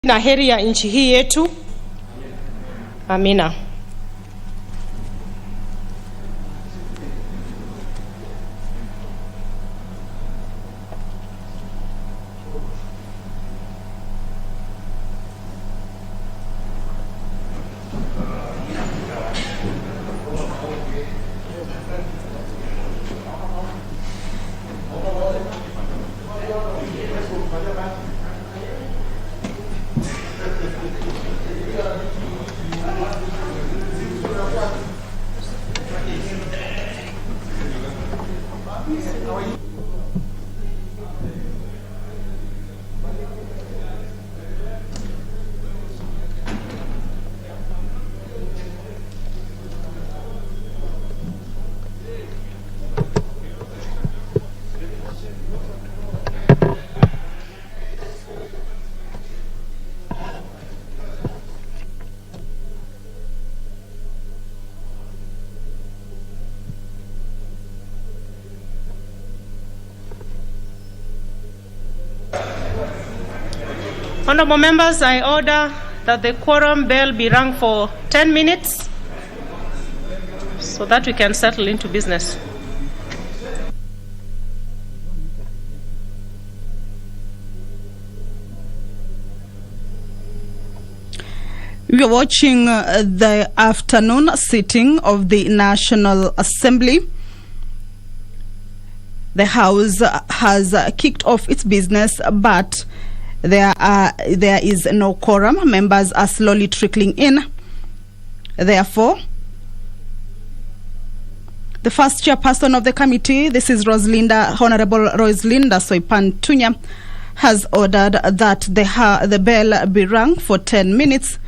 na heri ya nchi hii yetu. Amina. Honorable members, I order that the quorum bell be rung for 10 minutes so that we can settle into business. We are watching the afternoon sitting of the National Assembly. The House has kicked off its business, but there is no quorum. Members are slowly trickling in. Therefore, the first chairperson of the committee, this is Honorable Rosalinda Soipan-Tunya, has ordered that the bell be rung for 10 minutes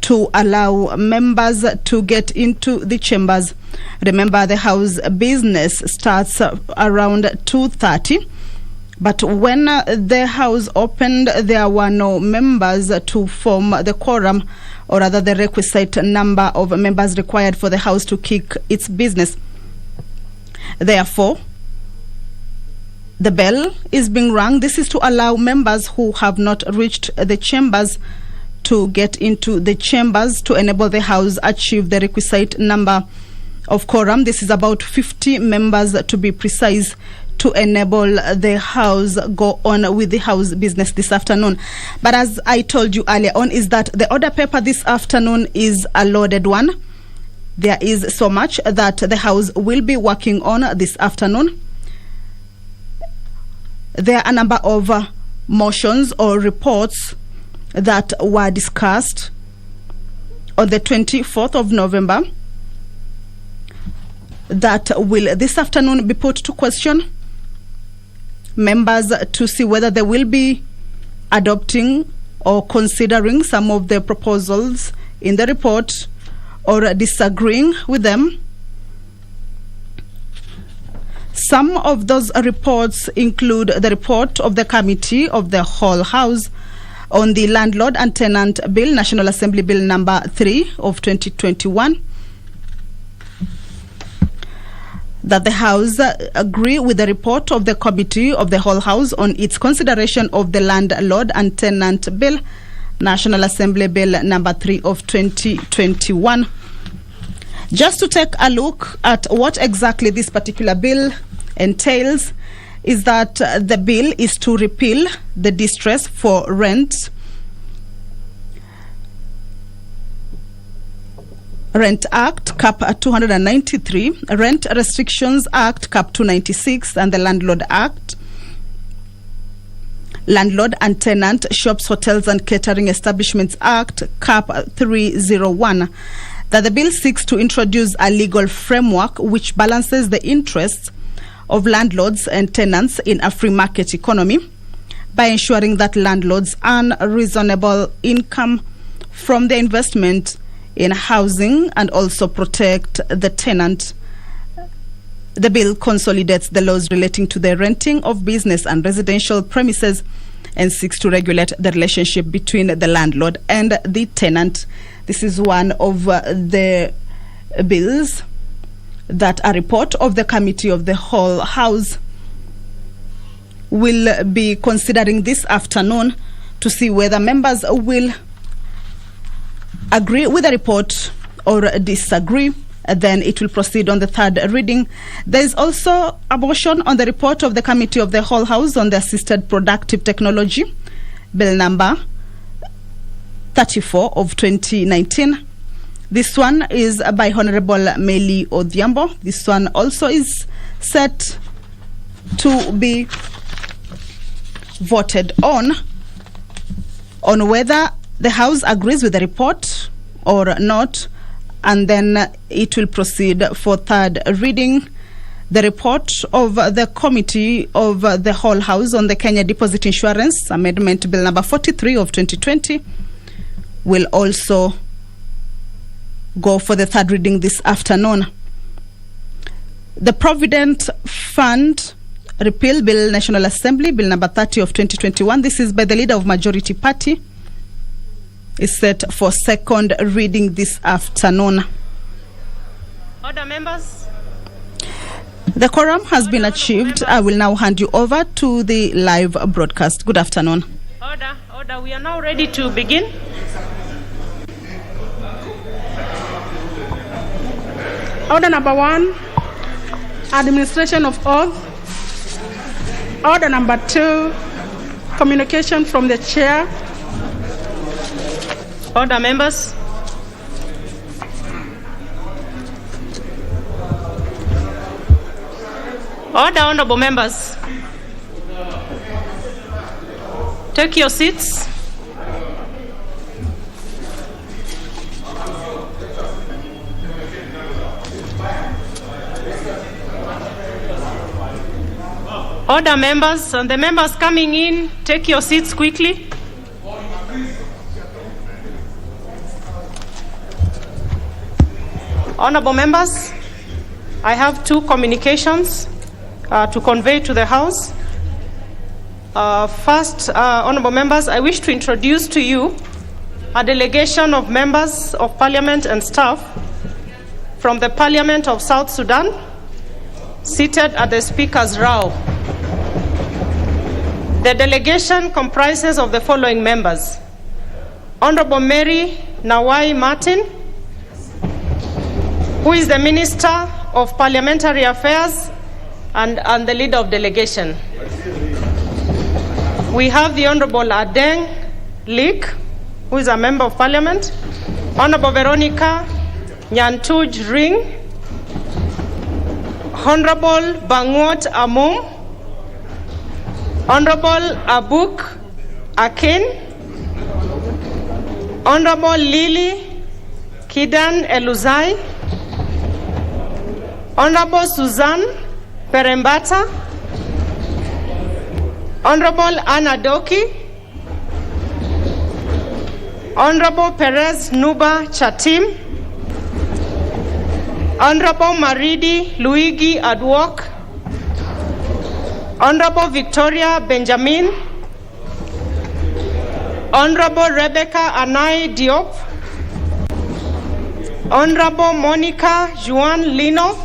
to allow members to get into the chambers. Remember, the House business starts around 2:30. But when the House opened, there were no members to form the quorum, or rather the requisite number of members required for the House to kick its business. Therefore, the bell is being rung. This is to allow members who have not reached the chambers to get into the chambers to enable the House achieve the requisite number of quorum. This is about 50 members to be precise, to enable the House go on with the House business this afternoon. But as I told you earlier on, is that the order paper this afternoon is a loaded one. There is so much that the House will be working on this afternoon. There are a number of motions or reports that were discussed on the 24th of November that will this afternoon be put to question members to see whether they will be adopting or considering some of the proposals in the report or disagreeing with them. Some of those reports include the report of the Committee of the Whole House on the Landlord and Tenant Bill, National Assembly Bill number 3 of 2021. That the House agree with the report of the Committee of the Whole House on its consideration of the Landlord and Tenant Bill, National Assembly Bill number 3 of 2021. Just to take a look at what exactly this particular bill entails, is that the bill is to repeal the Distress for Rent Act, Cap 293, Rent Restrictions Act, Cap 296, and the Landlord Act, Landlord and Tenant Shops, Hotels and Catering Establishments Act, Cap 301. That the bill seeks to introduce a legal framework which balances the interests of landlords and tenants in a free market economy by ensuring that landlords earn a reasonable income from their investment in housing and also protect the tenant. The bill consolidates the laws relating to the renting of business and residential premises and seeks to regulate the relationship between the landlord and the tenant. This is one of the bills that a report of the Committee of the Whole House will be considering this afternoon to see whether members will agree with the report or disagree. Then it will proceed on the third reading. There is also a motion on the report of the Committee of the Whole House on the Assisted Productive Technology, Bill number 34 of 2019. This one is by Honorable Meli Odhiambo. This one also is set to be voted on whether the House agrees with the report or not, and then it will proceed for third reading. The report of the Committee of the Whole House on the Kenya Deposit Insurance Amendment Bill number 43 of 2020 will also go for the third reading this afternoon. The Provident Fund Repeal Bill, National Assembly, Bill number 30 of 2021. This is by the Leader of Majority Party. Is set for second reading this afternoon. Order, members. The quorum has been achieved. I will now hand you over to the live broadcast. Good afternoon. Order. We are now ready to begin. Order number 1, administration of oath. Order number 2, communication from the chair. Order, members. Order, honorable members. Take your seats. Order, members, and the members coming in, take your seats quickly. Honorable members, I have two communications to convey to the House. First, honorable members, I wish to introduce to you a delegation of members of Parliament and staff from the Parliament of South Sudan, seated at the Speaker's row. The delegation comprises of the following members: Honorable Mary Nawai Martin, who is the Minister of Parliamentary Affairs and the leader of delegation. We have the Honorable Adeng Lik, who is a member of Parliament, Honorable Veronica Nyantuj Ring, Honorable Bangot Amum, Honorable Abuk Akin, Honorable Lily Kidan Eluzai, Honorable Suzanne Perembata, Honorable Anna Doki, Honorable Perez Nuba Chatim, Honorable Maridi Luigi Adwok, Honorable Victoria Benjamin, Honorable Rebecca Anai Diop, Honorable Monica Juan Lino,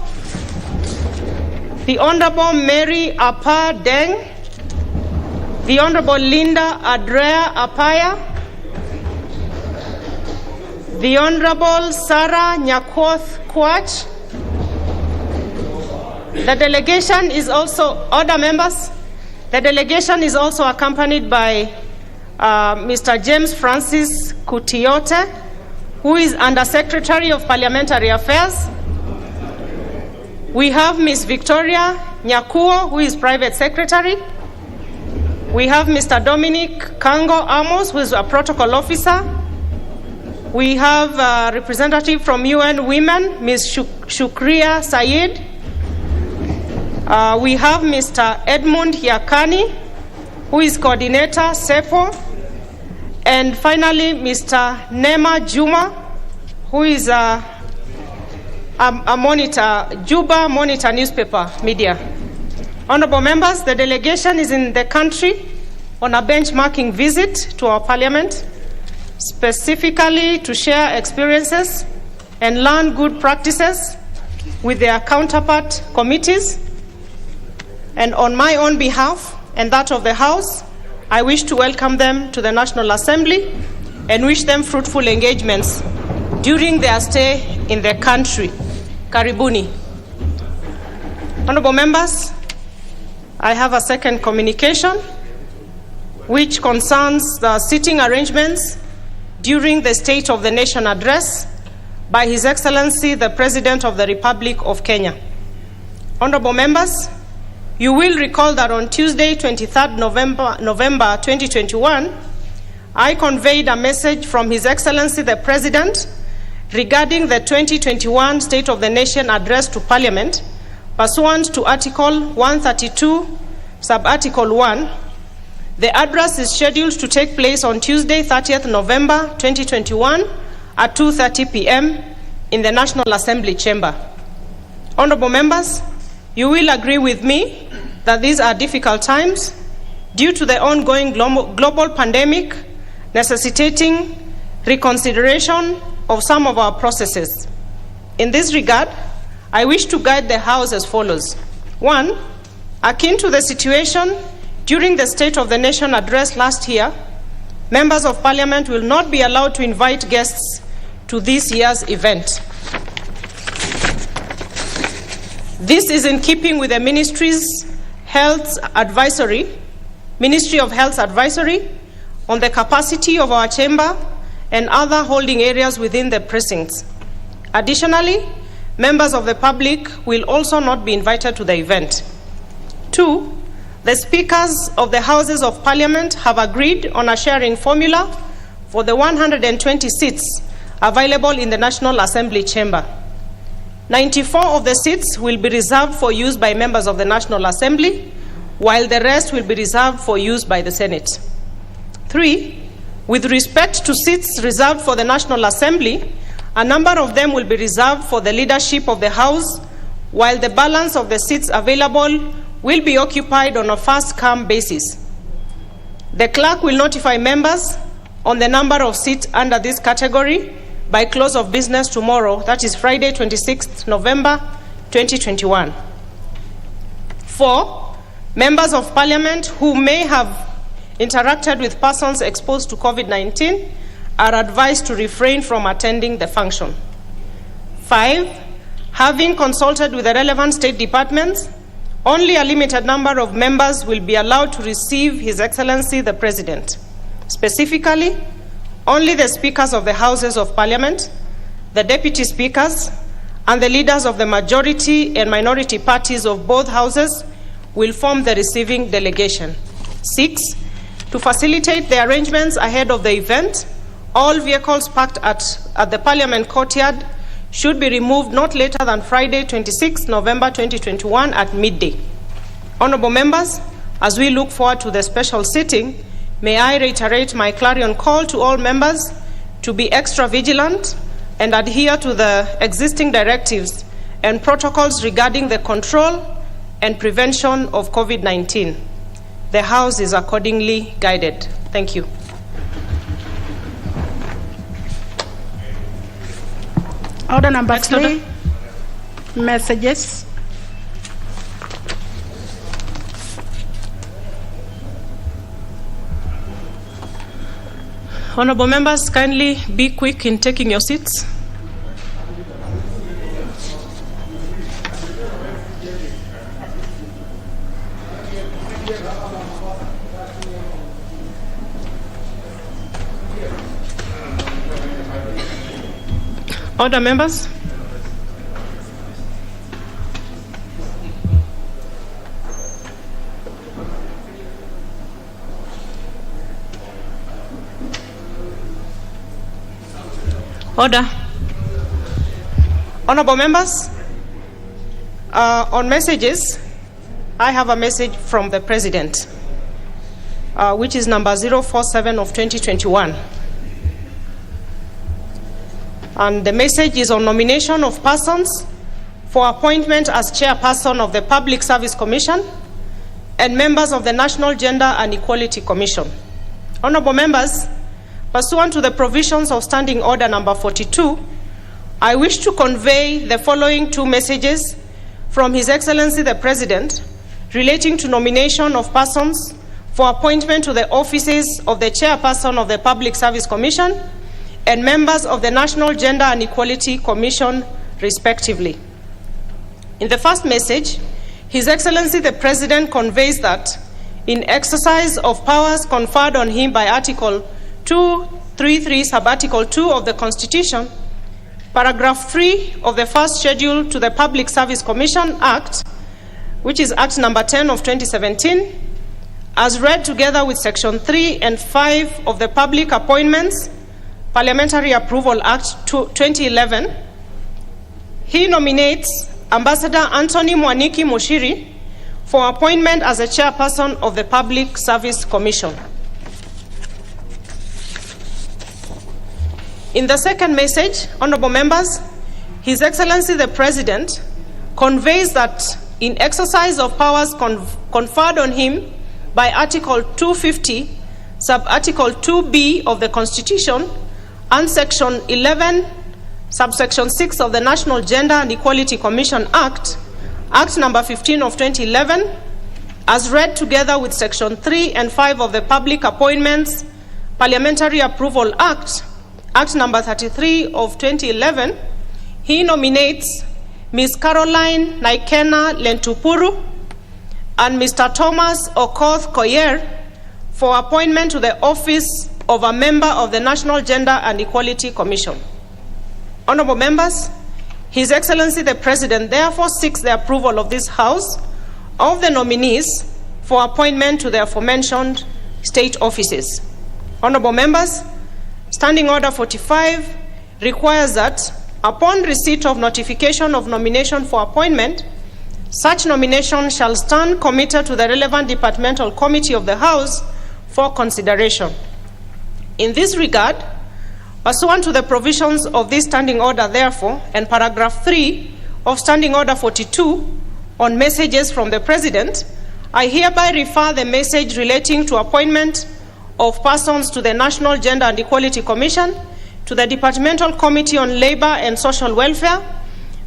the Honorable Mary Apa Deng, the Honorable Linda Adrea Apaya, the Honorable Sarah Nyakoth Kwach. The delegation is also, order, members, the delegation is also accompanied by Mr. James Francis Kutiote, who is Under Secretary of Parliamentary Affairs. We have Ms. Victoria Nyakuo, who is Private Secretary. We have Mr. Dominic Kango Amos, who is a Protocol Officer. We have a representative from UN Women, Ms. Shukriya Sayed. We have Mr. Edmund Yakani, who is Coordinator, SEPO. And finally, Mr. Nema Juma, who is a monitor, Juba Monitor newspaper media. Honorable members, the delegation is in the country on a benchmarking visit to our parliament, specifically to share experiences and learn good practices with their counterpart committees. And on my own behalf and that of the House, I wish to welcome them to the National Assembly and wish them fruitful engagements during their stay in the country. Karibuni. Honorable members, I have a second communication which concerns the seating arrangements during the State of the Nation address by His Excellency the President of the Republic of Kenya. Honorable members, you will recall that on Tuesday, 23rd November 2021, I conveyed a message from His Excellency the President regarding the 2021 State of the Nation address to Parliament pursuant to Article 132, Sub-Article 1. The address is scheduled to take place on Tuesday, 30th November 2021 at 2:30 p.m. in the National Assembly chamber. Honorable members, you will agree with me that these are difficult times due to the ongoing global pandemic necessitating reconsideration of some of our processes. In this regard, I wish to guide the House as follows. 1, akin to the situation during the State of the Nation address last year, members of Parliament will not be allowed to invite guests to this year's event. This is in keeping with the Ministry of Health's advisory on the capacity of our chamber and other holding areas within the precincts. Additionally, members of the public will also not be invited to the event. 2, the speakers of the Houses of Parliament have agreed on a sharing formula for the 120 seats available in the National Assembly chamber. 94 of the seats will be reserved for use by members of the National Assembly, while the rest will be reserved for use by the Senate. 3, with respect to seats reserved for the National Assembly, a number of them will be reserved for the leadership of the House, while the balance of the seats available will be occupied on a first-come basis. The clerk will notify members on the number of seats under this category by close of business tomorrow, that is Friday, 26th November 2021. 4, members of Parliament who may have interacted with persons exposed to COVID-19 are advised to refrain from attending the function. 5, having consulted with the relevant state departments, only a limited number of members will be allowed to receive His Excellency the President. Specifically, only the speakers of the Houses of Parliament, the deputy speakers, and the leaders of the majority and minority parties of both houses will form the receiving delegation. 6, to facilitate the arrangements ahead of the event, all vehicles parked at the Parliament courtyard should be removed not later than Friday, 26 November 2021 at midday. Honorable members, as we look forward to the special sitting, may I reiterate my clarion call to all members to be extra vigilant and adhere to the existing directives and protocols regarding the control and prevention of COVID-19. The House is accordingly guided. Thank you. Order number 3, messages. Honorable members, kindly be quick in taking your seats. Order, members. Order. Honorable members, on messages, I have a message from the President, which is number 047 of 2021. And the message is on nomination of persons for appointment as chairperson of the Public Service Commission and members of the National Gender and Equality Commission. Honorable members, pursuant to the provisions of Standing Order number 42, I wish to convey the following 2 messages from His Excellency the President relating to nomination of persons for appointment to the offices of the Chairperson of the Public Service Commission and members of the National Gender and Equality Commission, respectively. In the first message, His Excellency the President conveys that in exercise of powers conferred on him by Article 233, Sub-Article 2 of the Constitution, Paragraph 3 of the first schedule to the Public Service Commission Act, which is Act number 10 of 2017, as read together with Section 3 and 5 of the Public Appointments Parliamentary Approval Act 2011, he nominates Ambassador Anthony Mwaniki Mushiri for appointment as a chairperson of the Public Service Commission. In the second message, honorable members, His Excellency the President conveys that in exercise of powers conferred on him by Article 250, Sub-Article 2B of the Constitution and Section 11, Subsection 6 of the National Gender and Equality Commission Act, Act number 15 of 2011, as read together with Section 3 and 5 of the Public Appointments Parliamentary Approval Act, Act number 33 of 2011, he nominates Ms. Caroline Naikena Lentupuru and Mr. Thomas Okoth Koyer for appointment to the office of a member of the National Gender and Equality Commission. Honorable members, His Excellency the President therefore seeks the approval of this House of the nominees for appointment to the aforementioned state offices. Honorable members, Standing Order 45 requires that upon receipt of notification of nomination for appointment, such nomination shall stand committed to the relevant departmental committee of the House for consideration. In this regard, pursuant to the provisions of this standing order, therefore, and paragraph 3 of Standing Order 42 on messages from the President, I hereby refer the message relating to appointment of persons to the National Gender and Equality Commission to the Departmental Committee on Labor and Social Welfare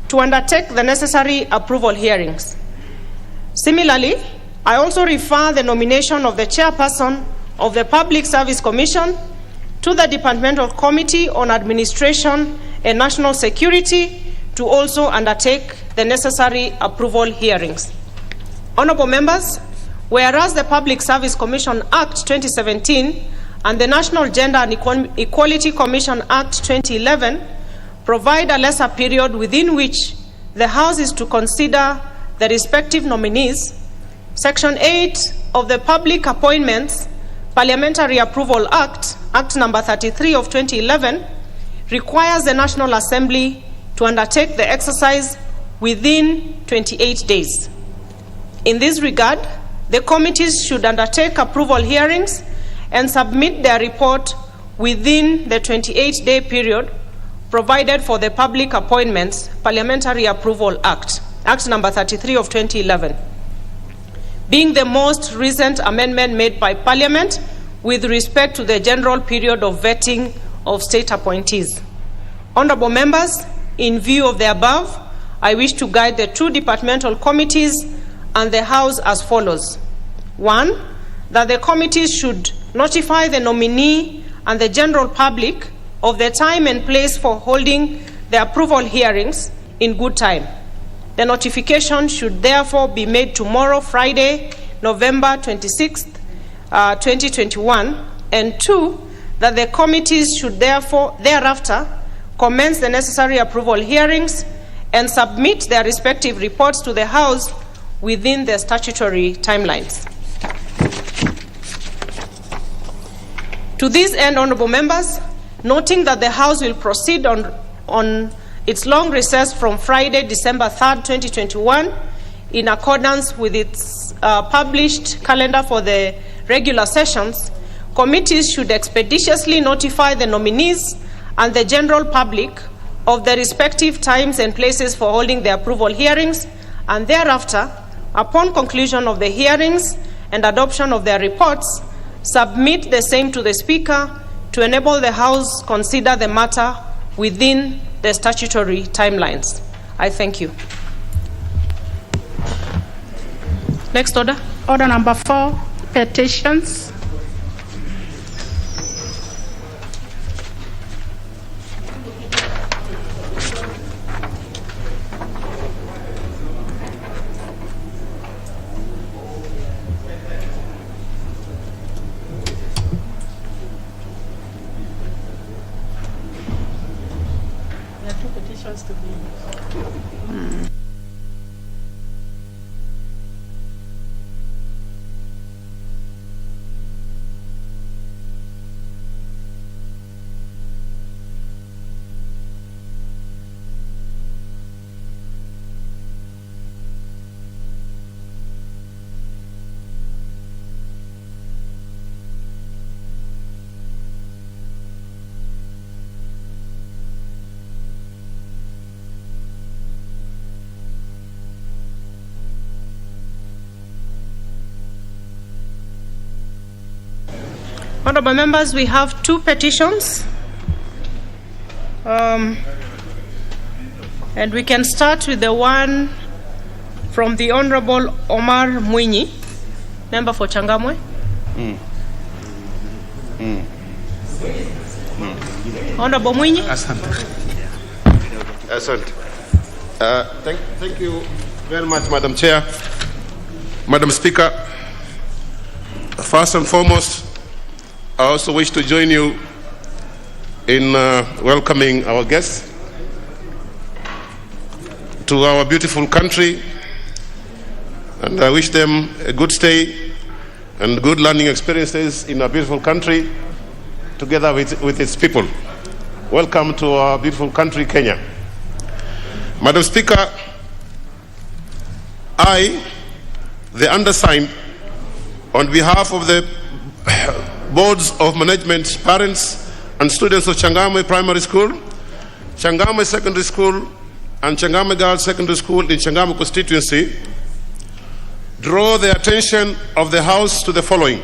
to undertake the necessary approval hearings. Similarly, I also refer the nomination of the Chairperson of the Public Service Commission to the Departmental Committee on Administration and National Security to also undertake the necessary approval hearings. Honorable members, whereas the Public Service Commission Act 2017 and the National Gender and Equality Commission Act 2011 provide a lesser period within which the House is to consider the respective nominees, Section 8 of the Public Appointments Parliamentary Approval Act, Act number 33 of 2011, requires the National Assembly to undertake the exercise within 28 days. In this regard, the committees should undertake approval hearings and submit their report within the 28-day period provided for the Public Appointments Parliamentary Approval Act, Act number 33 of 2011, being the most recent amendment made by Parliament with respect to the general period of vetting of state appointees. Honorable members, in view of the above, I wish to guide the two departmental committees and the House as follows. 1, that the committees should notify the nominee and the general public of the time and place for holding the approval hearings in good time. The notification should therefore be made tomorrow, Friday, November 26th, 2021. And 2, that the committees should therefore thereafter commence the necessary approval hearings and submit their respective reports to the House within the statutory timelines. To this end, honorable members, noting that the House will proceed on its long recess from Friday, December 3rd, 2021, in accordance with its published calendar for the regular sessions, committees should expeditiously notify the nominees and the general public of the respective times and places for holding the approval hearings, and thereafter, upon conclusion of the hearings and adoption of their reports, submit the same to the Speaker to enable the House consider the matter within the statutory timelines. I thank you. Next order. Order number 4, petitions. There are two petitions to be. Honorable members, we have two petitions. And we can start with the one from the Honorable Omar Mwinyi, member for Changamwe. Honorable Mwinyi. Asante. Thank you very much, Madam Chair. Madam Speaker, first and foremost, I also wish to join you in welcoming our guests to our beautiful country, and I wish them a good stay and good learning experiences in our beautiful country together with its people. Welcome to our beautiful country, Kenya. Madam Speaker, I, the undersigned, on behalf of the boards of management, parents and students of Changamwe Primary School, Changamwe Secondary School and Changamwe Girls Secondary School in Changamwe Constituency, draw the attention of the House to the following: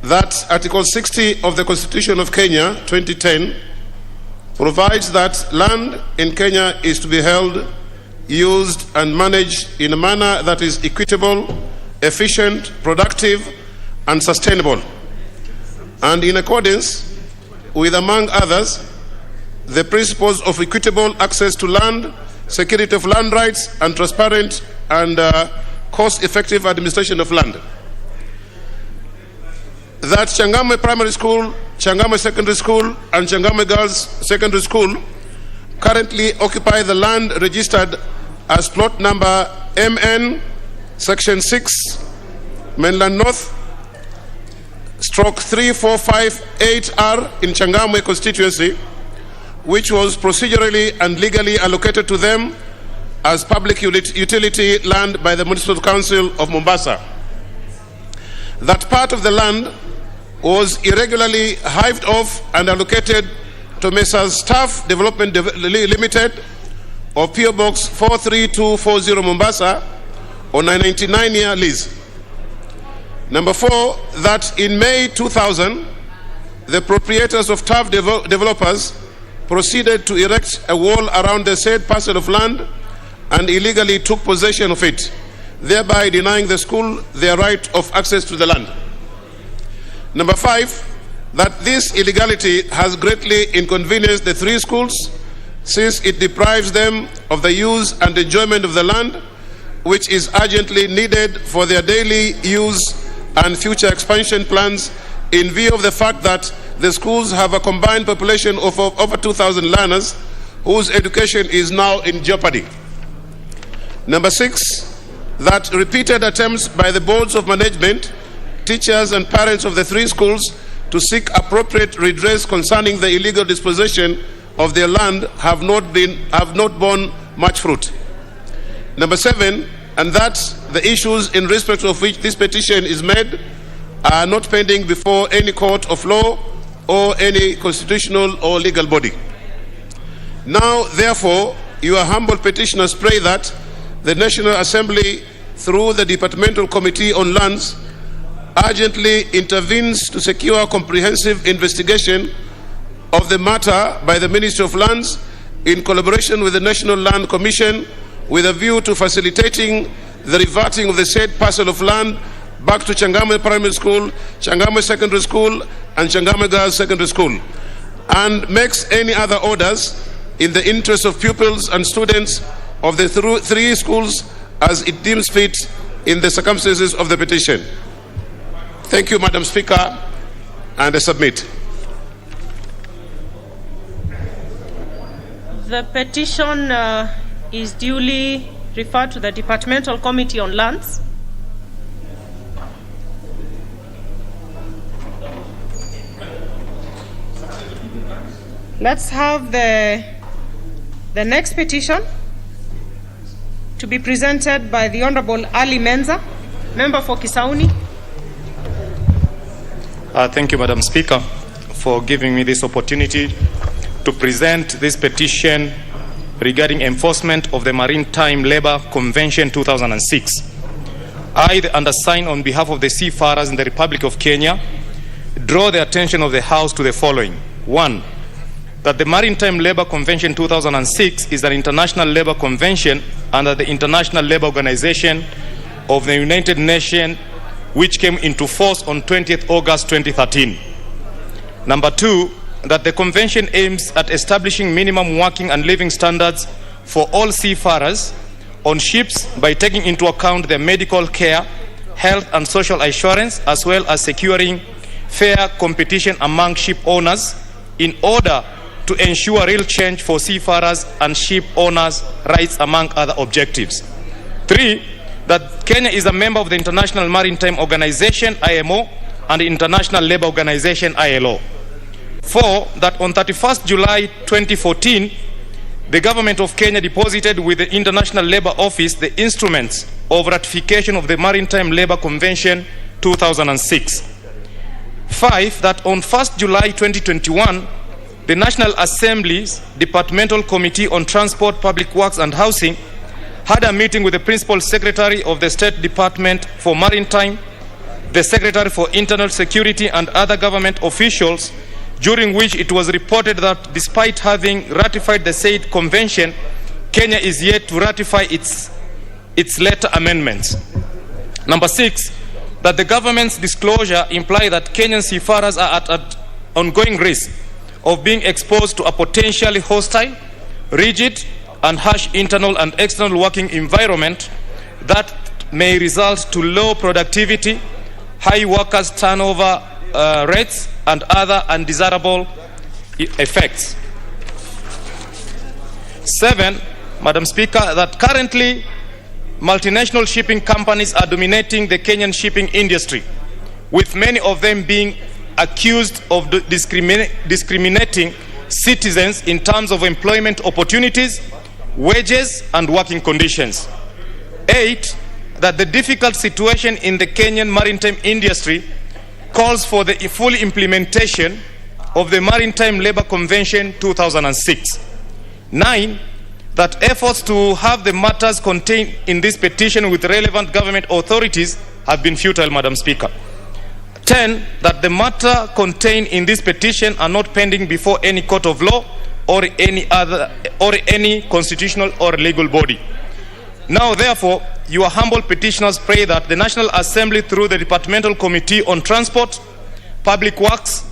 that Article 60 of the Constitution of Kenya 2010 provides that land in Kenya is to be held, used and managed in a manner that is equitable, efficient, productive and sustainable, and in accordance with, among others, the principles of equitable access to land, security of land rights, and transparent and cost-effective administration of land. That Changamwe Primary School, Changamwe Secondary School, and Changamwe Girls Secondary School currently occupy the land registered as plot number MN, Section 6, Mainland North, stroke 3458R in Changamwe constituency, which was procedurally and legally allocated to them as public utility land by the Municipal Council of Mombasa. That part of the land was irregularly hived off and allocated to Messrs. Staff Development Limited of PO Box 43240 Mombasa on a 99-year lease. Number 4, that in May 2000, the proprietors of TAF developers proceeded to erect a wall around the said parcel of land and illegally took possession of it, thereby denying the school their right of access to the land. Number 5, that this illegality has greatly inconvenienced the three schools, since it deprives them of the use and enjoyment of the land, which is urgently needed for their daily use and future expansion plans, in view of the fact that the schools have a combined population of over 2,000 learners whose education is now in jeopardy. Number 6, that repeated attempts by the boards of management, teachers and parents of the three schools to seek appropriate redress concerning the illegal dispossession of their land have not borne much fruit. Number 7, and that the issues in respect of which this petition is made are not pending before any court of law or any constitutional or legal body. Now, therefore, your humble petitioners pray that the National Assembly, through the Departmental Committee on Lands, urgently intervenes to secure a comprehensive investigation of the matter by the Ministry of Lands in collaboration with the National Land Commission, with a view to facilitating the reverting of the said parcel of land back to Changamwe Primary School, Changamwe Secondary School, and Changamwe Girls Secondary School, and makes any other orders in the interest of pupils and students of the three schools as it deems fit in the circumstances of the petition. Thank you, Madam Speaker, and I submit. The petition is duly referred to the Departmental Committee on Lands. Let's have the next petition to be presented by the Honorable Ali Menza, member for Kisauni. Thank you, Madam Speaker, for giving me this opportunity to present this petition regarding enforcement of the Maritime Labour Convention 2006. I, the undersigned, on behalf of the seafarers in the Republic of Kenya, draw the attention of the House to the following. 1. That the Maritime Labour Convention 2006 is an international labour convention under the International Labour Organization of the United Nations, which came into force on 20th August 2013. Number 2, that the convention aims at establishing minimum working and living standards for all seafarers on ships by taking into account their medical care, health and social assurance, as well as securing fair competition among ship owners in order to ensure real change for seafarers and ship owners' rights, among other objectives. 3, that Kenya is a member of the International Maritime Organization, IMO, and the International Labour Organization, ILO. 4, that on 31st July 2014, the government of Kenya deposited with the International Labour Office the instruments of ratification of the Maritime Labour Convention 2006. 5, that on 1st July 2021, the National Assembly's Departmental Committee on Transport, Public Works and Housing had a meeting with the Principal Secretary of the State Department for Maritime, the Secretary for Internal Security and other government officials, during which it was reported that despite having ratified the said convention, Kenya is yet to ratify its later amendments. Number 6, that the government's disclosure implies that Kenyan seafarers are at ongoing risk of being exposed to a potentially hostile, rigid, and harsh internal and external working environment that may result to low productivity, high workers' turnover rates, and other undesirable effects. 7, Madam Speaker, that currently multinational shipping companies are dominating the Kenyan shipping industry, with many of them being accused of discriminating citizens in terms of employment opportunities, wages, and working conditions. 8, that the difficult situation in the Kenyan maritime industry calls for the full implementation of the Maritime Labour Convention 2006. 9, that efforts to have the matters contained in this petition with relevant government authorities have been futile, Madam Speaker. 10, that the matter contained in this petition are not pending before any court of law or any constitutional or legal body. Now, therefore, your humble petitioners pray that the National Assembly, through the Departmental Committee on Transport, Public Works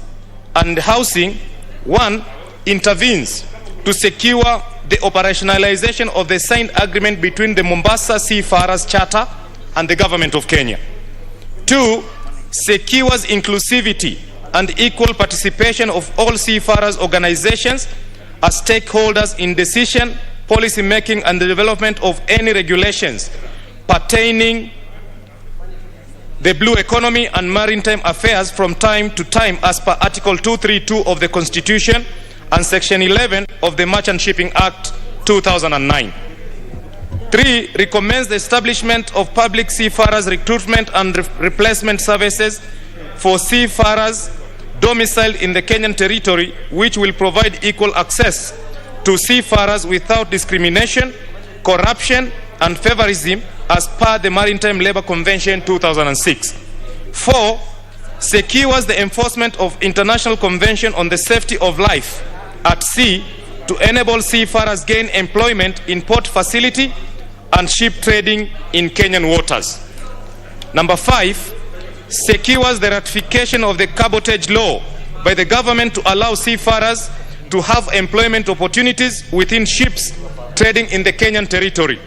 and Housing, 1, intervenes to secure the operationalization of the signed agreement between the Mombasa Seafarers Charter and the Government of Kenya. 2, secures inclusivity and equal participation of all seafarers' organizations as stakeholders in decision, policy making, and the development of any regulations pertaining the blue economy and maritime affairs from time to time as per Article 232 of the Constitution and Section 11 of the Merchant Shipping Act 2009. 3, recommends the establishment of public seafarers recruitment and replacement services for seafarers domiciled in the Kenyan territory, which will provide equal access to seafarers without discrimination, corruption, and favorism as per the Maritime Labour Convention 2006. 4, secures the enforcement of International Convention on the Safety of Life at Sea to enable seafarers gain employment in port facility and ship trading in Kenyan waters. Number 5, secures the ratification of the cabotage law by the government to allow seafarers to have employment opportunities within ships trading in the Kenyan territory.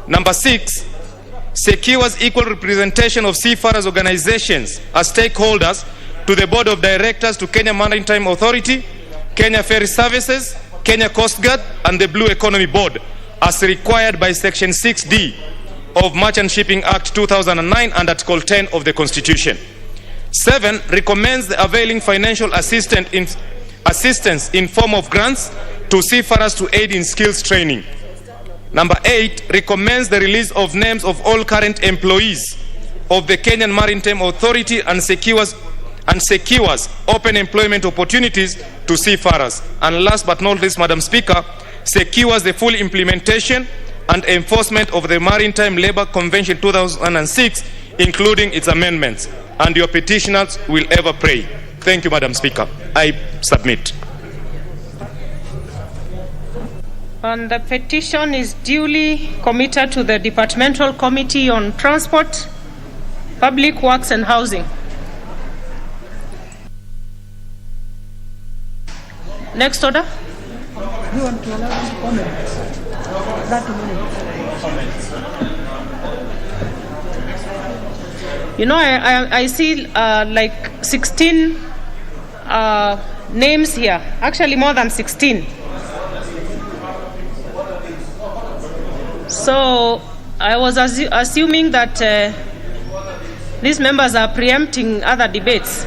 Number 6, secures equal representation of seafarers organizations as stakeholders to the Board of Directors to Kenya Maritime Authority, Kenya Ferry Services, Kenya Coast Guard, and the Blue Economy Board, as required by Section 6D of Merchant Shipping Act 2009 and Article 10 of the Constitution. 7, recommends the availing financial assistance in form of grants to seafarers to aid in skills training. Number 8, recommends the release of names of all current employees of the Kenyan Maritime Authority and secures open employment opportunities to seafarers. And last but not least, Madam Speaker, secures the full implementation and enforcement of the Maritime Labour Convention 2006, including its amendments. And your petitioners will ever pray. Thank you, Madam Speaker. I submit. And the petition is duly committed to the Departmental Committee on Transport, Public Works and Housing. Next order. You want to allow them to comment? That minute. You know, I see like 16 names here. Actually, more than 16. So I was assuming that these members are preempting other debates.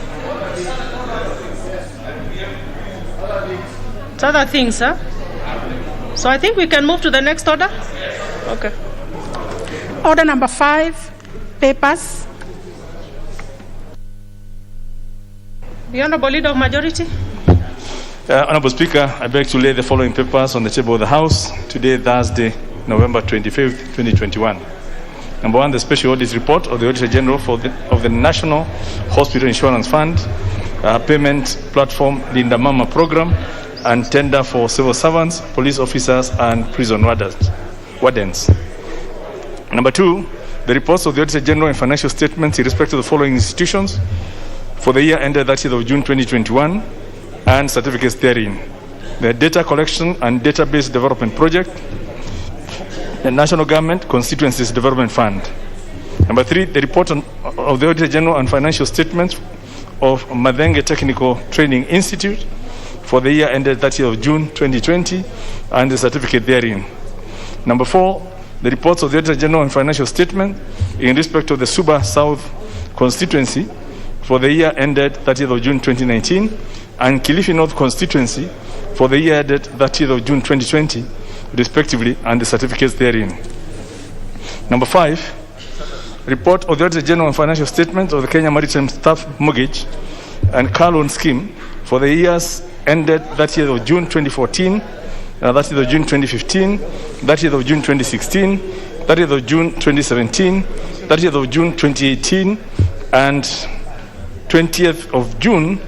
It's other things, huh? So I think we can move to the next order. Okay. Order number 5, papers. The Honourable Leader of Majority. Honourable Speaker, I beg to lay the following papers on the table of the House today, Thursday, November 25th, 2021. Number 1, the Special Audit Report of the Auditor General of the National Hospital Insurance Fund, Payment Platform Linda Mama Program, and tender for civil servants, police officers, and prison wardens. Number 2, the reports of the Auditor General and financial statements in respect to the following institutions for the year ended 30th of June 2021 and certificates therein. The Data Collection and Database Development Project, the National Government Constituencies Development Fund. Number 3, the report of the Auditor General and financial statements of Madenge Technical Training Institute for the year ended 30th of June 2020 and the certificate therein. Number 4, the reports of the Auditor General and financial statement in respect of the Suba South Constituency for the year ended 30th of June 2019 and Kilifi North Constituency for the year ended 30th of June 2020, respectively, and the certificates therein. Number 5, report of the Auditor General and financial statement of the Kenya Maritime Staff Mortgage and Car Loan Scheme for the years ended 30th of June 2014, 30th of June 2015, 30th of June 2016, 30th of June 2017, 30th of June 2018, and 20th of June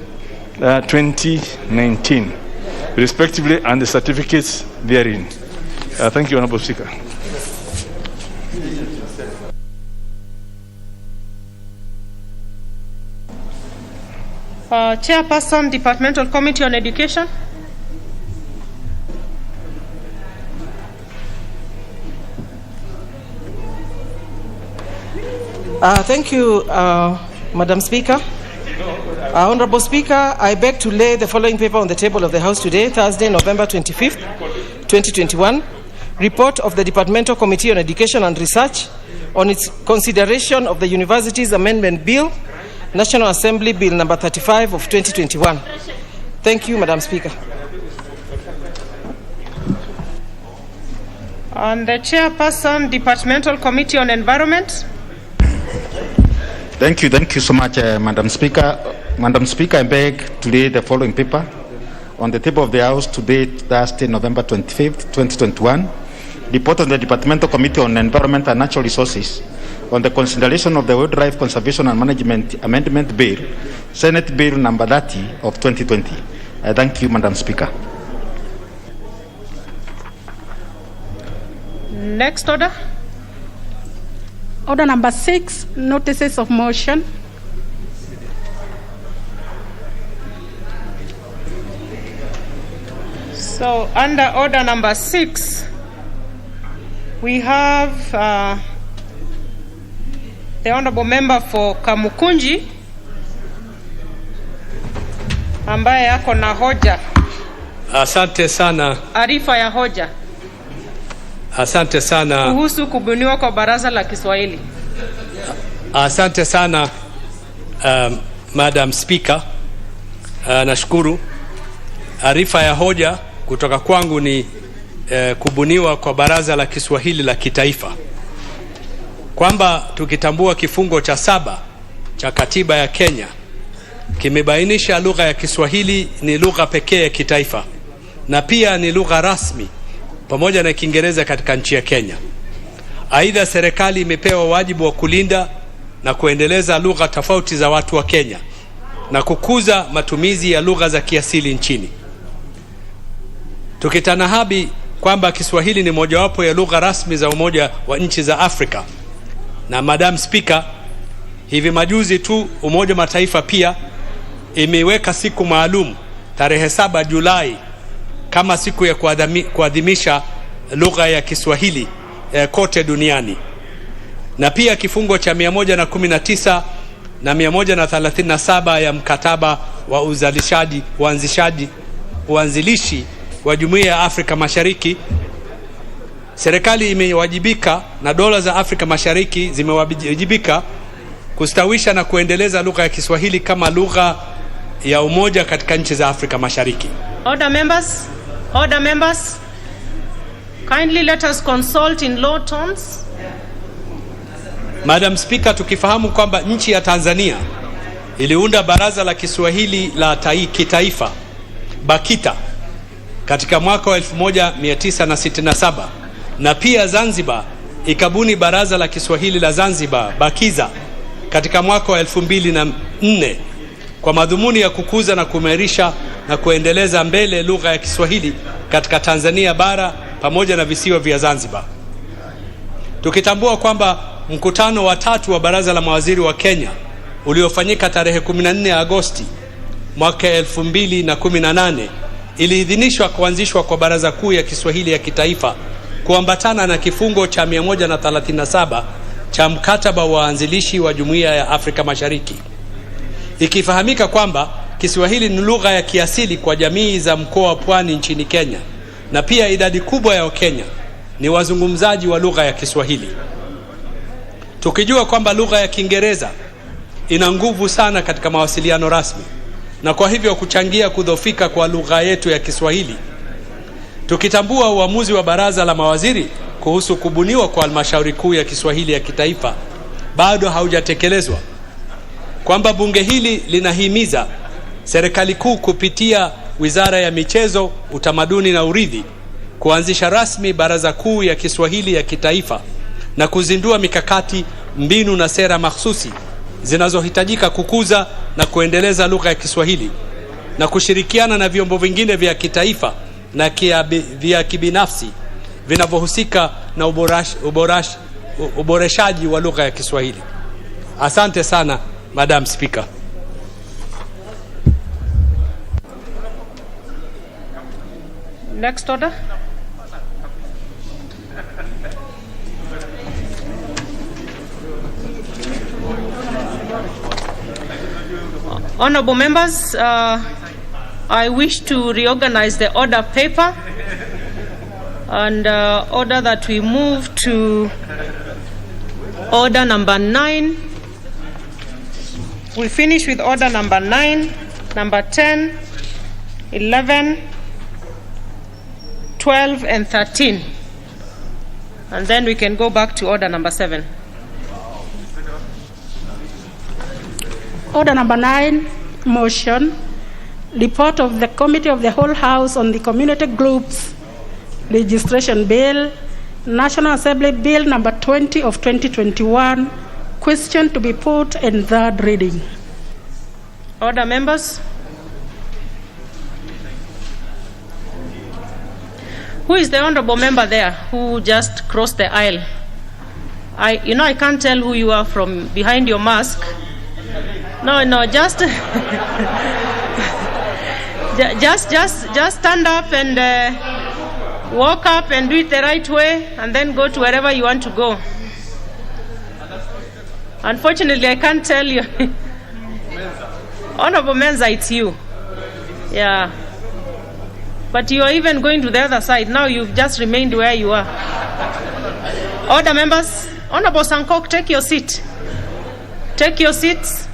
2019, respectively, and the certificates therein. Thank you, Honourable Speaker. Chairperson, Departmental Committee on Education. Thank you, Madam Speaker. Honourable Speaker, I beg to lay the following paper on the table of the House today, Thursday, November 25th, 2021. Report of the Departmental Committee on Education and Research on its consideration of the Universities Amendment Bill, National Assembly Bill number 35 of 2021. Thank you, Madam Speaker. And the Chairperson, Departmental Committee on Environment. Thank you so much, Madam Speaker. Madam Speaker, I beg to lay the following paper on the table of the House today, Thursday, November 25th, 2021. Report on the Departmental Committee on Environment and Natural Resources on the consideration of the Wildlife Conservation and Management Amendment Bill, Senate Bill number 30 of 2020. Thank you, Madam Speaker. Next order. Order number 6, notices of motion. So under order number 6, we have the honorable member for Kamukunji ambaye ako na hoja. Asante sana. Arifa ya hoja. Asante sana. Kuhusu kubuniwa kwa baraza la Kiswahili. Asante sana Madam Speaker. Nashukuru. Arifa ya hoja kutoka kwangu ni kubuniwa kwa baraza la Kiswahili la kitaifa. Kwamba tukitambua kifungo cha 7 cha katiba ya Kenya kimebainisha lugha ya Kiswahili ni lugha pekee ya kitaifa na pia ni lugha rasmi pamoja na Kiingereza katika nchi ya Kenya. Aidha, serikali imepewa wajibu wa kulinda na kuendeleza lugha tofauti za watu wa Kenya na kukuza matumizi ya lugha za kiasili nchini. Tukitanahabi kwamba Kiswahili ni mojawapo ya lugha rasmi za Umoja wa Nchi za Afrika. Na Madam Speaker, hivi majuzi tu Umoja wa Mataifa pia imeweka siku maalum tarehe 7 Julai kama siku ya kuadhimisha lugha ya Kiswahili kote duniani. Na pia kifungo cha 119 na 137 ya mkataba wa uanzilishi wa Jumuiya ya Afrika Mashariki, serikali imewajibika na dola za Afrika Mashariki zimewajibika kustawisha na kuendeleza lugha ya Kiswahili kama lugha ya umoja katika nchi za Afrika Mashariki. Order members. Order members. Kindly let us consult in low tones. Madam Speaker, tukifahamu kwamba nchi ya Tanzania iliunda baraza la Kiswahili la kitaifa BAKITA katika mwaka wa 1967 na pia Zanzibar ikabuni baraza la Kiswahili la Zanzibar BAKIZA katika mwaka wa 2004 kwa madhumuni ya kukuza na kuimarisha na kuendeleza mbele lugha ya Kiswahili katika Tanzania bara pamoja na visiwa vya Zanzibar. Tukitambua kwamba mkutano wa 3 wa baraza la mawaziri wa Kenya uliofanyika tarehe 14 Agosti mwaka 2018 iliidhinishwa kuanzishwa kwa baraza kuu ya Kiswahili ya kitaifa kuambatana na kifungo cha 137 cha mkataba wa waanzilishi wa Jumuiya ya Afrika Mashariki. Ikifahamika kwamba Kiswahili ni lugha ya kiasili kwa jamii za mkoa wa Pwani nchini Kenya na pia idadi kubwa ya Wakenya ni wazungumzaji wa lugha ya Kiswahili. Tukijua kwamba lugha ya Kiingereza ina nguvu sana katika mawasiliano rasmi na kwa hivyo kuchangia kudhoofika kwa lugha yetu ya Kiswahili. Tukitambua uamuzi wa baraza la mawaziri kuhusu kubuniwa kwa halmashauri kuu ya Kiswahili ya kitaifa bado haujatekelezwa, kwamba bunge hili linahimiza serikali kuu kupitia Wizara ya Michezo, Utamaduni na Urithi kuanzisha rasmi baraza kuu ya Kiswahili ya kitaifa na kuzindua mikakati, mbinu na sera mahsusi zinazohitajika kukuza na kuendeleza lugha ya Kiswahili na kushirikiana na vyombo vingine vya kitaifa na vya kibinafsi vinavyohusika na uboreshaji wa lugha ya Kiswahili. Asante sana Madam Speaker. Next order. Honorable members, I wish to reorganize the order paper and order that we move to order number 9. We finish with order number 9, number 10, 11, 12, and 13. And then we can go back to order number 7. Order number 9, motion. Report of the Committee of the Whole House on the Community Groups Registration Bill, National Assembly Bill number 20 of 2021, question to be put in third reading. Order members. Who is the honorable member there who just crossed the aisle? I can't tell who you are from behind your mask. No, just Just stand up and walk up and do it the right way, and then go to wherever you want to go. Unfortunately, I can't tell you. Honorable Menza, it's you. Yeah. But you are even going to the other side. Now you've just remained where you are. Order, members. Honorable Sankok, take your seat. Take your seats.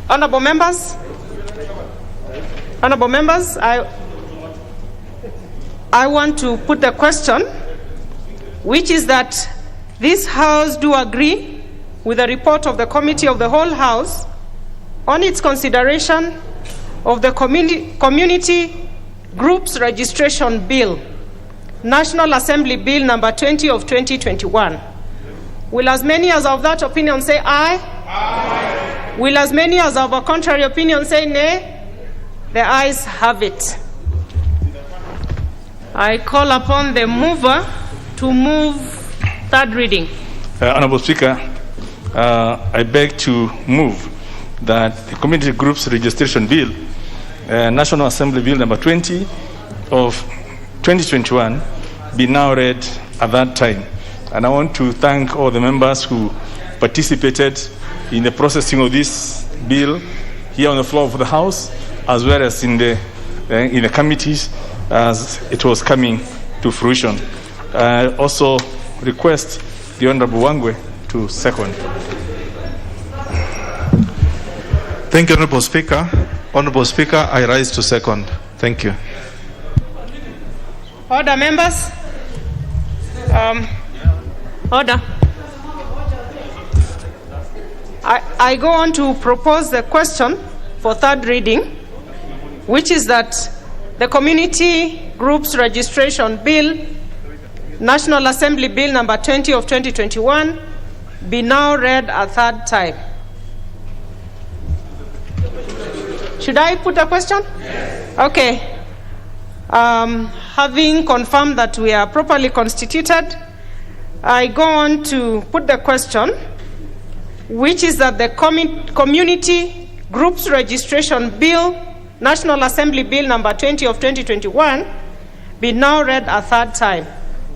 Honorable members. Honorable members, I want to put the question, which is that this House do agree with the report of the Committee of the Whole House on its consideration of the Community Groups Registration Bill, National Assembly Bill number 20 of 2021. Will as many as of that opinion say aye? Aye. Will as many as of a contrary opinion say nay? The ayes have it. I call upon the mover to move third reading. Honorable Speaker, I beg to move that the Community Groups Registration Bill, National Assembly Bill number 20 of 2021, be now read at that time. And I want to thank all the members who participated in the processing of this bill here on the floor of the House, as well as in the committees as it was coming to fruition. I also request the Honorable Wangwe to second. Thank you, Honorable Speaker. Honorable Speaker, I rise to second. Thank you. Order, members. Order. I go on to propose the question for third reading, which is that the Community Groups Registration Bill, National Assembly Bill number 20 of 2021, be now read a third time. Should I put a question? Yes. Okay. Having confirmed that we are properly constituted, I go on to put the question, which is that the Community Groups Registration Bill, National Assembly Bill number 20 of 2021, be now read a third time.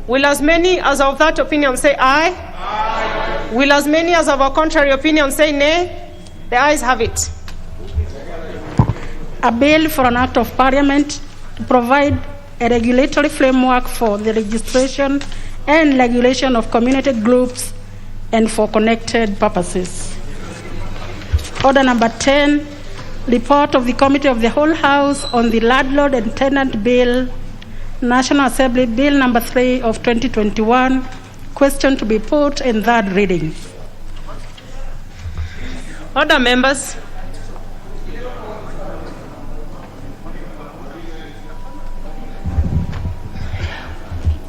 Will as many as of that opinion say aye? Aye. Will as many as of a contrary opinion say nay? The ayes have it. A bill for an act of parliament to provide a regulatory framework for the registration and regulation of community groups and for connected purposes. Order number 10, report of the Committee of the Whole House on the Landlord and Tenant Bill, National Assembly Bill number 3 of 2021, question to be put in third reading. Order, members.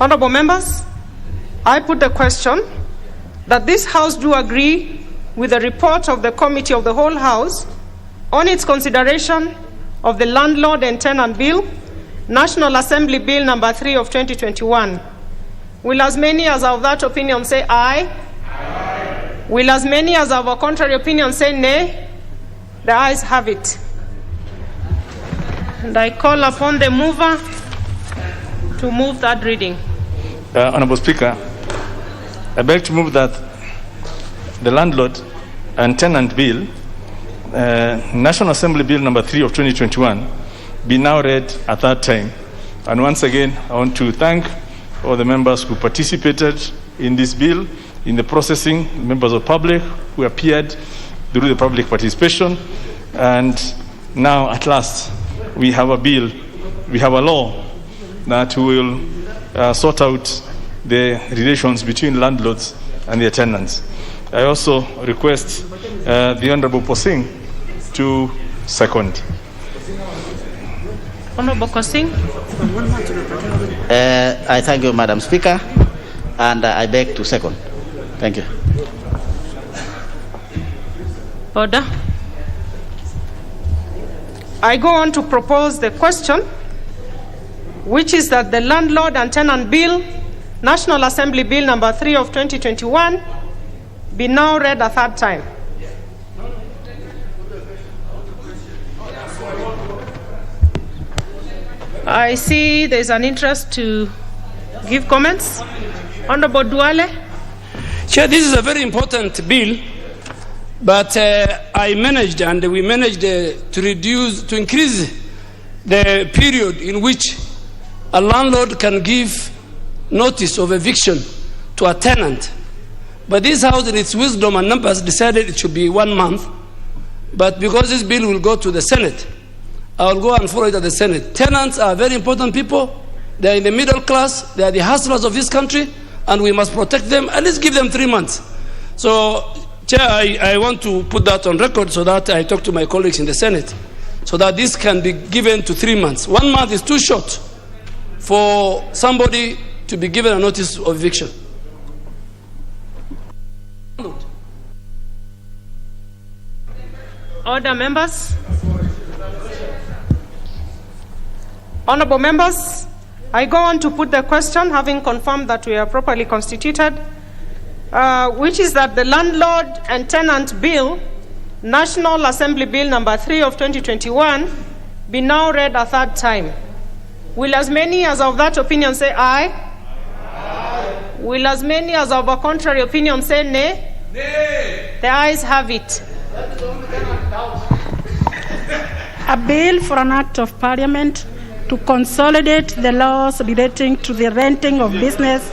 Honorable members, I put the question that this House do agree with the report of the Committee of the Whole House on its consideration of the Landlord and Tenant Bill, National Assembly Bill number 3 of 2021. Will as many as of that opinion say aye? Aye. Will as many as of a contrary opinion say nay? The ayes have it. And I call upon the mover to move that reading. Honorable Speaker, I beg to move that the Landlord and Tenant Bill, National Assembly Bill number 3 of 2021, be now read at that time. And once again, I want to thank all the members who participated in this bill, in the processing, members of the public who appeared through the public participation. And now, at last, we have a bill, we have a law that will sort out the relations between landlords and their tenants. I also request the Honorable Posing to second. Honorable Kosing. I thank you, Madam Speaker, and I beg to second. Thank you. Order. I go on to propose the question, which is that the Landlord and Tenant Bill, National Assembly Bill number 3 of 2021, be now read a third time. I see there's an interest to give comments. Honorable Duale. Chair, this is a very important bill, but we managed to increase the period in which a landlord can give notice of eviction to a tenant. But this House, in its wisdom and numbers, decided it should be 1 month. But because this bill will go to the Senate, I will go and follow it at the Senate. Tenants are very important people. They are in the middle class. They are the hustlers of this country, and we must protect them. At least give them 3 months. So, Chair, I want to put that on record so that I talk to my colleagues in the Senate, so that this can be given to 3 months. 1 month is too short for somebody to be given a notice of eviction. Order, members. Honorable members, I go on to put the question, having confirmed that we are properly constituted, which is that the Landlord and Tenant Bill, National Assembly Bill number 3 of 2021, be now read a third time. Will as many as of that opinion say aye? Aye. Will as many as of a contrary opinion say nay? Nay. The ayes have it. A bill for an act of parliament to consolidate the laws relating to the renting of business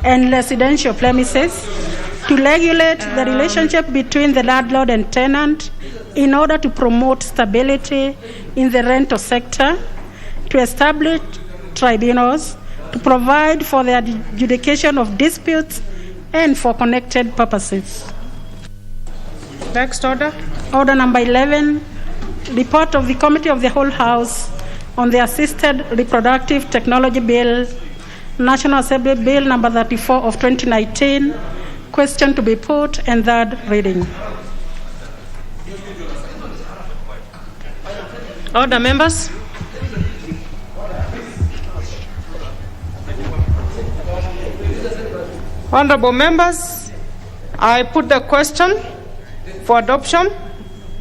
and residential premises, to regulate the relationship between the landlord and tenant in order to promote stability in the rental sector, to establish tribunals, to provide for the adjudication of disputes and for connected purposes. Next order. Order number 11, report of the Committee of the Whole House on the Assisted Reproductive Technology Bill, National Assembly Bill number 34 of 2019, question to be put and third reading. Order, members. Honorable members, I put the question for adoption,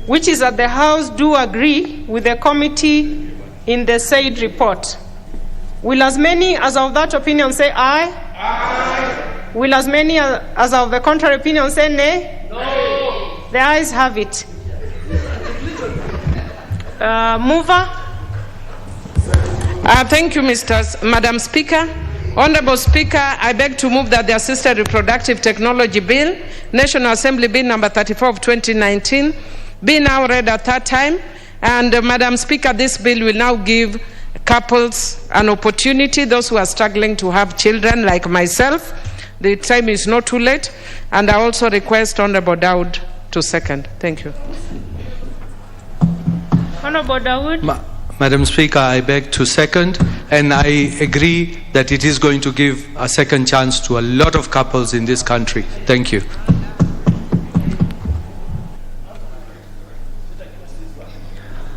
which is that the House do agree with the committee in the said report. Will as many as of that opinion say aye? Aye. Will as many as of the contrary opinion say nay? No. The ayes have it. Mover. Thank you, Madam Speaker. Honorable Speaker, I beg to move that the Assisted Reproductive Technology Bill, National Assembly Bill number 34 of 2019, be now read a third time. And Madam Speaker, this bill will now give couples an opportunity, those who are struggling to have children like myself. The time is not too late. And I also request Honorable Dawood to second. Thank you. Honorable Dawood. Madam Speaker, I beg to second, and I agree that it is going to give a second chance to a lot of couples in this country. Thank you.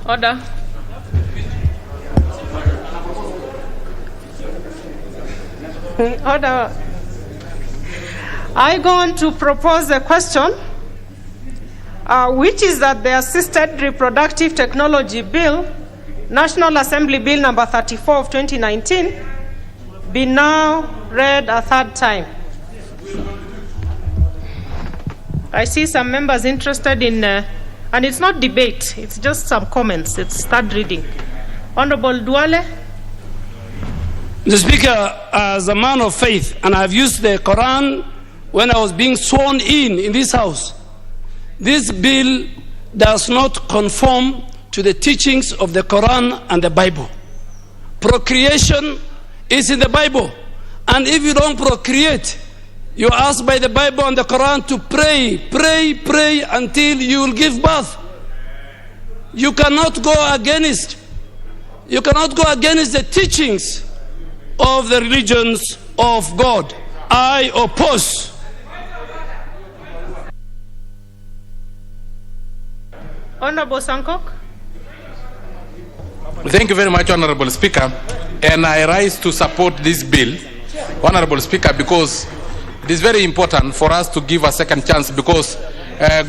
Order. Order. I go on to propose a question, which is that the Assisted Reproductive Technology Bill, National Assembly Bill number 34 of 2019, be now read a third time. I see some members interested in, and it's not debate, it's just some comments. It's third reading. Honorable Duale. Mr. Speaker, as a man of faith, and I've used the Quran when I was being sworn in this House, this bill does not conform to the teachings of the Quran and the Bible. Procreation is in the Bible. And if you don't procreate, you're asked by the Bible and the Quran to pray until you will give birth. You cannot go against the teachings of the religions of God. I oppose. Honorable Sankok. Thank you very much, Honorable Speaker. And I rise to support this bill, Honorable Speaker, because it is very important for us to give a second chance, because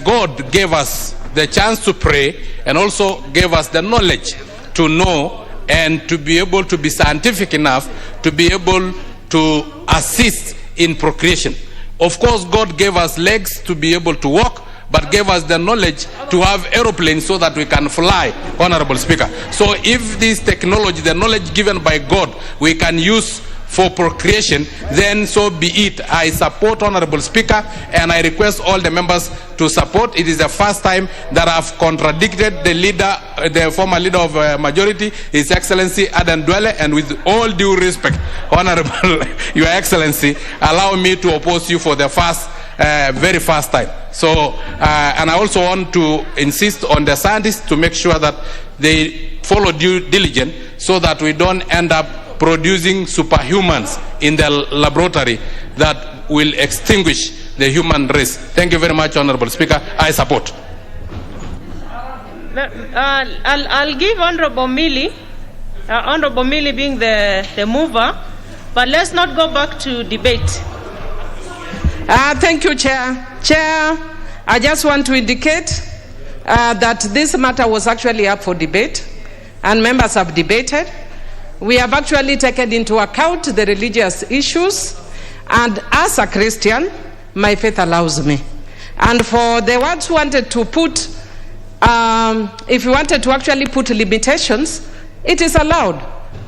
God gave us the chance to pray and also gave us the knowledge to know and to be able to be scientific enough to be able to assist in procreation. Of course, God gave us legs to be able to walk, but gave us the knowledge to have aeroplanes so that we can fly, Honorable Speaker. So if this technology, the knowledge given by God, we can use for procreation, then so be it. I support, Honorable Speaker, and I request all the members to support. It is the first time that I've contradicted the leader, the former leader of majority, His Excellency Adan Duale, and with all due respect, Honorable Your Excellency, allow me to oppose you for the very first time. So, and I also want to insist on the scientists to make sure that they follow due diligence so that we don't end up producing superhumans in the laboratory that will extinguish the human race. Thank you very much, Honorable Speaker. I support. I'll give Honorable Millie being the mover, but let's not go back to debate. Thank you, Chair. Chair, I just want to indicate that this matter was actually up for debate, and members have debated. We have actually taken into account the religious issues, and as a Christian, my faith allows me. And for the ones who wanted to put, if you wanted to actually put limitations, it is allowed.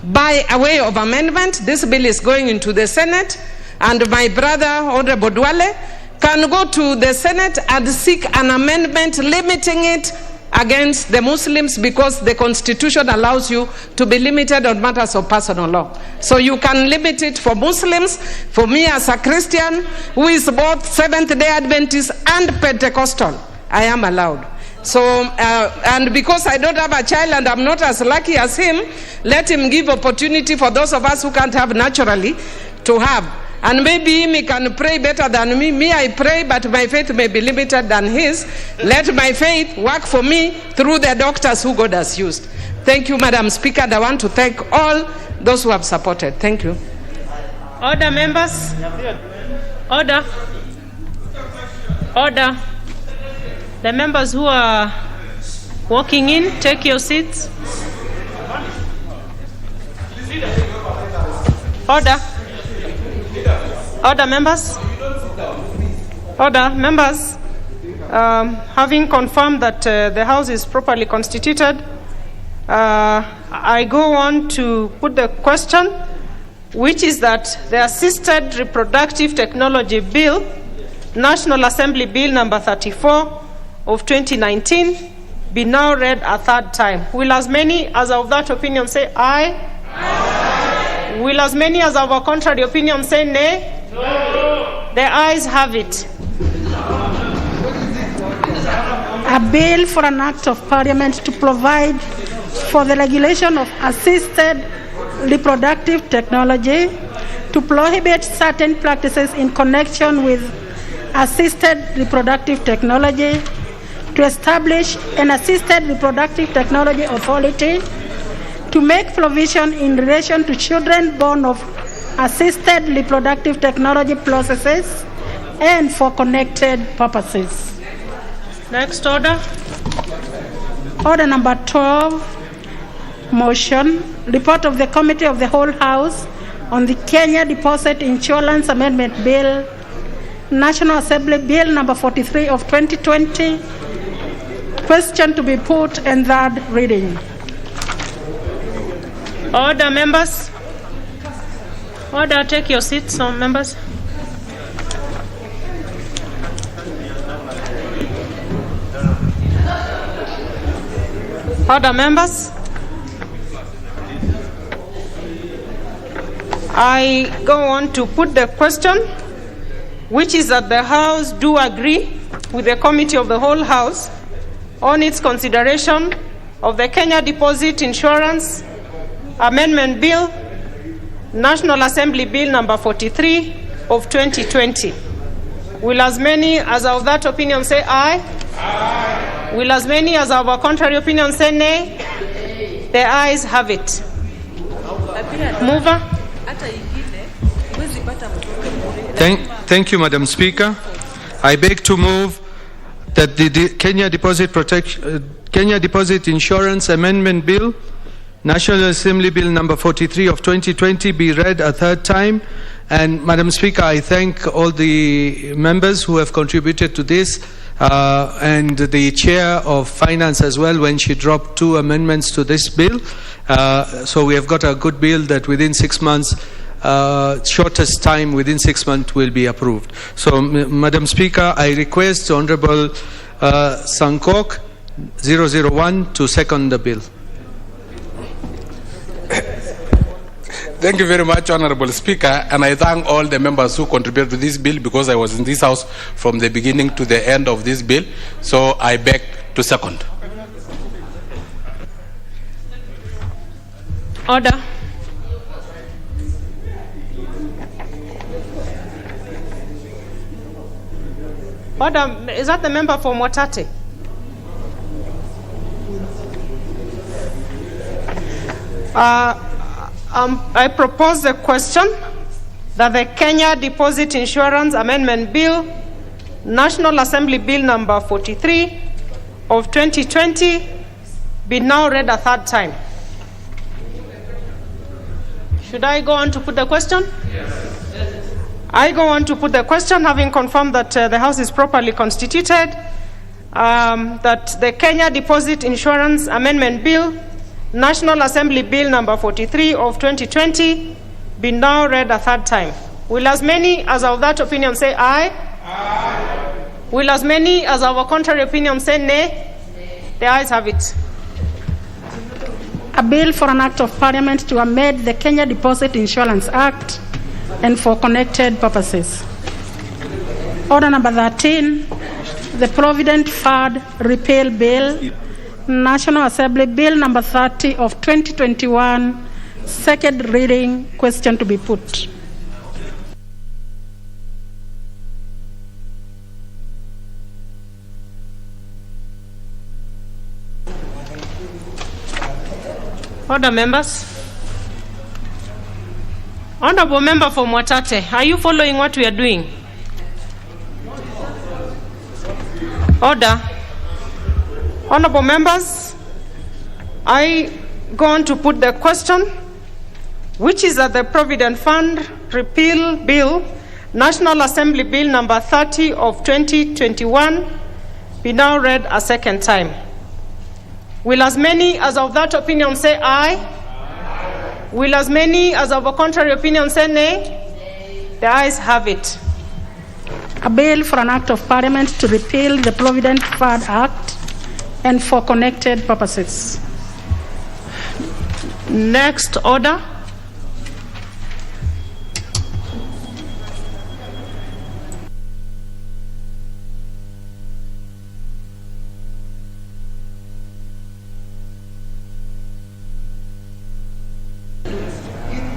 By a way of amendment, this bill is going into the Senate, and my brother, Honorable Duale, can go to the Senate and seek an amendment limiting it against the Muslims, because the Constitution allows you to be limited on matters of personal law. So you can limit it for Muslims. For me as a Christian who is both Seventh-day Adventist and Pentecostal, I am allowed. So, and because I don't have a child and I'm not as lucky as him, let him give opportunity for those of us who can't have naturally to have. And maybe he can pray better than me. Me, I pray, but my faith may be limited than his. Let my faith work for me through the doctors who God has used. Thank you, Madam Speaker. And I want to thank all those who have supported. Thank you. Order, members. Order. Order. The members who are walking in, take your seats. Order. Order, members. Order, members. Having confirmed that the House is properly constituted, I go on to put the question, which is that the Assisted Reproductive Technology Bill, National Assembly Bill number 34 of 2019, be now read a third time. Will as many as of that opinion say aye? Aye. Will as many as of a contrary opinion say nay? No. The ayes have it. A bill for an act of parliament to provide for the regulation of assisted reproductive technology, to prohibit certain practices in connection with assisted reproductive technology, to establish an assisted reproductive technology authority, to make provision in relation to children born of assisted reproductive technology processes and for connected purposes. Next order. Order number 12, motion, report of the Committee of the Whole House on the Kenya Deposit Insurance Amendment Bill, National Assembly Bill number 43 of 2020, question to be put in third reading. Order, members. Order, take your seats, members. Order, members. I go on to put the question, which is that the House do agree with the Committee of the Whole House on its consideration of the Kenya Deposit Insurance Amendment Bill, National Assembly Bill number 43 of 2020. Will as many as of that opinion say aye? Aye. Will as many as of a contrary opinion say nay? The ayes have it. Mover. Thank you, Madam Speaker. I beg to move that the Kenya Deposit Insurance Amendment Bill, National Assembly Bill number 43 of 2020 be read a third time. And Madam Speaker, I thank all the members who have contributed to this, and the Chair of Finance as well, when she dropped 2 amendments to this bill. So we have got a good bill that within 6 months, shortest time, within 6 months, will be approved. So, Madam Speaker, I request Honourable Sankok 001 to second the bill. Thank you very much, Honorable Speaker, and I thank all the members who contributed to this bill, because I was in this House from the beginning to the end of this bill, so I beg to second. Order. Order. Is that the member for Mwatate? I propose the question that the Kenya Deposit Insurance Amendment Bill, National Assembly Bill number 43 of 2020, be now read a third time. Should I go on to put the question? Yes. I go on to put the question, having confirmed that the House is properly constituted, that the Kenya Deposit Insurance Amendment Bill, National Assembly Bill number 43 of 2020, be now read a third time. Will as many as of that opinion say aye? Aye. Will as many as of a contrary opinion say nay? The ayes have it. A bill for an act of parliament to amend the Kenya Deposit Insurance Act and for connected purposes. Order number 13, the Provident Fund Repeal Bill, National Assembly Bill number 30 of 2021, second reading. Question to be put. Order, members. Honorable member for Mwatate, are you following what we are doing? Order. Honorable members, I go on to put the question, which is that the Provident Fund Repeal Bill, National Assembly Bill number 30 of 2021, be now read a second time. Will as many as of that opinion say aye? Aye. Will as many as of a contrary opinion say nay? The ayes have it. A bill for an act of parliament to repeal the Provident Fund Act and for connected purposes. Next order.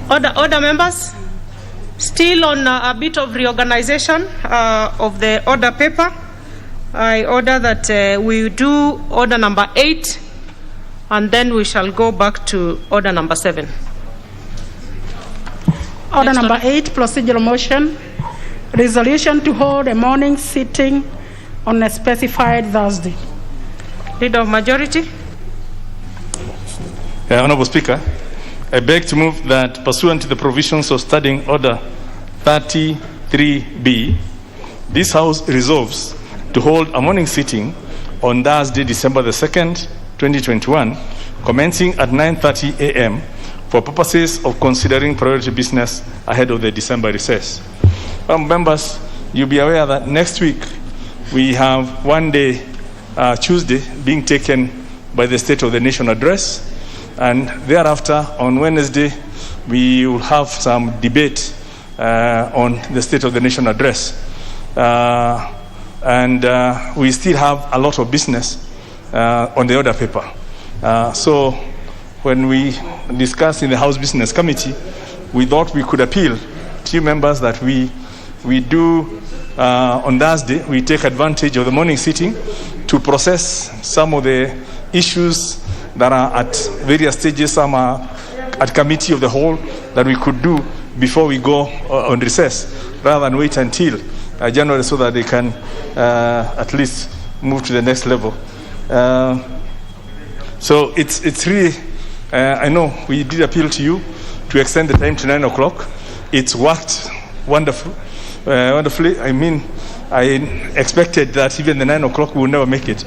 Order, members. Still on a bit of reorganization of the order paper. I order that we do order number 8, and then we shall go back to order number 7. Order number 8, procedural motion, resolution to hold a morning sitting on a specified Thursday. Leader of majority. Honorable Speaker, I beg to move that, pursuant to the provisions of Standing Order 33B, this House resolves to hold a morning sitting on Thursday, December the 2nd, 2021, commencing at 9:30 a.m. for purposes of considering priority business ahead of the December recess. Members, you'll be aware that next week we have one day, Tuesday, being taken by the State of the Nation address. And thereafter, on Wednesday, we will have some debate on the State of the Nation address. And we still have a lot of business on the order paper. So when we discussed in the House Business Committee, we thought we could appeal to members that we do on Thursday, we take advantage of the morning sitting to process some of the issues that are at various stages. Some are at committee of the whole that we could do before we go on recess, rather than wait until January so that they can at least move to the next level. So it's really I know we did appeal to you to extend the time to 9 o'clock. It's worked wonderfully. I mean, I expected that even the 9 o'clock we would never make it.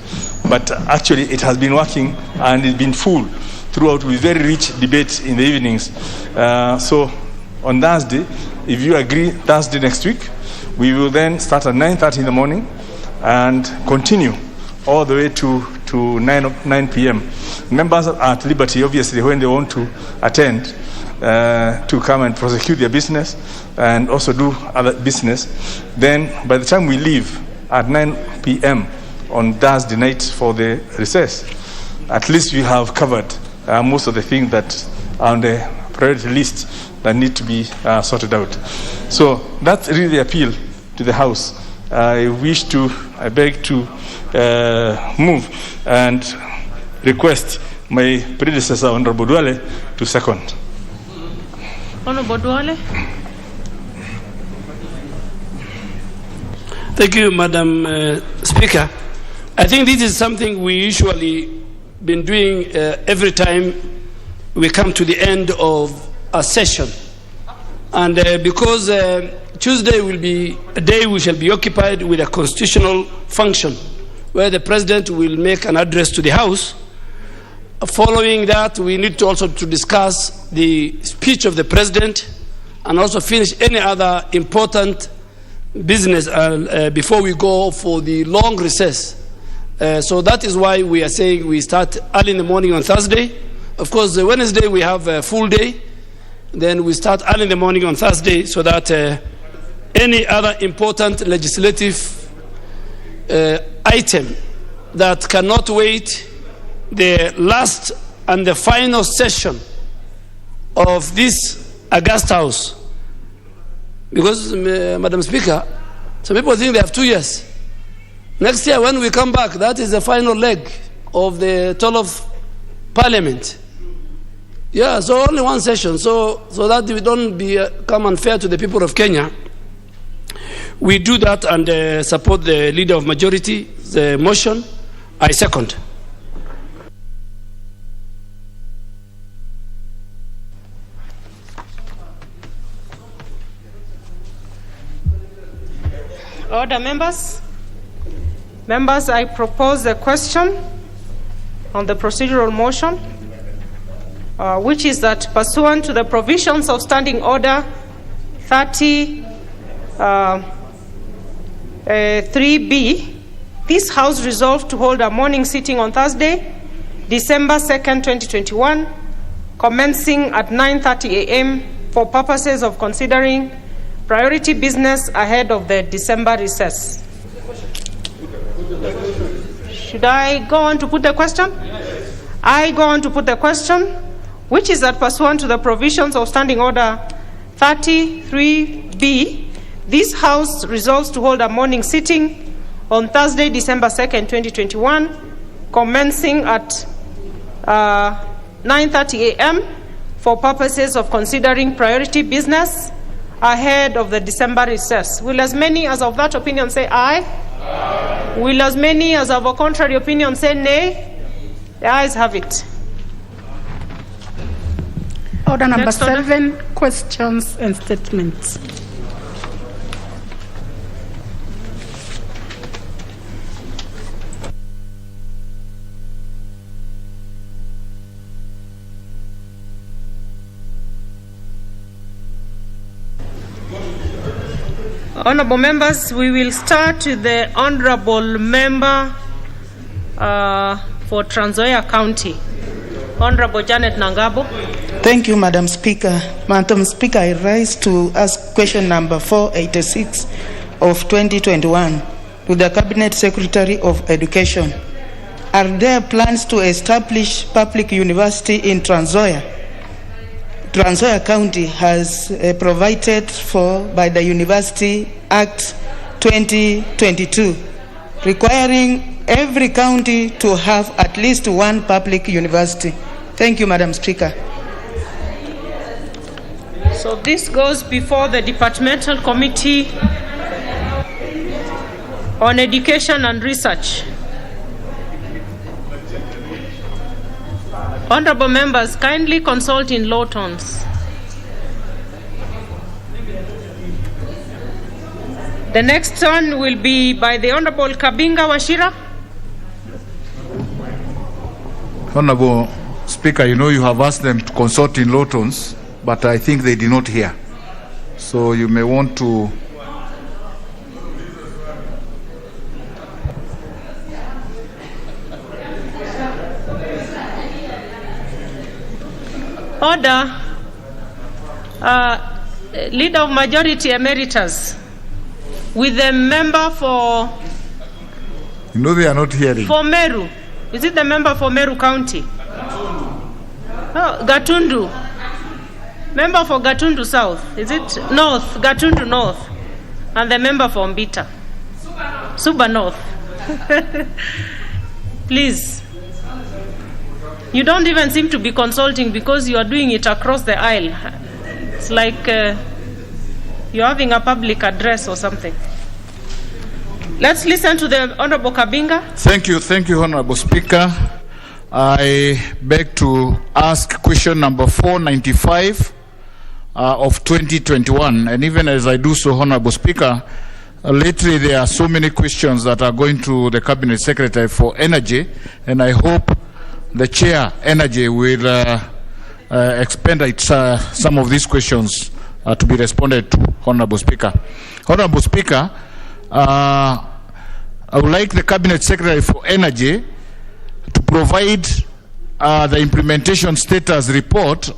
But actually, it has been working and it's been full throughout with very rich debate in the evenings. So on Thursday, if you agree, Thursday next week, we will then start at 9:30 in the morning and continue all the way to 9 p.m. Members are at liberty, obviously, when they want to attend, to come and prosecute their business and also do other business. Then by the time we leave at 9 p.m. on Thursday night for the recess, at least we have covered most of the things that are on the priority list that need to be sorted out. So that's really the appeal to the House. I beg to move and request my predecessor, Honorable Duale, to second. Honorable Duale. Thank you, Madam Speaker. I think this is something we usually been doing every time we come to the end of a session. And because Tuesday will be a day we shall be occupied with a constitutional function where the President will make an address to the House. Following that, we need to also to discuss the speech of the President and also finish any other important business before we go for the long recess. So that is why we are saying we start early in the morning on Thursday. Of course, Wednesday we have a full day. Then we start early in the morning on Thursday so that any other important legislative item that cannot wait the last and the final session of this August House. Because, Madam Speaker, some people think they have 2 years. Next year, when we come back, that is the final leg of the toll of Parliament. Yeah, so only one session, so that we don't become unfair to the people of Kenya. We do that and support the Leader of Majority, the motion. I second. Order, members. Members, I propose a question on the procedural motion, which is that pursuant to the provisions of Standing Order 3B, this House resolved to hold a morning sitting on Thursday, December 2nd, 2021, commencing at 9:30 a.m. for purposes of considering priority business ahead of the December recess. Should I go on to put the question? Yes. I go on to put the question, which is that pursuant to the provisions of Standing Order 33B, this House resolves to hold a morning sitting on Thursday, December 2nd, 2021, commencing at 9:30 a.m. for purposes of considering priority business ahead of the December recess. Will as many as of that opinion say aye? Aye. Will as many as of a contrary opinion say nay? The ayes have it. Order number Next order. 7, questions and statements. Honourable members, we will start with the Honourable Member for Trans Nzoia County, Honourable Janet Nangabo. Thank you, Madam Speaker. Madam Speaker, I rise to ask question number 486 of 2021 to the Cabinet Secretary of Education. Are there plans to establish public university in Trans Nzoia? Trans Nzoia County has provided for by the University Act 2022, requiring every county to have at least one public university. Thank you, Madam Speaker. So this goes before the Departmental Committee on Education and Research. Honorable members, kindly consult in low tones. The next turn will be by the Honorable Kabinga Wachira. Honorable Speaker, you know you have asked them to consult in low tones, but I think they did not hear. So you may want to... Order. Leader of Majority Emeritus, with the member for... You know they are not hearing. For Meru. Is it the member for Meru County? Oh, Gatundu. Member for Gatundu South. Is it North? Gatundu North. And the member for Mbita. Suba North. Please. You don't even seem to be consulting because you are doing it across the aisle. It's like you're having a public address or something. Let's listen to the Honorable Kabinga. Thank you, Honorable Speaker. I beg to ask question number 495 of 2021. And even as I do so, Honorable Speaker, lately there are so many questions that are going to the Cabinet Secretary for Energy, and I hope the Chair, Energy, will expedite some of these questions to be responded to, Honorable Speaker. Honorable Speaker, I would like the Cabinet Secretary for Energy to provide the implementation status report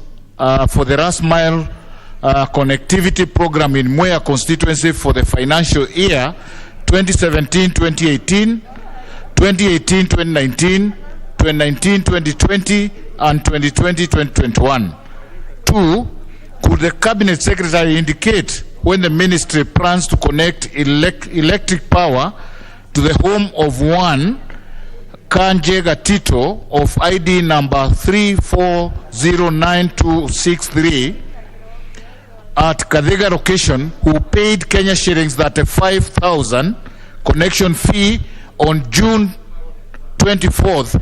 for the last mile connectivity program in Mwea constituency for the financial year 2017-2018, 2018-2019, 2019-2020, and 2020-2021. 2, could the Cabinet Secretary indicate when the Ministry plans to connect electric power to the home of one Kanjega Tito of ID number 34096263 at Kadega location, who paid Kenya shillings 35,000 connection fee on June 24th,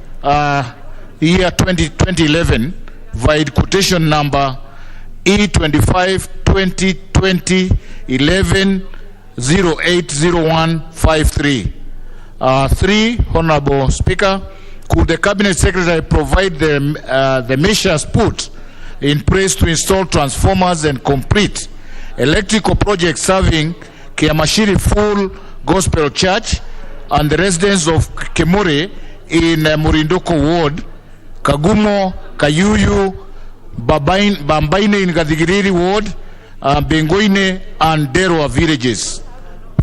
year 2011, via quotation number E25-2020-11-080153. 3, Honorable Speaker, could the Cabinet Secretary provide the measures put in place to install transformers and complete electrical projects serving Kiamashiri Full Gospel Church and the residents of Kemore in Murindoko Ward, Kagumo, Kayuyu, Bambaine in Gadigiriri Ward, Bengoine and Derwa villages.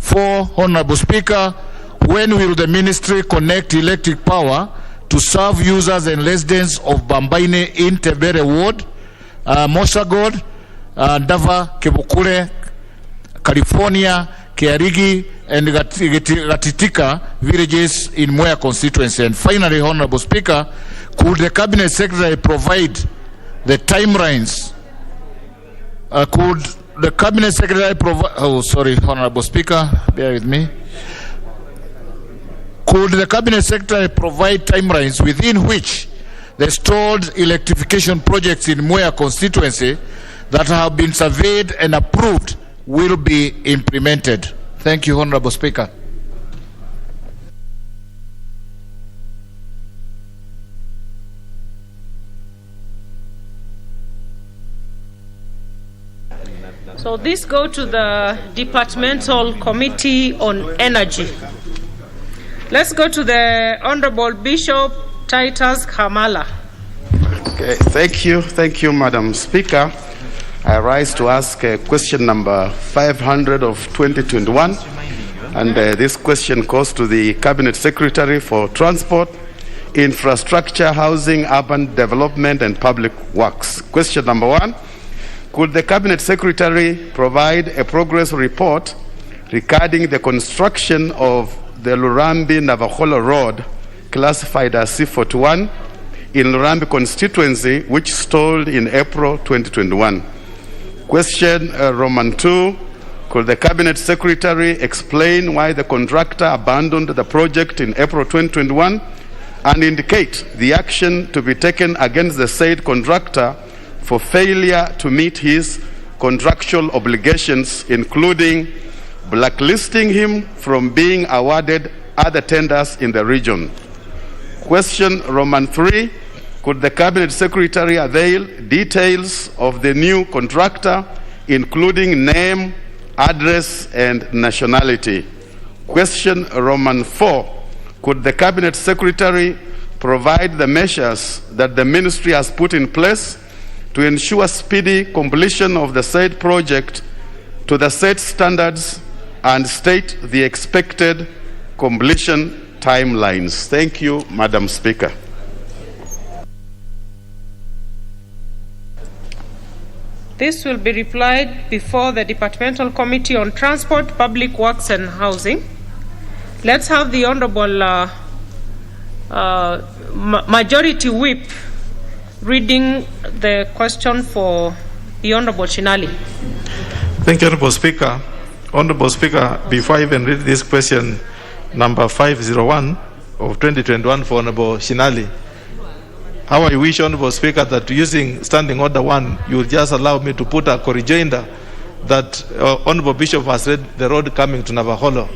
4, Honorable Speaker, when will the Ministry connect electric power to serve users and residents of Bambaine in Tebere Ward, Mosagod, Dava, Kebukure, California, Kiarigi, and Gatitika villages in Mwea constituency? And finally, Honorable Speaker, could the Cabinet Secretary provide the timelines? Could the Cabinet Secretary provide... Oh, sorry, Honorable Speaker, bear with me. Could the Cabinet Secretary provide timelines within which the stalled electrification projects in Mwea constituency that have been surveyed and approved will be implemented? Thank you, Honorable Speaker. So this go to the Departmental Committee on Energy. Let's go to the Honorable Bishop Titus Kamala. Okay, thank you, Madam Speaker. I rise to ask question number 500 of 2021, and this question goes to the Cabinet Secretary for Transport, Infrastructure, Housing, Urban Development and Public Works. Question number 1, could the Cabinet Secretary provide a progress report regarding the construction of the Lurambi-Navajola Road, classified as C41, in Lurambi constituency, which stalled in April 2021? Question Roman 2, could the Cabinet Secretary explain why the contractor abandoned the project in April 2021 and indicate the action to be taken against the said contractor for failure to meet his contractual obligations, including blacklisting him from being awarded other tenders in the region. Question Roman 3. Could the Cabinet Secretary avail details of the new contractor, including name, address, and nationality? Question Roman 4. Could the Cabinet Secretary provide the measures that the Ministry has put in place to ensure speedy completion of the said project to the said standards and state the expected completion timelines? Thank you, Madam Speaker. This will be replied before the Departmental Committee on Transport, Public Works and Housing. Let's have the Honorable Majority Whip reading the question for the Honorable Shinali. Thank you, Honorable Speaker. Honorable Speaker, before I even read this question, number 501 of 2021 for Honorable Shinali, how I wish, Honorable Speaker, that using Standing Order 1, you will just allow me to put a corrigator that Honorable Bishop has read the road coming to Navaholo,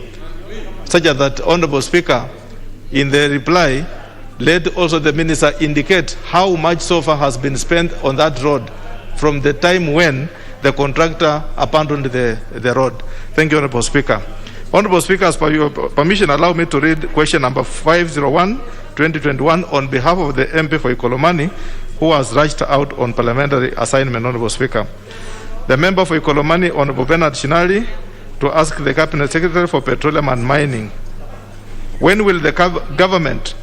such that, Honorable Speaker, in the reply, let also the Minister indicate how much so far has been spent on that road from the time when the contractor abandoned the road. Thank you, Honorable Speaker. Honorable Speaker, as per your permission, allow me to read question number 501, 2021, on behalf of the MP for Ikolomani, who has rushed out on parliamentary assignment, Honorable Speaker. The member for Ikolomani, Honorable Bernard Shinali, to ask the Cabinet Secretary for Petroleum and Mining, when will the government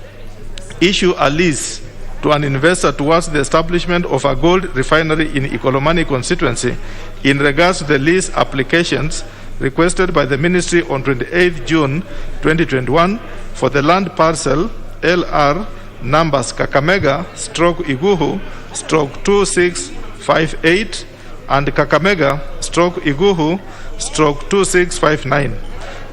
issue a lease to an investor towards the establishment of a gold refinery in Ikolomani constituency in regards to the lease applications requested by the Ministry on 28 June 2021 for the land parcel LR numbers Kakamega/Iguhu/2658 and Kakamega/Iguhu/2659.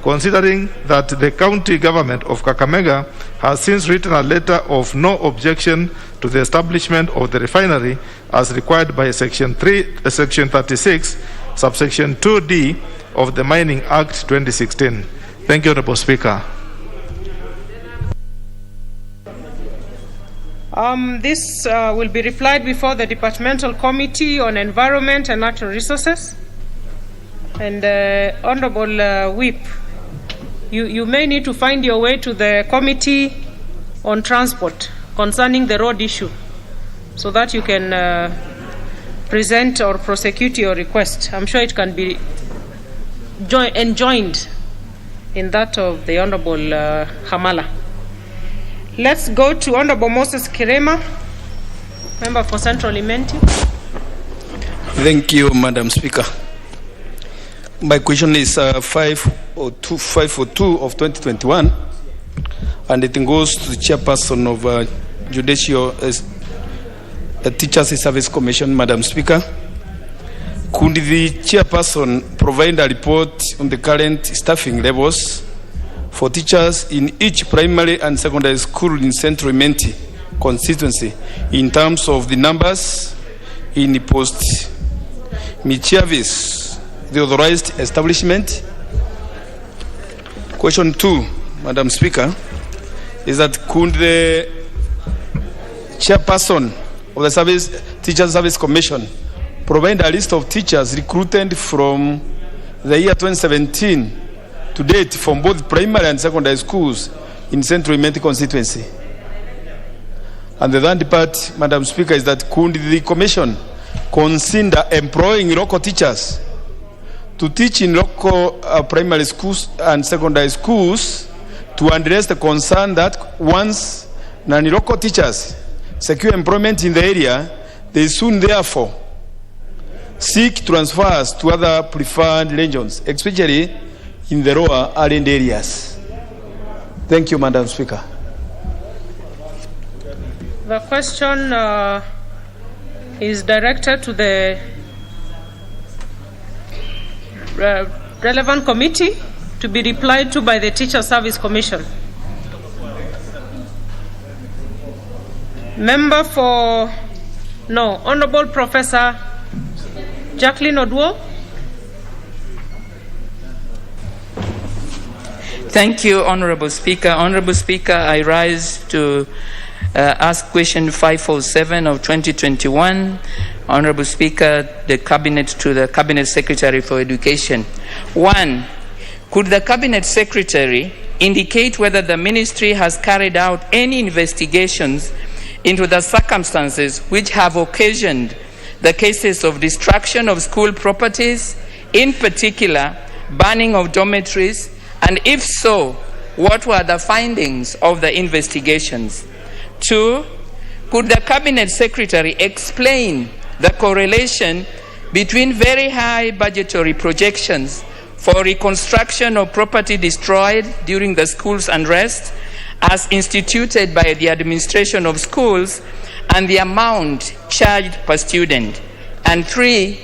Considering that the county government of Kakamega has since written a letter of no objection to the establishment of the refinery as required by Section 36, subsection 2D of the Mining Act 2016. Thank you, Honorable Speaker. This will be replied before the Departmental Committee on Environment and Natural Resources. And Honorable Whip, you may need to find your way to the Committee on Transport concerning the road issue so that you can present or prosecute your request. I'm sure it can be enjoined in that of the Honorable Hamala. Let's go to Honorable Moses Kirema, member for Central Imenti. Thank you, Madam Speaker. My question is 502 of 2021, and it goes to the chairperson of Judicial Teachers Service Commission, Madam Speaker. Could the chairperson provide a report on the current staffing levels for teachers in each primary and secondary school in Central Imenti constituency in terms of the numbers in the post Michavis, the authorized establishment? Question 2, Madam Speaker, is that could the chairperson of the Teachers Service Commission provide a list of teachers recruited from the year 2017 to date from both primary and secondary schools in Central Imenti constituency? And the third part, Madam Speaker, is that could the Commission consider employing local teachers to teach in local primary schools and secondary schools to address the concern that once non-local teachers secure employment in the area, they soon therefore seek transfers to other preferred regions, especially in the lower island areas. Thank you, Madam Speaker. The question is directed to the relevant committee to be replied to by the Teacher Service Commission. Member for, no, Honorable Professor Jacqueline Odwo. Thank you, Honorable Speaker. Honorable Speaker, I rise to ask question 547 of 2021. Honorable Speaker, the Cabinet to the Cabinet Secretary for Education. 1. Could the Cabinet Secretary indicate whether the Ministry has carried out any investigations into the circumstances which have occasioned the cases of destruction of school properties, in particular, burning of dormitories, and if so, what were the findings of the investigations? 2. Could the Cabinet Secretary explain the correlation between very high budgetary projections for reconstruction of property destroyed during the school's unrest as instituted by the administration of schools and the amount charged per student? And 3,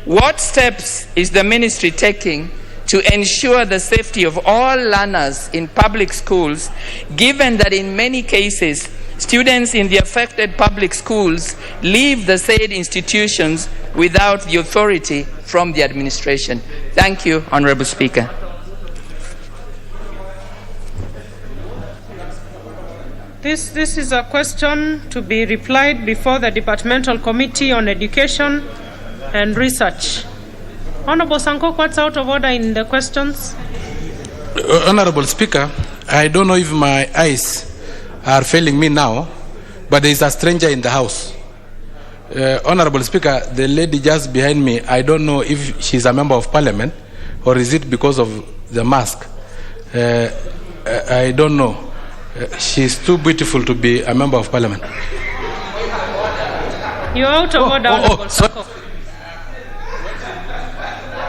what steps is the Ministry taking to ensure the safety of all learners in public schools, given that in many cases, students in the affected public schools leave the said institutions without the authority from the administration? Thank you, Honorable Speaker. This is a question to be replied before the Departmental Committee on Education and Research. Honorable Sankok, what's out of order in the questions? Honorable Speaker, I don't know if my eyes are failing me now, but there is a stranger in the house. Honorable Speaker, the lady just behind me, I don't know if she's a member of parliament or is it because of the mask. I don't know. She's too beautiful to be a member of parliament. You're out of order, Honorable Sankok.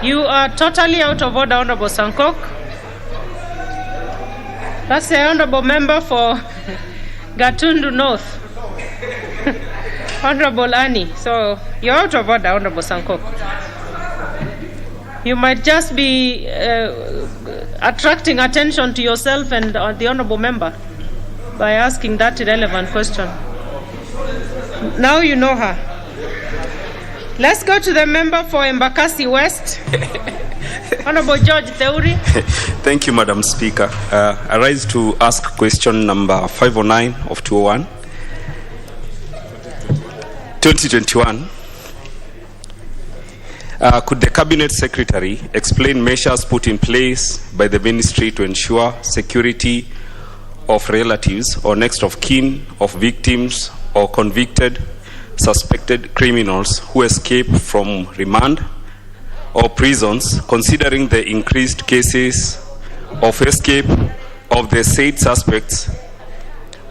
You are totally out of order, Honorable Sankok. That's the Honorable Member for Gatundu North, Honorable Annie. So you're out of order, Honorable Sankok. You might just be attracting attention to yourself and the Honorable Member by asking that irrelevant question. Now you know her. Let's go to the member for Embakasi West, Honorable George Theuri. Thank you, Madam Speaker. I rise to ask question number 509 of 2021. Could the Cabinet Secretary explain measures put in place by the Ministry to ensure security of relatives or next of kin of victims or convicted suspected criminals who escape from remand or prisons, considering the increased cases of escape of the said suspects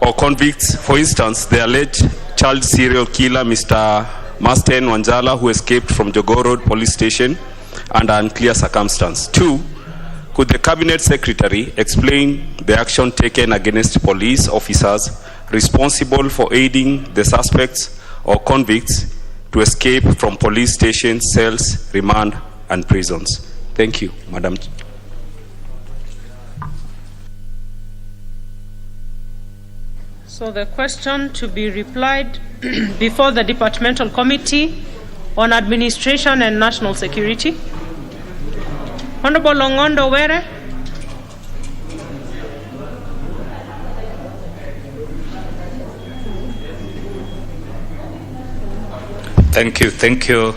or convicts? For instance, the alleged child serial killer Mr. Masten Wanjala, who escaped from Jogoo Road Police Station under unclear circumstance. 2, could the Cabinet Secretary explain the action taken against police officers responsible for aiding the suspects or convicts to escape from police stations, cells, remand, and prisons? Thank you, Madam. So the question to be replied before the Departmental Committee on Administration and National Security. Honorable Longondo Were. Thank you,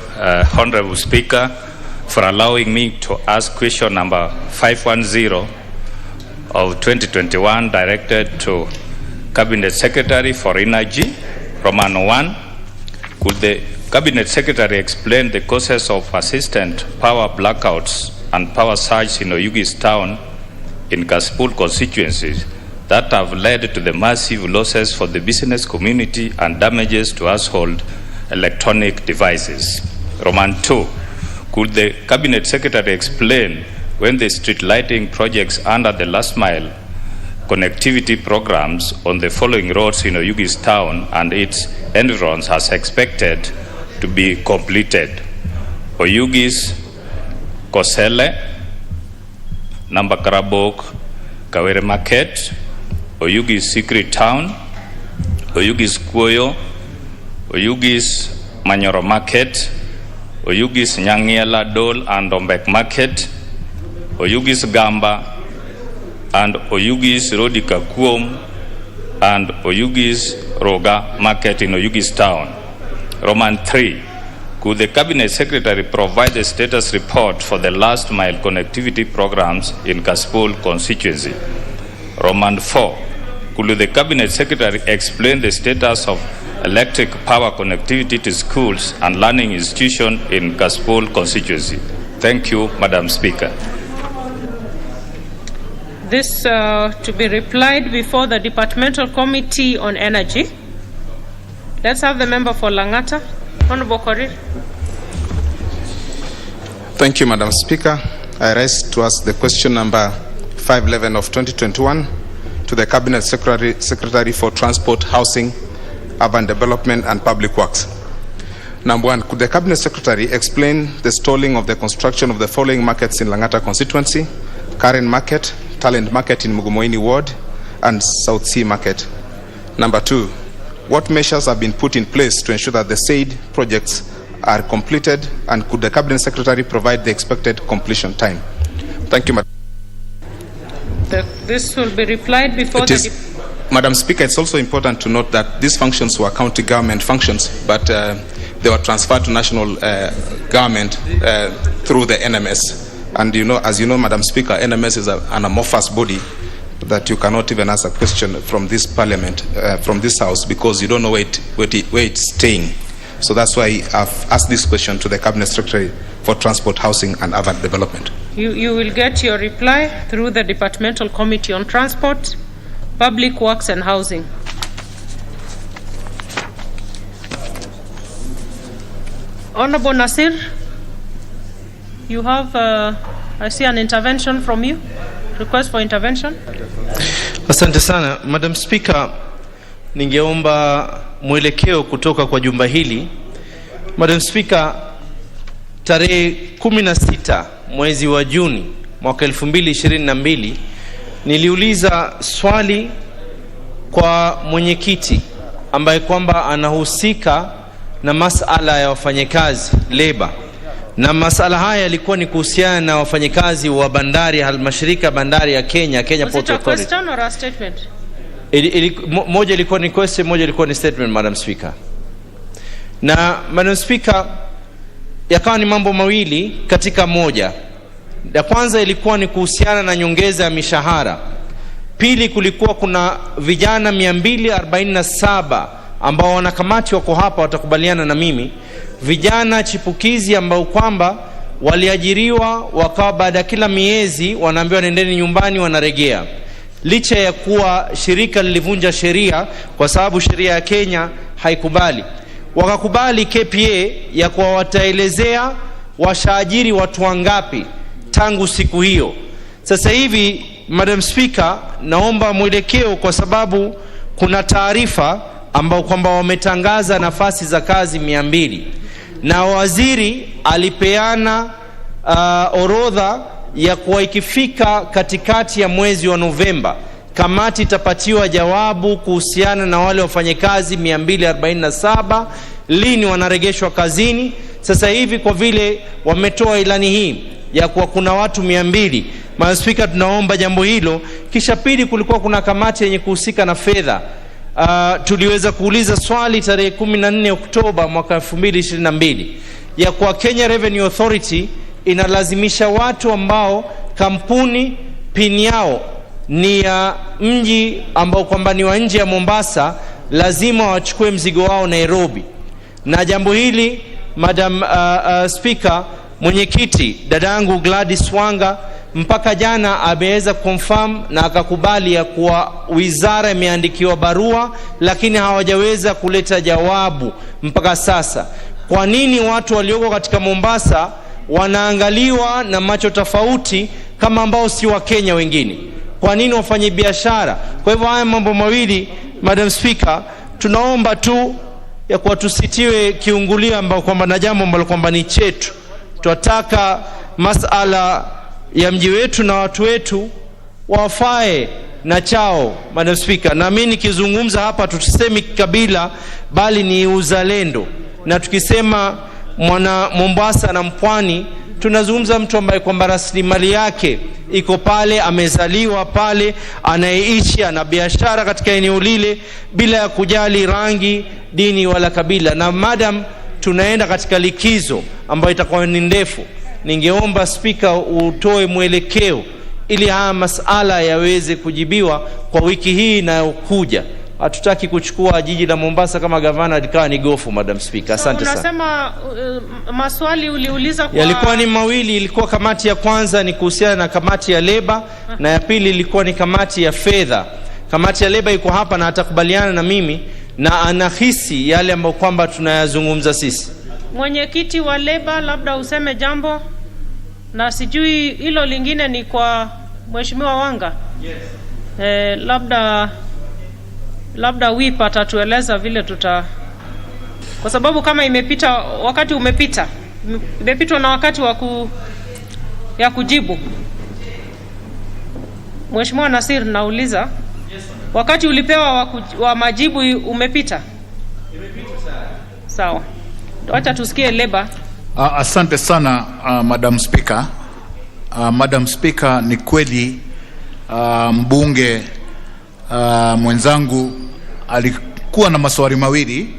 Honorable Speaker, for allowing me to ask question number 510 of 2021 directed to Cabinet Secretary for Energy, Roman 1. Could the Cabinet Secretary explain the causes of persistent power blackouts and power surge in Oyugis town in Kasipul constituencies that have led to the massive losses for the business community and damages to household electronic devices? Roman 2, could the Cabinet Secretary explain when the street lighting projects under the last mile connectivity programs on the following roads in Oyugis town and its environs has expected to be completed? Oyugis Kosele, Nambakarabok, Kawere Market, Oyugis Secret Town, Oyugis Kuoyo, Oyugis Manyoro Market, Oyugis Nyangiela Dole and Ombek Market, Oyugis Gamba, and Oyugis Rodika Kuom, and Oyugis Roga Market in Oyugis Town. Roman 3. Could the Cabinet Secretary provide a status report for the last mile connectivity programs in Kaspol constituency? Roman 4. Could the Cabinet Secretary explain the status of electric power connectivity to schools and learning institutions in Kaspol constituency? Thank you, Madam Speaker. This to be replied before the Departmental Committee on Energy. Let's have the member for Langata. Honorable Korir. Thank you, Madam Speaker. I rise to ask the question number 511 of 2021 to the Cabinet Secretary for Transport, Housing, Urban Development and Public Works. Number 1, could the Cabinet Secretary explain the stalling of the construction of the following markets in Langata constituency: Karen Market, Talent Market in Mugumoini Ward, and South Sea Market? Number 2, what measures have been put in place to ensure that the said projects are completed, and could the Cabinet Secretary provide the expected completion time? Thank you, Madam. This will be replied before Madam Speaker, it's also important to note that these functions were county government functions, but they were transferred to national government through the NMS. And as you know, Madam Speaker, NMS is an amorphous body that you cannot even ask a question from this parliament, from this house, because you don't know where it's staying. So that's why I've asked this question to the Cabinet Secretary for Transport, Housing and Urban Development. You will get your reply through the Departmental Committee on Transport, Public Works and Housing. Honorable Nasir, you have, I see an intervention from you. Request for intervention. Asante sana. Madam Speaker, ningeomba mwelekeo kutoka kwa jumba hili. Madam Speaker, tarehe 16 mwezi wa Juni mwaka 2022 niliuliza swali kwa mwenyekiti ambaye kwamba anahusika na masala ya wafanyakazi labor, na masala haya yalikuwa ni kuhusiana na wafanyakazi wa bandari, halmashauri bandari ya Kenya Port Authority. Was it a question or a statement? Moja ilikuwa ni question, moja ilikuwa ni statement, Madam Speaker. Na Madam Speaker, yakawa ni mambo mawili katika moja. Ya kwanza ilikuwa ni kuhusiana na nyongeza ya mishahara. Pili, kulikuwa kuna vijana 247 ambao wanakamati wako hapa watakubaliana na mimi, vijana chipukizi ambao kwamba waliajiriwa wakawa baada ya kila miezi wanaambiwa nendeni nyumbani, wanaregea, licha ya kuwa shirika lilivunja sheria kwa sababu sheria ya Kenya haikubali. Wakakubali KPA ya kuwa wataelezea washaajiri watu wangapi tangu siku hiyo. Sasa hivi, Madam Speaker, naomba mwelekeo kwa sababu kuna taarifa ambao kwamba wametangaza nafasi za kazi 200 na waziri alipeana orodha ya kuwa ikifika katikati ya mwezi wa Novemba kamati itapatiwa jawabu kuhusiana na wale wafanyakazi 247 lini wanaregeshwa kazini. Sasa hivi kwa vile wametoa ilani hii ya kuwa kuna watu 200, Madam Speaker, tunaomba jambo hilo. Kisha pili, kulikuwa kuna kamati yenye kuhusika na fedha. Tuliweza kuuliza swali tarehe 14 Oktoba mwaka 2022 ya kwa Kenya Revenue Authority inalazimisha watu ambao kampuni pin yao ni ya mji ambao kwamba ni wa nje ya Mombasa lazima wachukue mzigo wao Nairobi. Na jambo hili, Madam Speaker, mwenyekiti dadangu Gladys Wanga mpaka jana ameweza confirm na akakubali ya kuwa wizara imeandikiwa barua, lakini hawajaweza kuleta jawabu mpaka sasa. Kwa nini watu walioko katika Mombasa wanaangaliwa na macho tofauti kama ambao si wa Kenya wengine? Kwa nini wafanye biashara? Kwa hivyo haya mambo mawili, Madam Speaker, tunaomba tu ya kuwa tusitiwe kiungulio ambao kwamba na jambo ambalo kwamba ni chetu. Tunataka masala ya mji wetu na watu wetu wafae na chao. Madam Speaker, na mimi nikizungumza hapa tusemi kabila bali ni uzalendo, na tukisema mwana Mombasa na Mpwani tunazungumza mtu ambaye kwamba rasilimali yake iko pale, amezaliwa pale, anaishi, ana biashara katika eneo lile bila ya kujali rangi, dini wala kabila. Na madam tunaenda katika likizo ambayo itakuwa ni ndefu, ningeomba Speaker utoe mwelekeo ili haya masala yaweze kujibiwa kwa wiki hii inayokuja. Hatutaki kuchukua jiji la Mombasa kama gavana likawa ni gofu, Madam Speaker. Asante sana. Unasema maswali uliuliza kwa... Yalikuwa ni mawili. Ilikuwa kamati ya kwanza ni kuhusiana na kamati ya leba, na ya pili ilikuwa ni kamati ya fedha. Kamati ya leba iko hapa na atakubaliana na mimi na anahisi yale ambayo kwamba tunayazungumza sisi. Mwenyekiti wa leba, labda useme jambo, na sijui hilo lingine ni kwa Mheshimiwa Wanga. Yes. Labda WIP atatueleza vile kwa sababu kama imepita wakati imepitwa na wakati ya kujibu. Mheshimiwa Nasir, nauliza, wakati ulipewa wa majibu umepita? Sawa. Wacha tusikie leba. Asante sana Madam Speaker. Madam Speaker, ni kweli mbunge mwenzangu alikuwa na maswali mawili,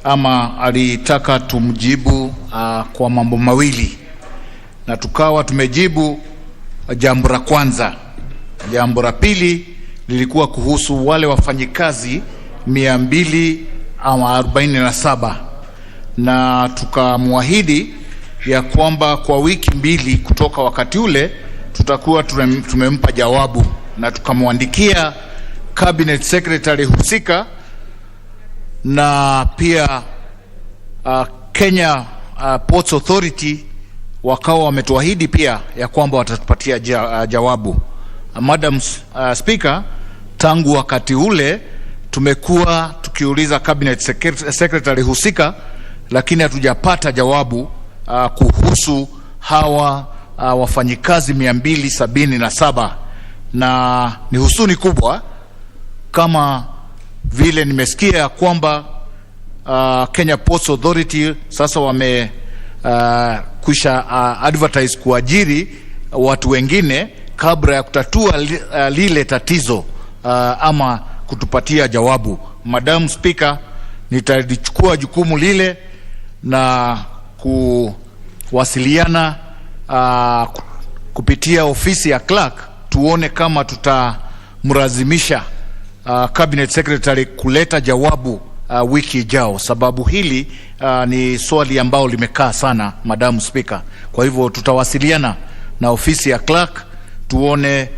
ama alitaka tumjibu kwa mambo mawili, na tukawa tumejibu jambo la kwanza. Jambo la pili lilikuwa kuhusu wale wafanyikazi 247, na tukamwahidi ya kwamba kwa wiki mbili kutoka wakati ule tutakuwa tumempa jawabu, na tukamwandikia Cabinet Secretary husika, na pia Kenya Ports Authority wakawa wametuahidi pia ya kwamba watatupatia jawabu. Madam Speaker, tangu wakati ule tumekuwa tukiuliza Cabinet Secretary husika, lakini hatujapata jawabu kuhusu hawa wafanyikazi 277, na ni husuni kubwa kama vile nimesikia ya kwamba Kenya Ports Authority sasa kwisha advertise kuajiri watu wengine kabla ya kutatua lile tatizo ama kutupatia jawabu. Madam Speaker, nitalichukua jukumu lile na kuwasiliana kupitia ofisi ya clerk, tuone kama tutamlazimisha Cabinet Secretary kuleta jawabu wiki ijao, sababu hili ni swali ambao limekaa sana, Madam Speaker. Kwa hivyo tutawasiliana na ofisi ya clerk tuone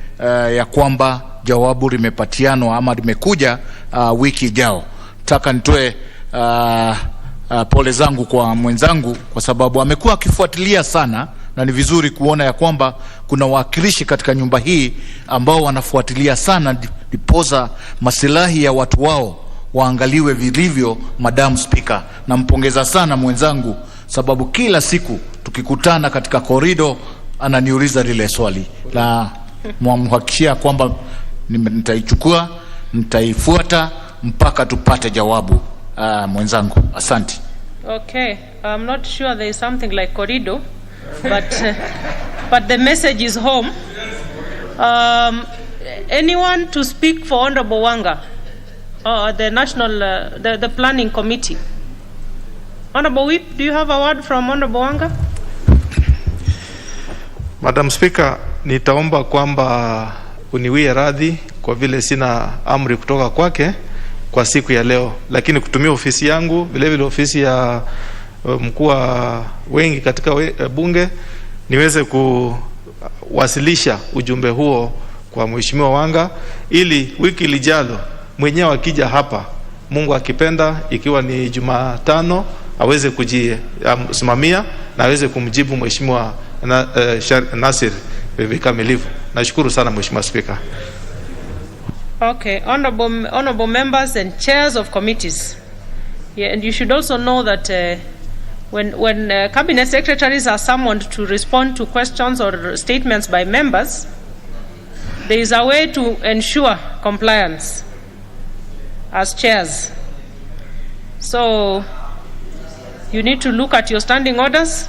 ya kwamba jawabu limepatianwa ama limekuja wiki ijao. Nataka nitoe pole zangu kwa mwenzangu kwa sababu amekuwa akifuatilia sana, na ni vizuri kuona ya kwamba kuna wakilishi katika nyumba hii ambao wanafuatilia sana dipoza masilahi ya watu wao waangaliwe vilivyo. Madam Speaker, nampongeza sana mwenzangu sababu kila siku tukikutana katika korido ananiuliza lile swali, na mwamhakikishia kwamba nitaichukua, nitaifuata mpaka tupate jawabu. Mwenzangu, asante. Okay, I'm not sure there is something like corridor, but the message is home. Anyone to speak for Honorable Wanga, the National, the Planning Committee? Honorable Whip, do you have a word from Honorable Wanga? Madam Speaker, nitaomba kwamba uniwie radhi kwa vile sina amri kutoka kwake kwa siku ya leo, lakini kutumia ofisi yangu vile vile ofisi ya mkuu wa wengi katika bunge niweze kuwasilisha ujumbe huo kwa Mheshimiwa Wanga, ili wiki lijalo mwenyewe akija hapa, Mungu akipenda, ikiwa ni Jumatano, aweze kujisimamia na aweze kumjibu Mheshimiwa Nasir vikamilifu. Nashukuru sana Mheshimiwa Speaker. Okay, honorable members and chairs of committees. Yeah, and you should also know that when cabinet secretaries are summoned to respond to questions or statements by members, there is a way to ensure compliance as chairs. So you need to look at your standing orders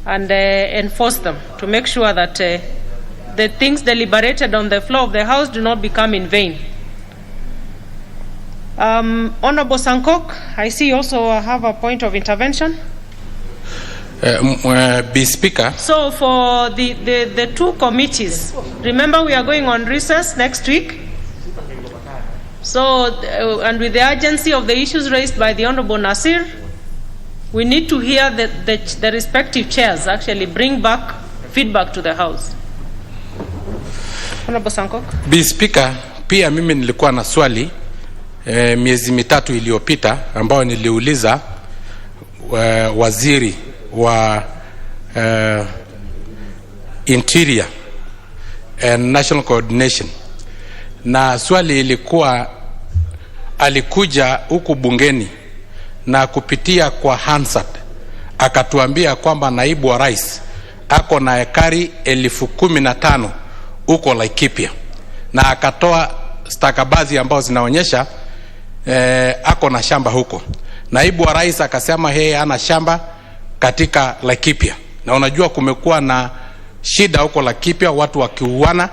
and enforce them to make sure that the things deliberated on the floor of the House do not become in vain. Honorable Sankok, I see you also have a point of intervention. Be Speaker. So for the two committees, remember we are going on recess next week. So, and with the urgency of the issues raised by the Honorable Nasir, we need to hear the respective chairs actually bring back feedback to the House. Honorable Sankok. Be Speaker, pia mimi nilikuwa na swali miezi mitatu iliyopita ambao niliuliza waziri wa Interior and National Coordination, na swali ilikuwa alikuja huku bungeni na kupitia kwa Hansard akatuambia kwamba naibu wa rais ako na ekari 15,000 huko Laikipia, na akatoa stakabadhi ambao zinaonyesha ako na shamba huko. Naibu wa rais akasema yeye ana shamba katika Laikipia, na unajua kumekuwa na shida huko Laikipia, watu wakiuana.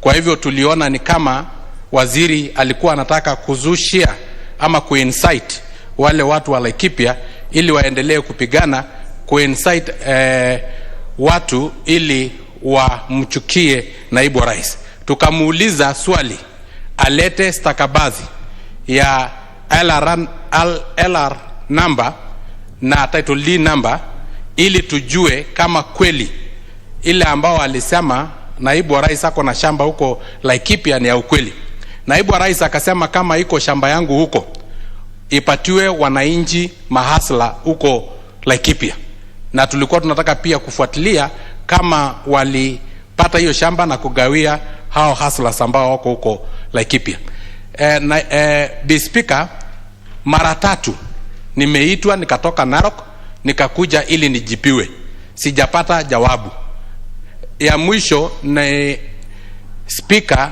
Kwa hivyo tuliona ni kama waziri alikuwa anataka kuzushia ama kuincite wale watu wa Laikipia ili waendelee kupigana, kuincite watu ili wamchukie naibu wa rais. Tukamuuliza swali alete stakabadhi ya LR number na title deed number ili tujue kama kweli ile ambao alisema naibu wa rais ako na shamba huko Laikipia ni ya ukweli. Naibu wa rais akasema kama iko shamba yangu huko ipatiwe wananchi mahasla huko Laikipia, na tulikuwa tunataka pia kufuatilia kama walipata hiyo shamba na kugawia hao hustlers ambao wako huko Laikipia. Be Speaker, mara 3 nimeitwa nikatoka Narok nikakuja ili nijibiwe, sijapata jawabu. Ya mwisho na Speaker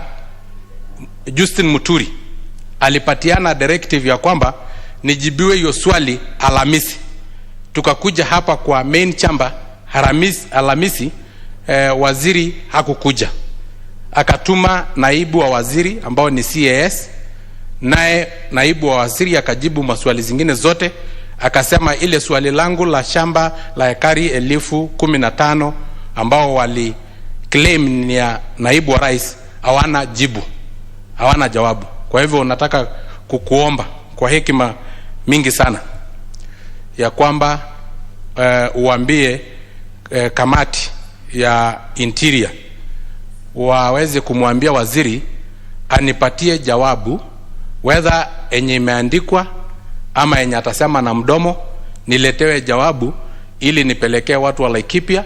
Justin Muturi alipatiana directive ya kwamba nijibiwe hiyo swali Alhamisi. Tukakuja hapa kwa main chamber Alhamisi, waziri hakukuja. Akatuma naibu wa waziri ambao ni CAS, naye naibu wa waziri akajibu maswali zingine zote, akasema ile swali langu la shamba la ekari 15,000 ambao wali claim ni ya naibu wa rais hawana jibu, hawana jawabu. Kwa hivyo nataka kukuomba kwa hekima mingi sana ya kwamba uambie kamati ya Interior waweze kumwambia waziri anipatie jawabu whether enye imeandikwa ama enye atasema na mdomo, niletewe jawabu ili nipelekee watu wa Laikipia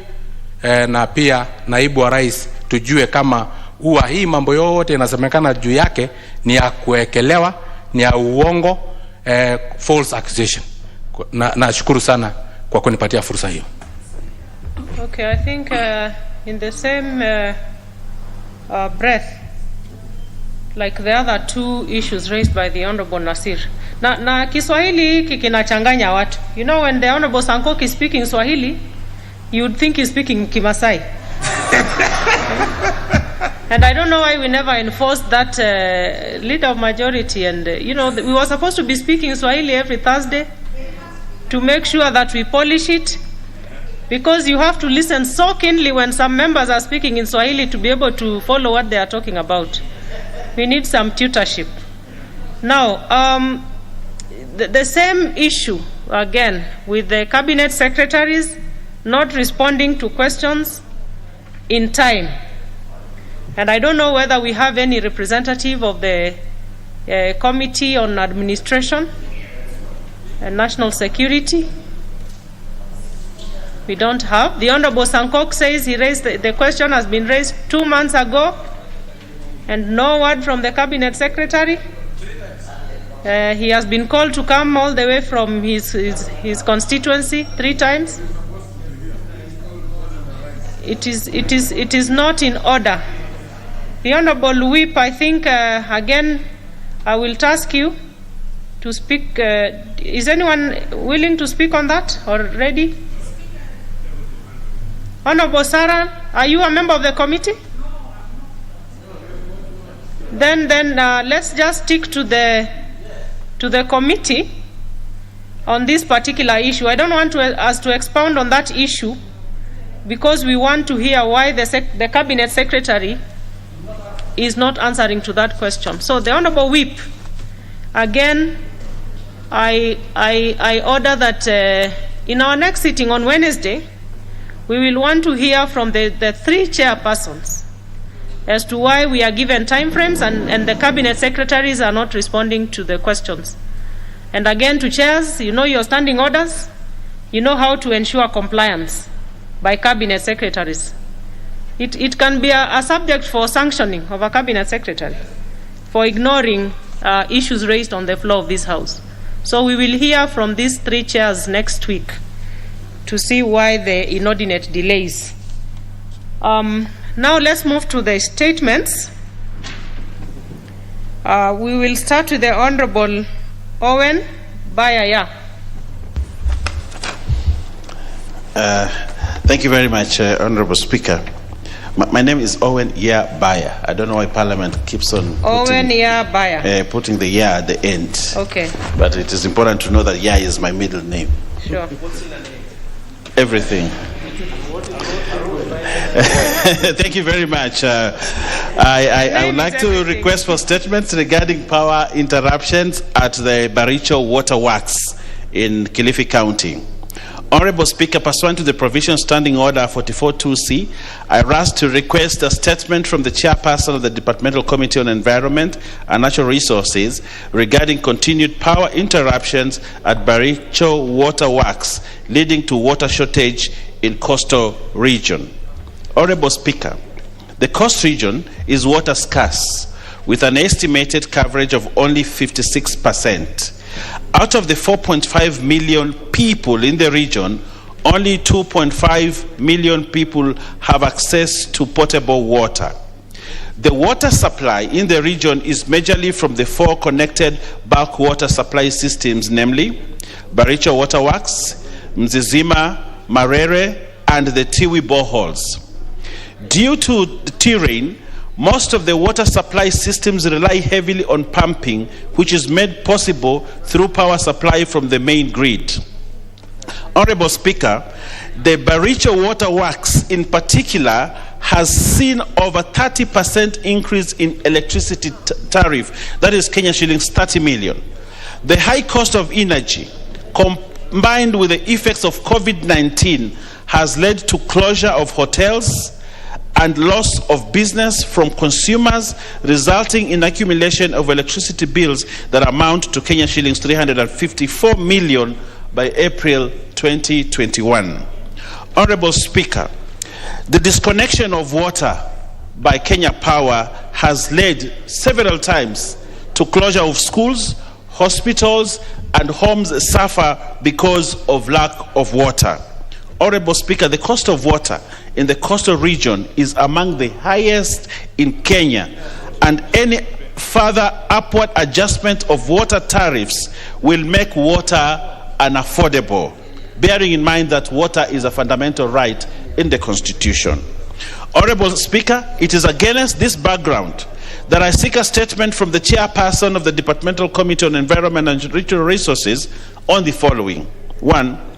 na pia naibu wa rais tujue kama huwa hii mambo yote inasemekana juu yake ni ya kuekelewa, ni ya uongo, false accusation. Nashukuru sana kwa kunipatia fursa hiyo. Okay, I think in the same breath like the other two issues raised by the Honorable Nasir. Na Kiswahili hiki kinachanganya watu. You know, when the Honorable Sankok is speaking Swahili, you would think he's speaking Kimasai. And I don't know why we never enforced that leader of majority. And, you know, we were supposed to be speaking Swahili every Thursday to make sure that we polish it. Because you have to listen so keenly when some members are speaking in Swahili to be able to follow what they are talking about. We need some tutorship. Now, the same issue, again, with the cabinet secretaries not responding to questions in time. And I don't know whether we have any representative of the Committee on Administration and National Security. We don't have. The Honorable Sankok says he raised the question has been raised 2 months ago and no word from the Cabinet Secretary. He has been called to come all the way from his constituency 3 times. It is not in order The Honorable Whip, I think, again, I will task you to speak. Is anyone willing to speak on that or ready? Honorable Sarah, are you a member of the committee? Then let's just stick to the committee on this particular issue. I don't want us to expound on that issue because we want to hear why the Cabinet Secretary is not answering to that question. So the Honorable Whip, again, I order that in our next sitting on Wednesday, we will want to hear from the three chairpersons as to why we are given time frames and the Cabinet Secretaries are not responding to the questions. And again, to chairs, you know your standing orders, you know how to ensure compliance by Cabinet Secretaries. It can be a subject for sanctioning of a Cabinet Secretary for ignoring issues raised on the floor of this House. So we will hear from these three chairs next week to see why the inordinate delays. Now let's move to the statements. We will start with the Honorable Owen Bayaya. Thank you very much, Honorable Speaker. My name is Owen Baya. I don't know why Parliament keeps on Owen Baya. Putting the ya at the end. Okay. But it is important to know that ya is my middle name. Sure. Everything. Thank you very much. I would like to request for statements regarding power interruptions at the Baricho Water Works in Kilifi County. Honorable Speaker, pursuant to the provision Standing Order 44.2c, I rise to request a statement from the chairperson of the Departmental Committee on Environment and Natural Resources regarding continued power interruptions at Baricho Water Works, leading to water shortage in coastal region. Honorable Speaker, the coast region is water scarce, with an estimated coverage of only 56%. Out of the 4.5 million people in the region, only 2.5 million people have access to potable water. The water supply in the region is majorly from the four connected bulk water supply systems, namely Baricho Water Works, Mzizima, Marere, and the Tiwi boreholes. Due to the terrain, most of the water supply systems rely heavily on pumping, which is made possible through power supply from the main grid. Honorable Speaker, the Baricho Water Works in particular has seen over 30% increase in electricity tariff, that is Kenya shillings 30 million. The high cost of energy, combined with the effects of COVID-19, has led to closure of hotels and loss of business from consumers, resulting in accumulation of electricity bills that amount to Kenya shillings 354 million by April 2021. Honorable Speaker, the disconnection of water by Kenya Power has led several times to closure of schools, hospitals, and homes suffer because of lack of water. Honorable Speaker, the cost of water in the coastal region is among the highest in Kenya, and any further upward adjustment of water tariffs will make water unaffordable, bearing in mind that water is a fundamental right in the Constitution. Honorable Speaker, it is against this background that I seek a statement from the chairperson of the Departmental Committee on Environment and Natural Resources on the following. 1.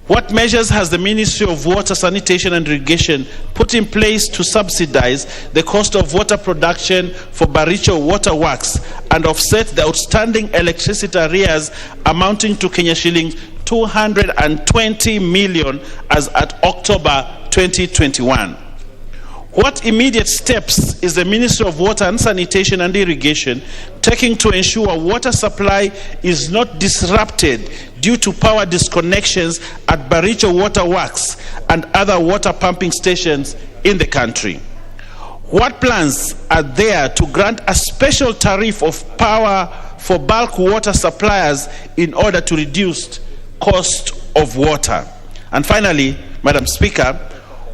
What measures has the Ministry of Water, Sanitation and Irrigation put in place to subsidize the cost of water production for Baricho Water Works and offset the outstanding electricity arrears amounting to Kenya shillings 220 million as at October 2021? What immediate steps is the Ministry of Water and Sanitation and Irrigation taking to ensure water supply is not disrupted due to power disconnections at Baricho Water Works and other water pumping stations in the country? What plans are there to grant a special tariff of power for bulk water suppliers in order to reduce cost of water? And finally, Madam Speaker,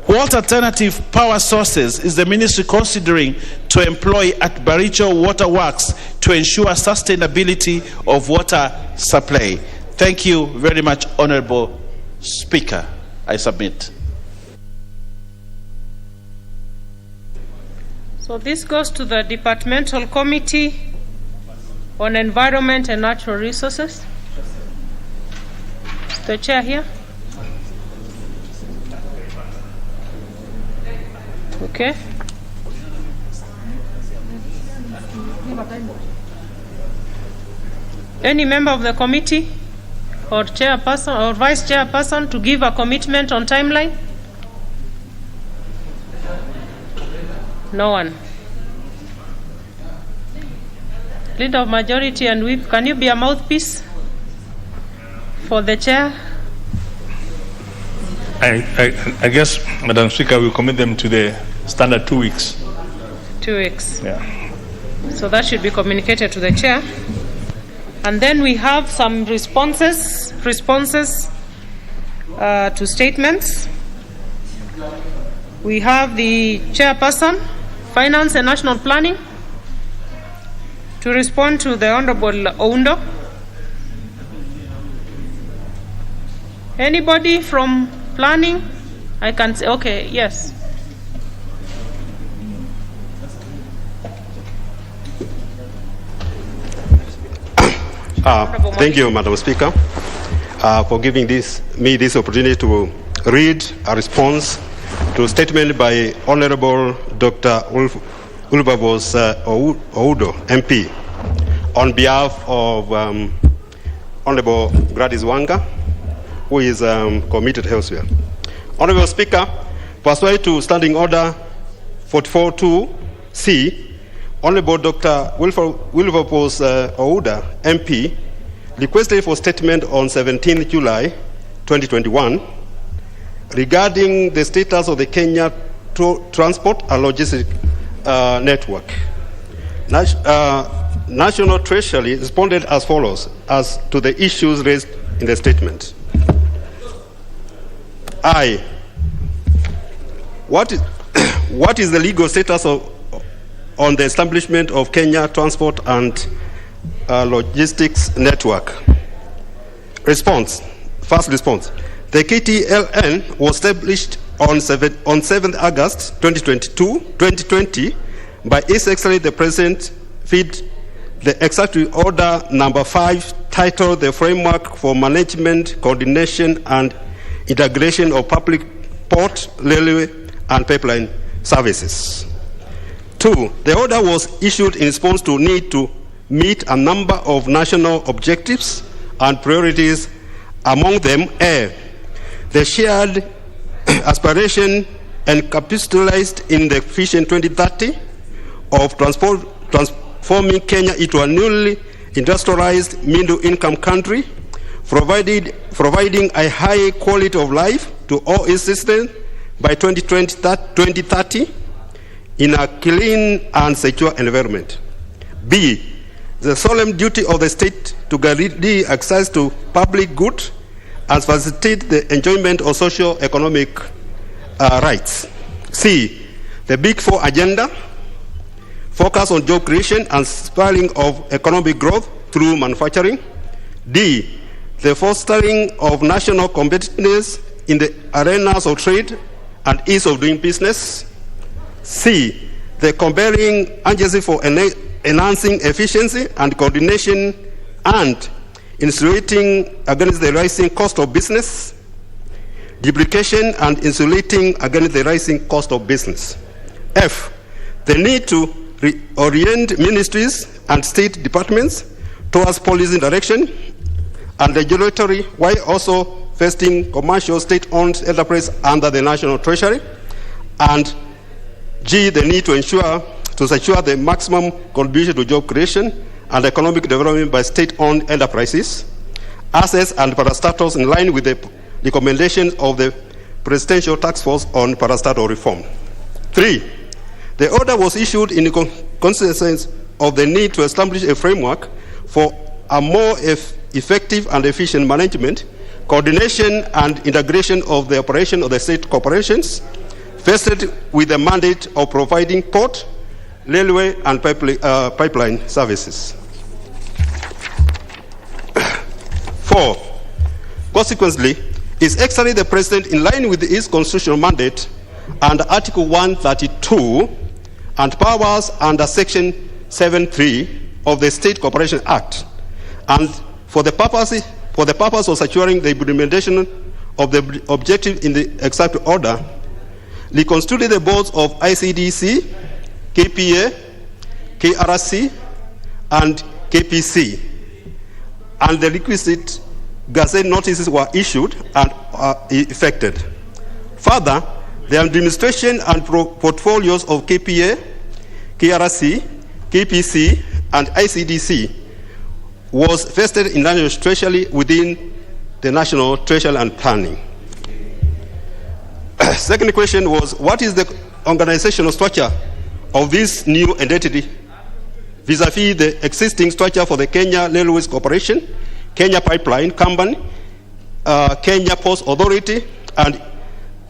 What alternative power sources is the ministry considering to employ at Baricho Water Works to ensure sustainability of water supply? Thank you very much, Honorable Speaker. I submit. So this goes to the Departmental Committee on Environment and Natural Resources. Is the chair here? Okay. Any member of the committee or chairperson or vice chairperson to give a commitment on timeline? No one. Leader of majority and whip, can you be a mouthpiece for the chair? I guess, Madam Speaker, will commit them to the standard 2 weeks. 2 weeks. Yeah. So that should be communicated to the chair. And then we have some responses to statements. We have the chairperson, Finance and National Planning, to respond to the Honorable Oundo. Anybody from planning? I can say, okay, yes. Thank you, Madam Speaker, for giving me this opportunity to read a response to a statement by Honorable Dr. Wilberforce Oudo, MP, on behalf of Honorable Gladys Wanga, who is committed elsewhere. Honorable Speaker, pursuant to Standing Order 44.2c, Honorable Dr. Wilberforce Ouda, MP, requested for statement on 17 July 2021 regarding the status of the Kenya Transport and Logistics Network. National Treasury responded as follows as to the issues raised in the statement. What is the legal status on the establishment of Kenya Transport and Logistics Network? Response. First response. The KTLN was established on 7th August 2020 by His Excellency the President feed the Executive Order number 5 titled The Framework for Management, Coordination and Integration of Public Port, Railway and Pipeline Services. 2. The order was issued in response to need to meet a number of national objectives and priorities, among them the shared aspiration and capitalized in the Vision 2030 of transforming Kenya into a newly industrialized middle-income country, providing a high quality of life to all its citizens by 2030 in a clean and secure environment. B, the solemn duty of the state to guarantee access to public goods and facilitate the enjoyment of socio-economic rights. C, the Big Four agenda, focus on job creation and spurring of economic growth through manufacturing. D, the fostering of national competitiveness in the arenas of trade and ease of doing business. C, the compelling urgency for enhancing efficiency and coordination and insulating against the rising cost of business, duplication and insulating against the rising cost of business. F, the need to reorient ministries and state departments towards policy direction and regulatory, while also vesting commercial state-owned enterprise under the National Treasury. And G, the need to secure the maximum contribution to job creation and economic development by state-owned enterprises, assets and parastatals in line with the recommendations of the Presidential Task Force on Parastatal Reform. 3, the order was issued in consequence of the need to establish a framework for a more effective and efficient management, coordination and integration of the operation of the state corporations vested with the mandate of providing port, railway, and pipeline services. 4. Consequently, His Excellency the President, in line with his constitutional mandate and Article 132 and powers under Section 7.3 of the State Corporation Act, and for the purpose of securing the implementation of the objective in the executive order, reconstituted the boards of ICDC, KPA, KRC, and KPC, and the requisite Gazette notices were issued and effected. Further, the administration and portfolios of KPA, KRC, KPC, and ICDC was vested in National Treasury within the National Treasury and Planning. Second question was, what is the organizational structure of this new entity vis-a-vis the existing structure for the Kenya Railways Corporation, Kenya Pipeline Company, Kenya Post Authority, and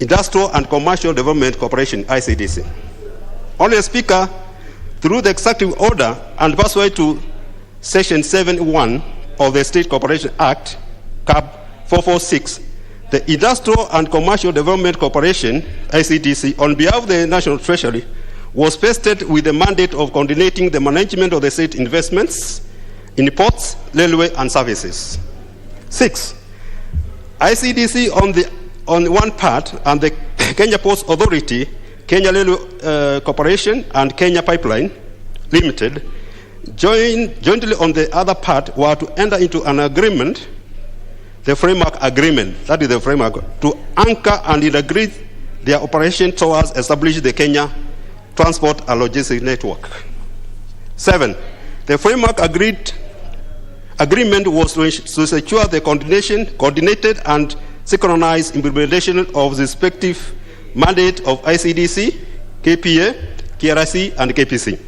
Industrial and Commercial Development Corporation, ICDC? Honourable Speaker, through the executive order and pursuant to Section 7.1 of the State Corporation Act, CAP 446, the Industrial and Commercial Development Corporation, ICDC, on behalf of the National Treasury, was vested with the mandate of coordinating the management of the state investments in ports, railway, and services. 6. ICDC on one part, and the Kenya Post Authority, Kenya Railway Corporation, and Kenya Pipeline Limited, jointly on the other part, were to enter into an agreement, the framework agreement, that is the framework, to anchor and integrate their operation towards establishing the Kenya Transport and Logistics Network. 7. The framework agreement was to secure the coordinated and synchronized implementation of the respective mandate of ICDC, KPA, KRC, and KPC,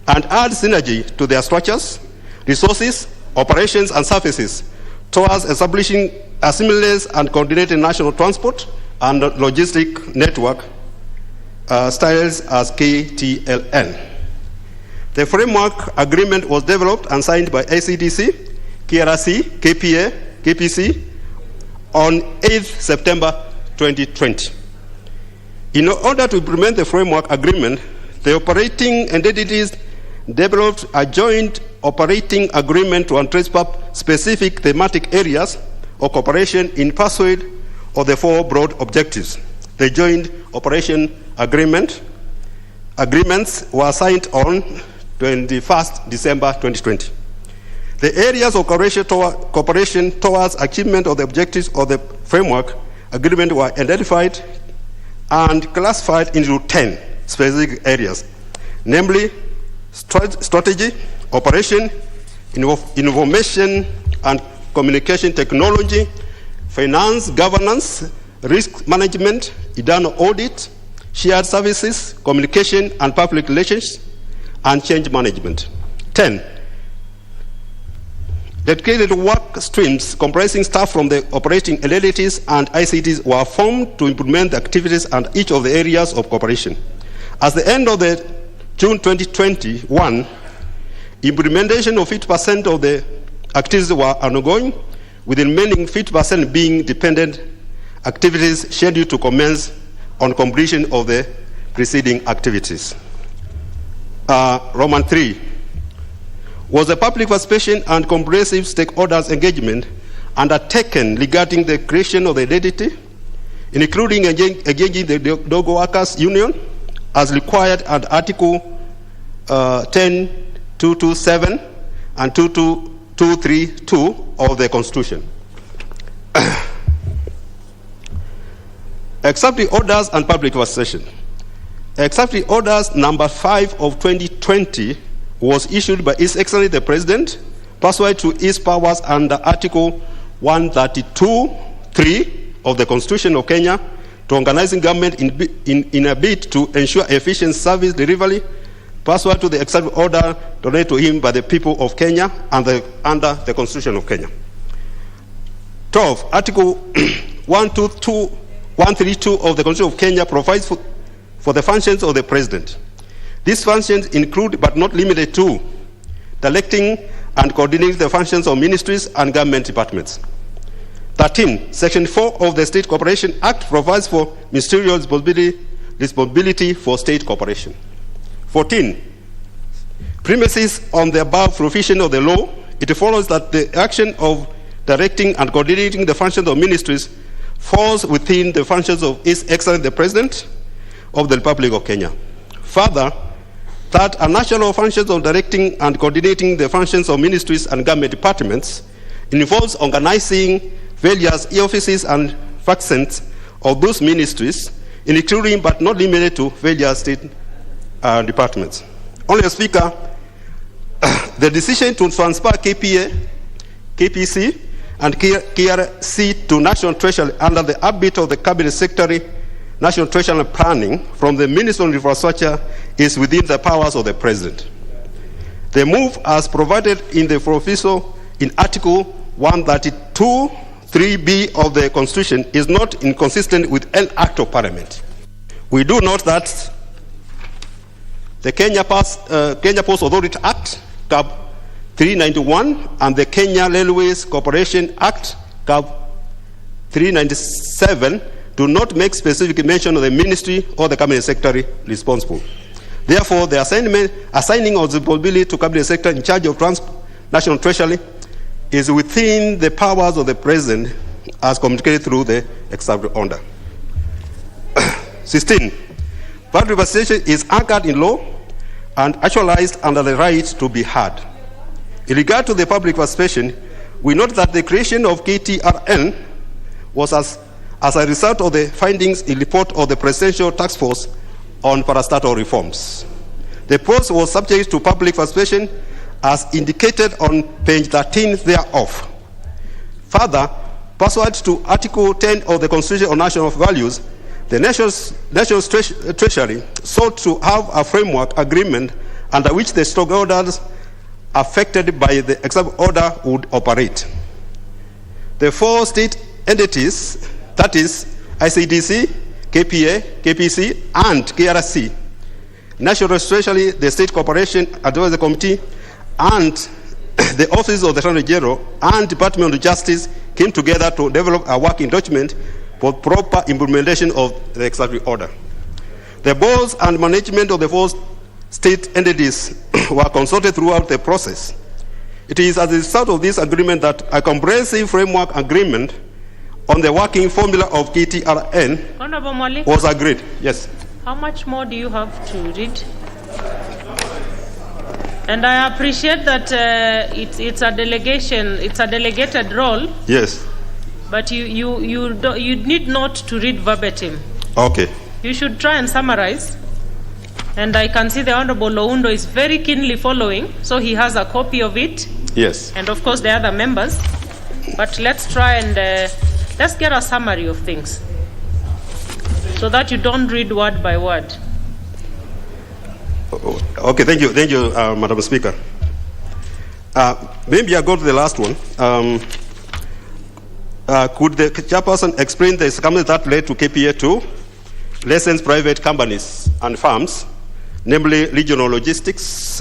and add synergy to their structures, resources, operations, and services towards establishing a seamless and coordinated national transport and logistic network, styles as KTLN. The framework agreement was developed and signed by ICDC, KRC, KPA, KPC on 8th September 2020. In order to implement the framework agreement, the operating entities developed a joint operating agreement to address specific thematic areas of cooperation in pursuit of the 4 broad objectives. The joint operation agreements were signed on 21st December 2020. The areas of cooperation towards achievement of the objectives of the framework agreement were identified and classified into 10 specific areas, namely strategy, operation, information and communication technology, finance, governance, risk management, internal audit, shared services, communication and public relations, and change management. 10. Dedicated work streams comprising staff from the operating entities and ICTs were formed to implement the activities and each of the areas of cooperation. At the end of the June 2021, implementation of 50% of the activities were ongoing, with the remaining 50% being dependent activities scheduled to commence on completion of the preceding activities. Roman 3 was a public participation and comprehensive stakeholders engagement undertaken regarding the creation of the identity, including engaging the dog workers union as required at Article 10.227 and 232 of the Constitution. Executive orders and public participation. Executive orders number 5 of 2020 was issued by His Excellency the President, pursuant to his powers under Article 132(3) of the Constitution of Kenya, to organizing government in a bid to ensure efficient service delivery, pursuant to the executive order donated to him by the people of Kenya and under the Constitution of Kenya. 12. Article 122 132 of the Constitution of Kenya provides for the functions of the President. These functions include, but not limited to, directing and coordinating the functions of ministries and government departments. 13. Section 4 of the State Corporation Act provides for ministerial responsibility for state corporation. 14. Premises on the above provision of the law, it follows that the action of directing and coordinating the functions of ministries falls within the functions of His Excellency the President of the Republic of Kenya. Further, that a national functions of directing and coordinating the functions of ministries and government departments involves organizing various offices and functions of those ministries, including but not limited to various state departments. Honourable Speaker, the decision to transfer KPC and KRC to National Treasury under the ambit of the Cabinet Secretary, National Treasury Planning from the Minister of Infrastructure is within the powers of the President. The move as provided in the proviso in Article 132(3)(b) of the Constitution is not inconsistent with an Act of Parliament. We do note that the Kenya Post Authority Act, Cap 391, and the Kenya Railways Corporation Act, Cap 397, do not make specific mention of the ministry or the Cabinet Secretary responsible. Therefore, the assigning of the responsibility to Cabinet Secretary in charge of National Treasury is within the powers of the President as communicated through the executive order. 16. Public participation is anchored in law and actualized under the right to be heard. In regard to the public participation, we note that the creation of KTRN was as a result of the findings in report of the Presidential Task Force on Parastatal Reforms. The post was subject to public participation as indicated on page 13 thereof. Further, pursuant to Article 10 of the Constitution on National Values, the National Treasury sought to have a framework agreement under which the stockholders affected by the executive order would operate. The four state entities, that is ICDC, KPA, KPC, and KRC, National Treasury, the State Corporation Advisory Committee, and the Office of the Attorney General and Department of Justice came together to develop a working document for proper implementation of the executive order. The boards and management of the four state entities were consulted throughout the process. It is as a result of this agreement that a comprehensive framework agreement on the working formula of KTRN was agreed. Yes. How much more do you have to read? And I appreciate that it's a delegation, it's a delegated role. Yes. But you need not to read verbatim. Okay. You should try and summarize. And I can see the Honorable Loundo is very keenly following, so he has a copy of it. Yes. And of course the other members. But let's try and let's get a summary of things, so that you don't read word by word. Okay, thank you, Madam Speaker. Maybe I go to the last one. Could the chairperson explain the circumstances that led to KPA to license private companies and firms, namely regional logistics,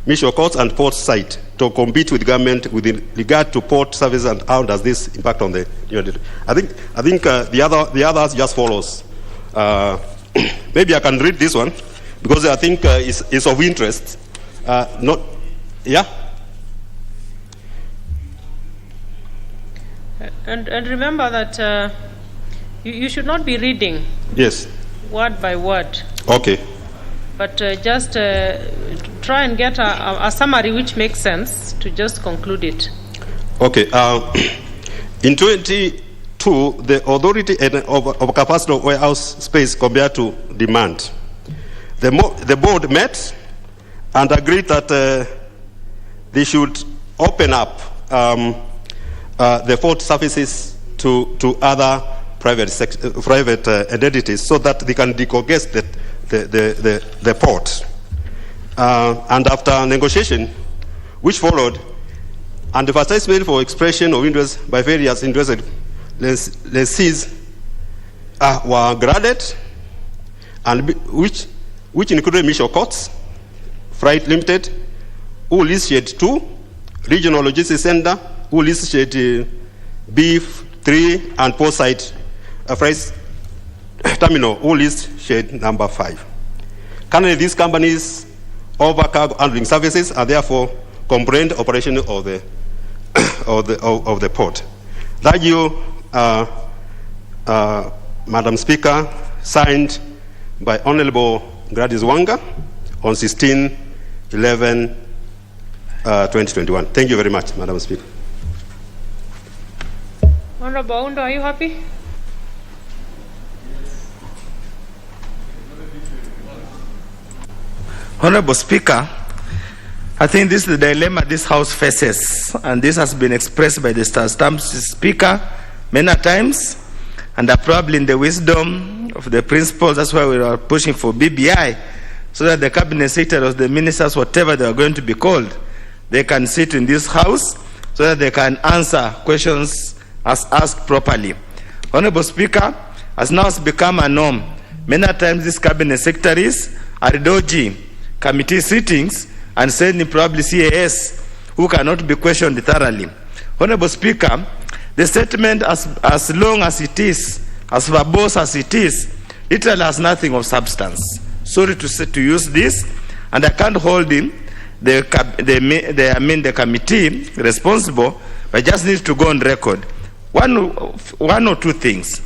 mission courts, and port site, to compete with government with regard to port services, and how does this impact on the? I think the others just follows. Maybe I can read this one because I think it's of interest. Yeah. And remember that you should not be reading. Yes. Word by word. Okay. But just try and get a summary which makes sense to just conclude it. Okay. In 2022, the authority of capacity of warehouse space compared to demand. The board met and agreed that they should open up the port services to other private entities so that they can decongest the port. And after negotiation, which followed, and the advertisement for expression of interest by various interested lessees, were graded, and which included Mission Courts, Freight Limited, who leased Shed 2, Regional Logistics Center, who leased Shed Beef 3, and Portside Freight Terminal, who leased Shed number 5. Currently, these companies offer cargo handling services and therefore comprehend operation of the of the port. That you, Madam Speaker, signed by Honorable Gladys Wanga on 16/11/2021. Thank you very much, Madam Speaker. Honorable Oundo, are you happy? Honorable Speaker, I think this is the dilemma this House faces, and this has been expressed by the Speaker many times, and probably in the wisdom of the principles, that's why we are pushing for BBI, so that the Cabinet Secretaries, the ministers, whatever they are going to be called, they can sit in this House so that they can answer questions as asked properly. Honorable Speaker, as now has become a norm, many times these Cabinet Secretaries are dodging committee sittings and sending probably CAS who cannot be questioned thoroughly. Honorable Speaker, the statement as long as it is, as verbose as it is, literally has nothing of substance. Sorry to use this, and I can't hold him, the committee responsible, but just need to go on record. One or two things.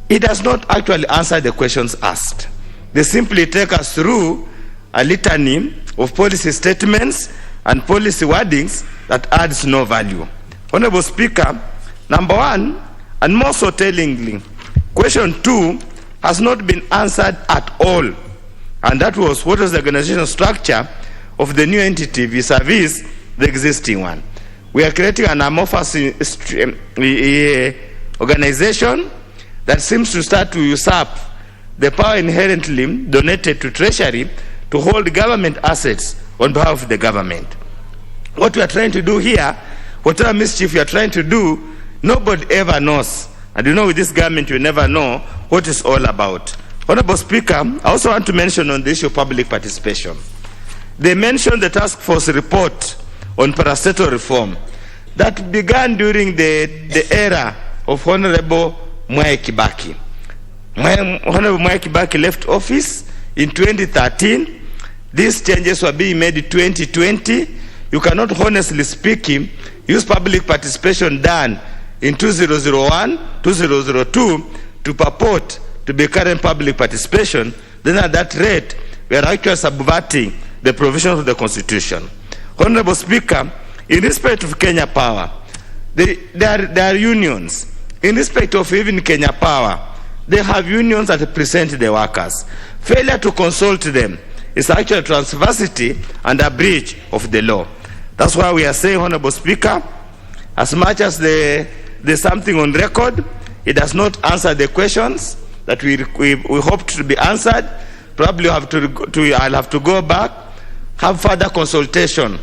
It does not actually answer the questions asked. They simply take us through a litany of policy statements and policy wordings that adds no value. Honorable Speaker, number one, and more so tellingly, question 2 has not been answered at all. And that was, what was the organizational structure of the new entity vis-a-vis the existing one? We are creating an amorphous organization that seems to start to usurp the power inherently donated to Treasury to hold government assets on behalf of the government. What we are trying to do here, whatever mischief we are trying to do, nobody ever knows. And you know, with this government, you never know what it's all about. Honorable Speaker, I also want to mention on the issue of public participation. They mentioned the task force report on parastatal reform that began during the era of Honorable Mwai Kibaki. Honorable Mwai Kibaki left office in 2013. These changes were being made in 2020. You cannot, honestly speaking, use public participation done in 2001, 2002 to purport to be current public participation. Then at that rate, we are actually subverting the provisions of the Constitution. Honorable Speaker, in respect of Kenya Power, there are unions. In respect of even Kenya Power, they have unions that represent the workers. Failure to consult them is actually transversity and a breach of the law. That's why we are saying, Honorable Speaker, as much as there's something on record, it does not answer the questions that we hope to be answered. Probably I'll have to go back, have further consultation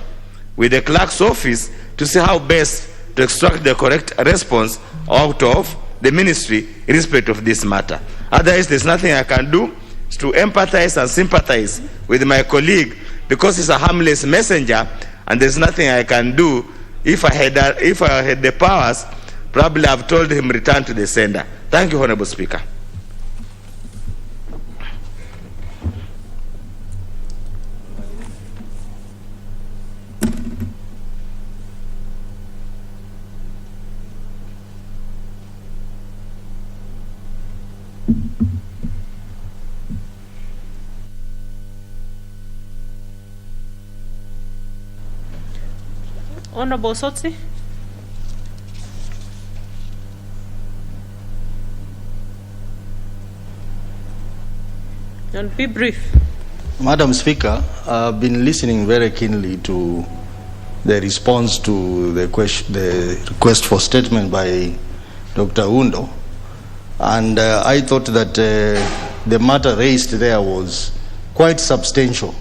with the clerk's office to see how best to extract the correct response out of the ministry in respect of this matter. Otherwise, there's nothing I can do to empathize and sympathize with my colleague, because he's a harmless messenger, and there's nothing I can do. If I had the powers, probably I've told him return to the sender. Thank you, Honorable Speaker. Honorable Sotsi. And be brief. Madam Speaker, I've been listening very keenly to the response to the request for statement by Dr. Oundo, and I thought that the matter raised there was quite substantial,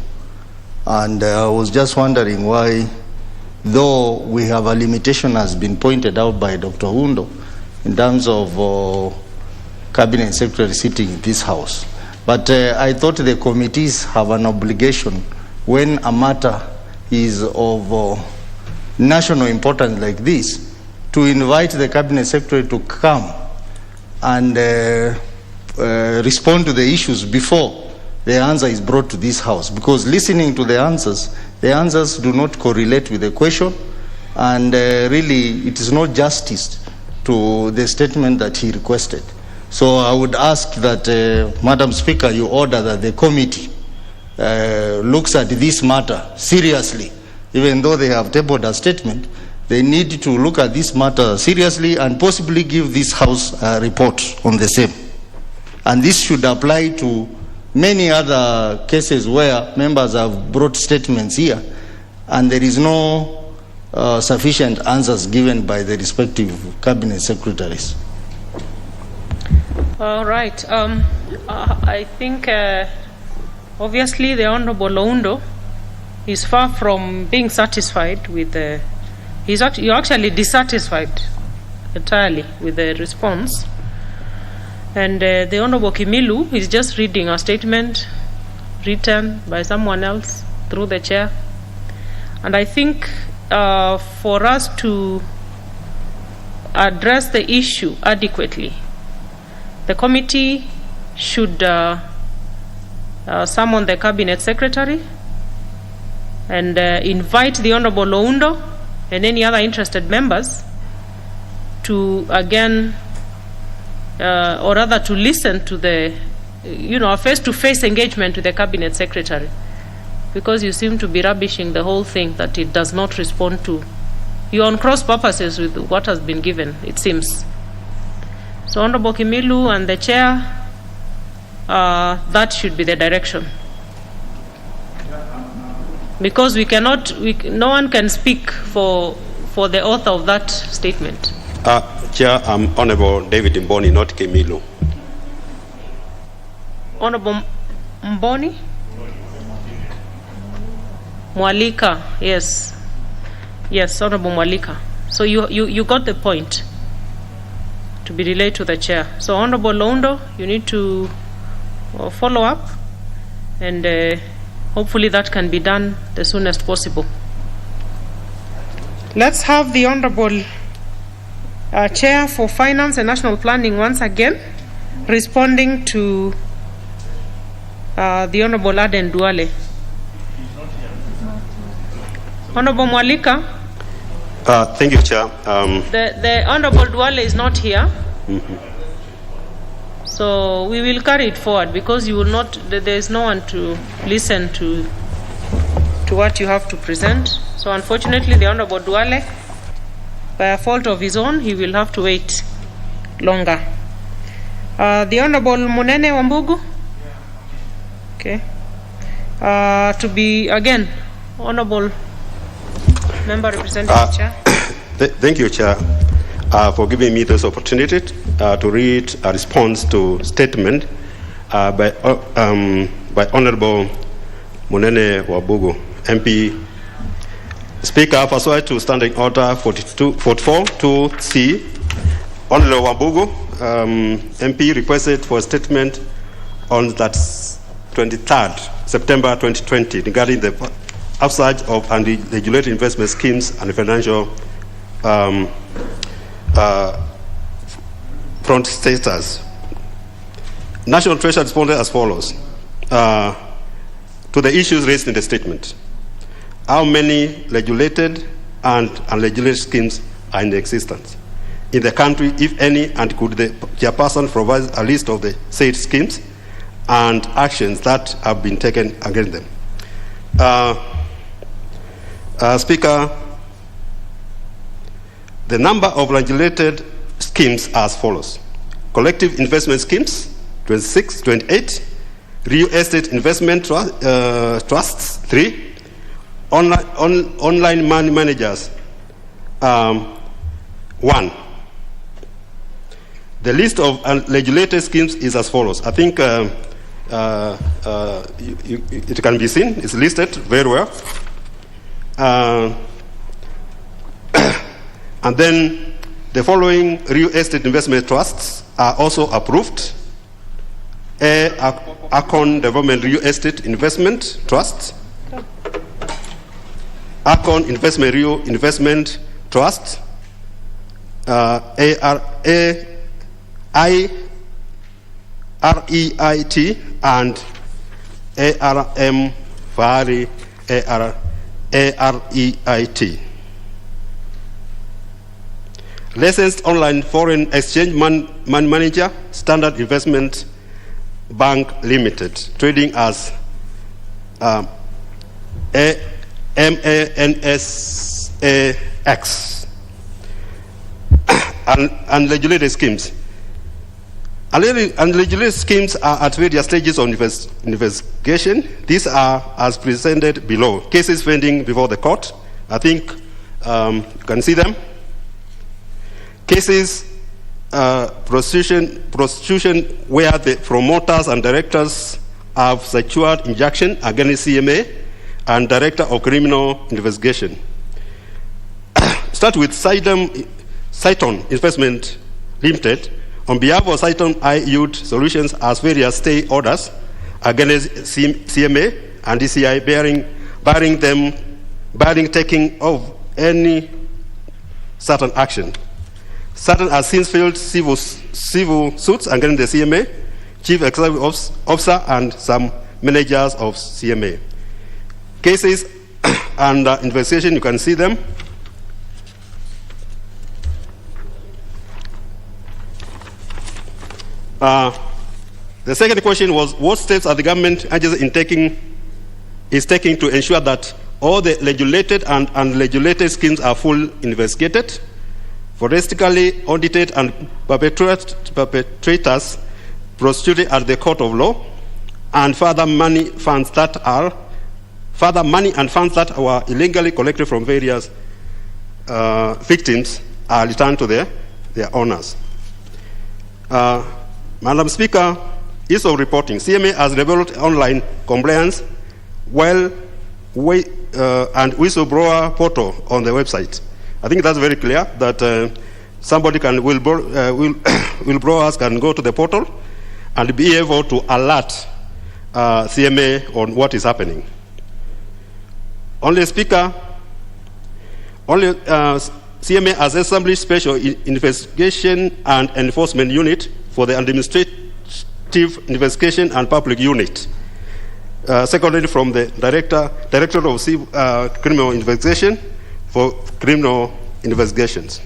and I was just wondering why, though we have a limitation has been pointed out by Dr. Oundo in terms of cabinet secretary sitting in this house. But I thought the committees have an obligation when a matter is of national importance like this to invite the cabinet secretary to come and respond to the issues before the answer is brought to this house, because listening to the answers do not correlate with the question, and really it is not justice to the statement that he requested. So I would ask that, Madam Speaker, you order that the committee looks at this matter seriously. Even though they have tabled a statement, they need to look at this matter seriously and possibly give this House a report on the same. And this should apply to many other cases where members have brought statements here and there is no sufficient answers given by the respective cabinet secretaries. All right. I think obviously the Honorable Oundo is far from being satisfied with the... You're actually dissatisfied entirely with the response. And the Honorable Kimilu is just reading a statement written by someone else through the chair. And I think for us to address the issue adequately, the committee should summon the cabinet secretary and invite the Honorable Oundo and any other interested members to again, or rather to listen to the, a face-to-face engagement with the cabinet secretary, because you seem to be rubbishing the whole thing that it does not respond to. You're on cross purposes with what has been given, it seems. So Honorable Kimilu and the chair, that should be the direction. Because no one can speak for the author of that statement. Chair, I'm Honorable David Mboni, not Kimilu. Honorable Mboni? Mwalika, yes. Yes, Honorable Mwalika. So you got the point to be relayed to the chair. So Honorable Oundo, you need to follow up, and hopefully that can be done the soonest possible. Let's have the Honorable Chair for Finance and National Planning once again responding to the Honorable Aden Duale. Honorable Mwalika. Thank you, Chair. The Honorable Duale is not here. So we will carry it forward because you will not, there is no one to listen to what you have to present. So unfortunately, the Honorable Duale, by a fault of his own, he will have to wait longer. The Honorable Munene Wambugu. Okay. To be, again, Honorable Member representing the Chair. Thank you, Chair, for giving me this opportunity to read a response to statement by Honorable Munene Wambugu, MP. Speaker, pursuant to Standing Order 44-2C, Honorable Wambugu, MP, requested for a statement on that 23rd September 2020 regarding the upsurge of unregulated investment schemes and financial front status. National Treasury responded as follows to the issues raised in the statement. How many regulated and unregulated schemes are in existence in the country, if any, and could the chairperson provide a list of the said schemes and actions that have been taken against them? Speaker, the number of regulated schemes are as follows: collective investment schemes, 26, 28, real estate investment trusts, 3, online money managers, 1. The list of regulated schemes is as follows. I think it can be seen, it's listed very well. And then The following real estate investment trusts are also approved. Akon Development Real Estate Investment Trust, Akon Investment Real Investment Trust, REIT, and ARM Fari AREIT. Licensed online foreign exchange manager, Standard Investment Bank Limited, trading as MANSAX. Unregulated schemes. Unregulated schemes are at various stages of investigation. These are as presented below. Cases pending before the court. I think you can see them. Cases prostitution where the promoters and directors have secured injunction against CMA and Director of Criminal Investigation. Start with Cyton Investment Limited. On behalf of Cyton I-Yield Solutions as various stay orders against CMA and DCI barring taking of any certain action. Certain has since filed civil suits against the CMA, Chief Executive Officer, and some managers of CMA. Cases under investigation, you can see them. The second question was, what steps are the government agencies is taking to ensure that all the regulated and unregulated schemes are fully investigated, forensically audited, and perpetrators prosecuted at the court of law, and further money and funds that were illegally collected from various victims are returned to their owners. Madam Speaker, ease of reporting. CMA has developed online compliance and whistleblower portal on the website. I think that's very clear that somebody whistleblowers can go to the portal and be able to alert CMA on what is happening. CMA has established special investigation and enforcement unit for the administrative investigation and public unit, secondary from the Director of Criminal Investigation for criminal investigations.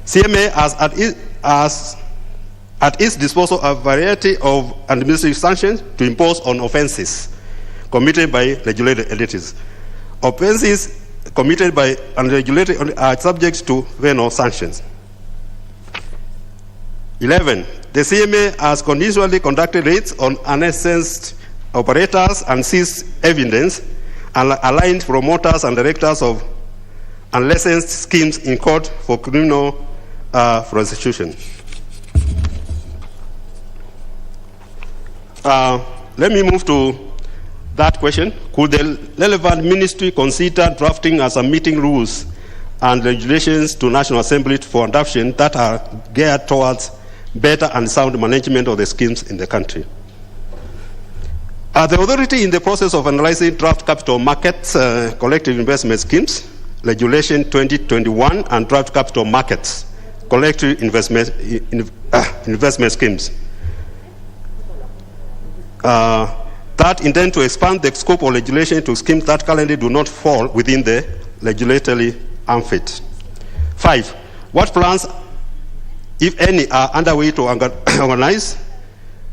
CMA has at its disposal a variety of administrative sanctions to impose on offenses committed by regulated entities. Offenses committed by unregulated are subject to venal sanctions. 11. The CMA has continually conducted raids on unlicensed operators and seized evidence and aligned promoters and directors of unlicensed schemes in court for criminal prosecution. Let me move to that question. Could the relevant ministry consider drafting and submitting rules and regulations to National Assembly for adoption that are geared towards better and sound management of the schemes in the country? The authority in the process of analyzing draft capital markets collective investment schemes, Regulation 2021, and draft capital markets collective investment schemes that intend to expand the scope of regulation to schemes that currently do not fall within the regulatory ambit. 5. What plans, if any, are underway to organize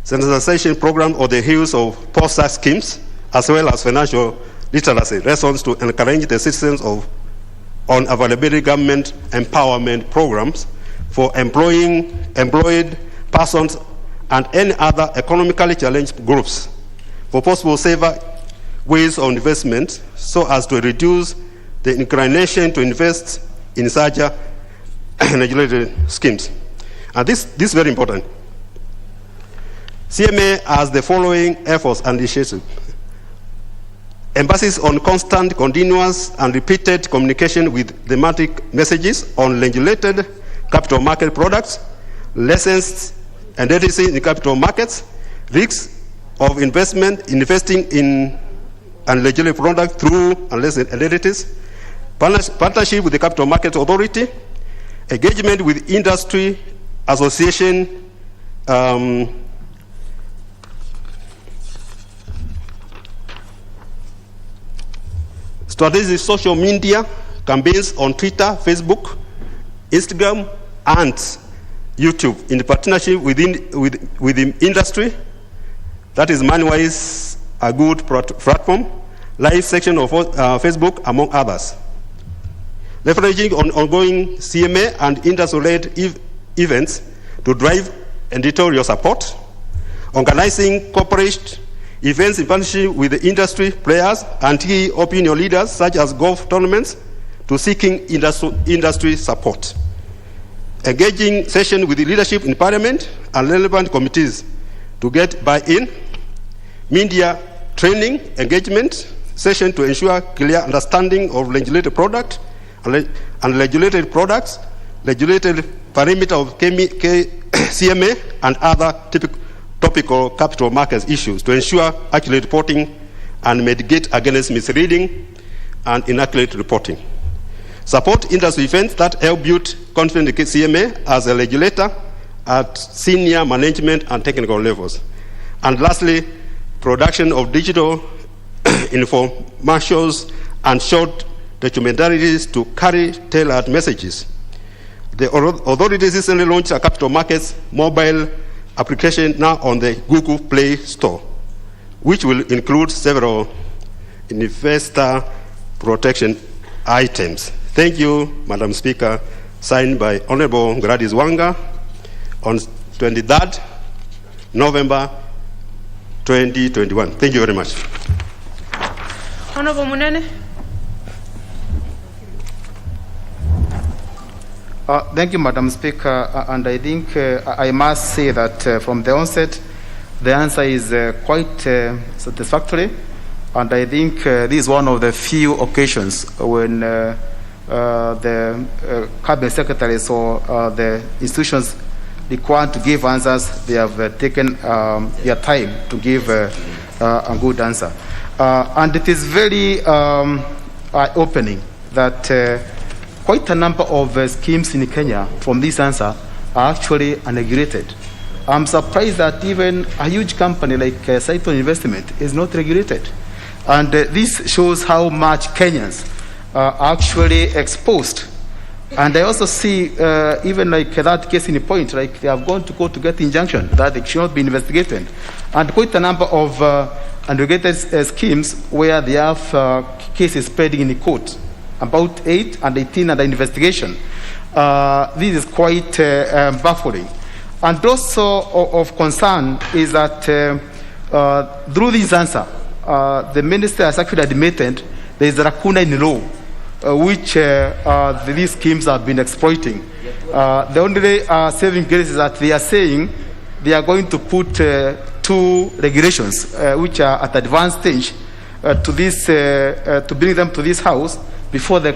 sensitization programs on the heels of post-tax schemes, as well as financial literacy lessons to encourage the citizens on availability government empowerment programs for employed persons and any other economically challenged groups for possible safer ways of investment so as to reduce the inclination to invest in such regulated schemes. And this is very important. CMA has the following efforts and initiatives. emphasis on constant, continuous, and repeated communication with thematic messages on legislated capital market products, lessons and entities in capital markets, risks of investing in unregulated products through unlicensed entities, partnership with the Capital Market Authority, engagement with industry association, strategic social media campaigns on Twitter, Facebook, Instagram, and YouTube in partnership with the industry. That is MoneyWise, a good platform, live section of Facebook, among others. Leveraging on ongoing CMA and industry-led events to drive editorial support, organizing corporate events in partnership with the industry players and key opinion leaders such as golf tournaments to seeking industry support. Engaging sessions with the leadership in parliament and relevant committees to get buy-in, media training, engagement session to ensure clear understanding of legislated product and regulated products, regulated parameter of CMA and other topical capital markets issues to ensure accurate reporting and mitigate against misleading and inaccurate reporting. Support industry events that help build confidence in CMA as a regulator at senior management and technical levels. And lastly, production of digital infomercials and short documentaries to carry tailored messages. The authorities recently launched a capital markets mobile application now on the Google Play Store, which will include several investor protection items. Thank you, Madam Speaker. Signed by Honorable Gladys Wanga on 23rd November 2021. Thank you very much. Honorable Munene. Thank you, Madam Speaker. And I think I must say that from the onset, the answer is quite satisfactory. And I think this is one of the few occasions when the cabinet secretaries or the institutions required to give answers, they have taken their time to give a good answer. And it is very eye-opening that quite a number of schemes in Kenya from this answer are actually unregulated. I'm surprised that even a huge company like Saito Investment is not regulated. And this shows how much Kenyans are actually exposed. And I also see even like that case in point, like they have gone to court to get injunction that it should not be investigated. And quite a number of unregulated schemes where they have cases pending in court, about 8 and 18 under investigation. This is quite baffling. And also of concern is that through this answer, the minister has actually admitted there is a lacuna in law which these schemes have been exploiting. The only saving grace is that they are saying they are going to put 2 regulations which are at advanced stage to this to bring them to this house before the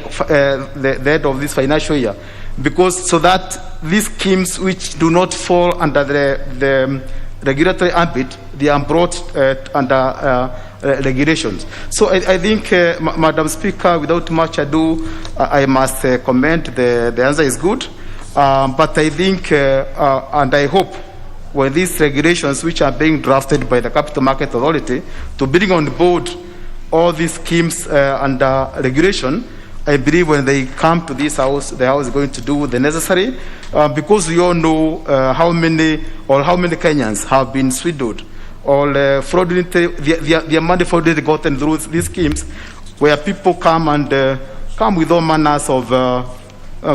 end of this financial year, because so that these schemes which do not fall under the regulatory ambit, they are brought under regulations. So I think, Madam Speaker, without much ado, I must comment the answer is good. But I think, and I hope, when these regulations which are being drafted by the Capital Market Authority to bring on board all these schemes under regulation, I believe when they come to this house, the house is going to do the necessary, because we all know how many Kenyans have been swindled or fraudulently, their money fraudulently gotten through these schemes, where people come and come with all manners of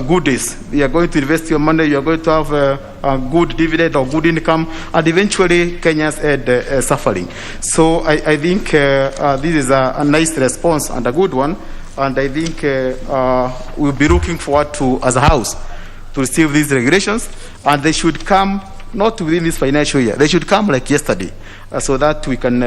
goodies. You are going to invest your money, you are going to have a good dividend or good income, and eventually Kenyans end suffering. So I think this is a nice response and a good one, and I think we'll be looking forward to, as a house, to receive these regulations, and they should come not within this financial year. They should come like yesterday, so that we can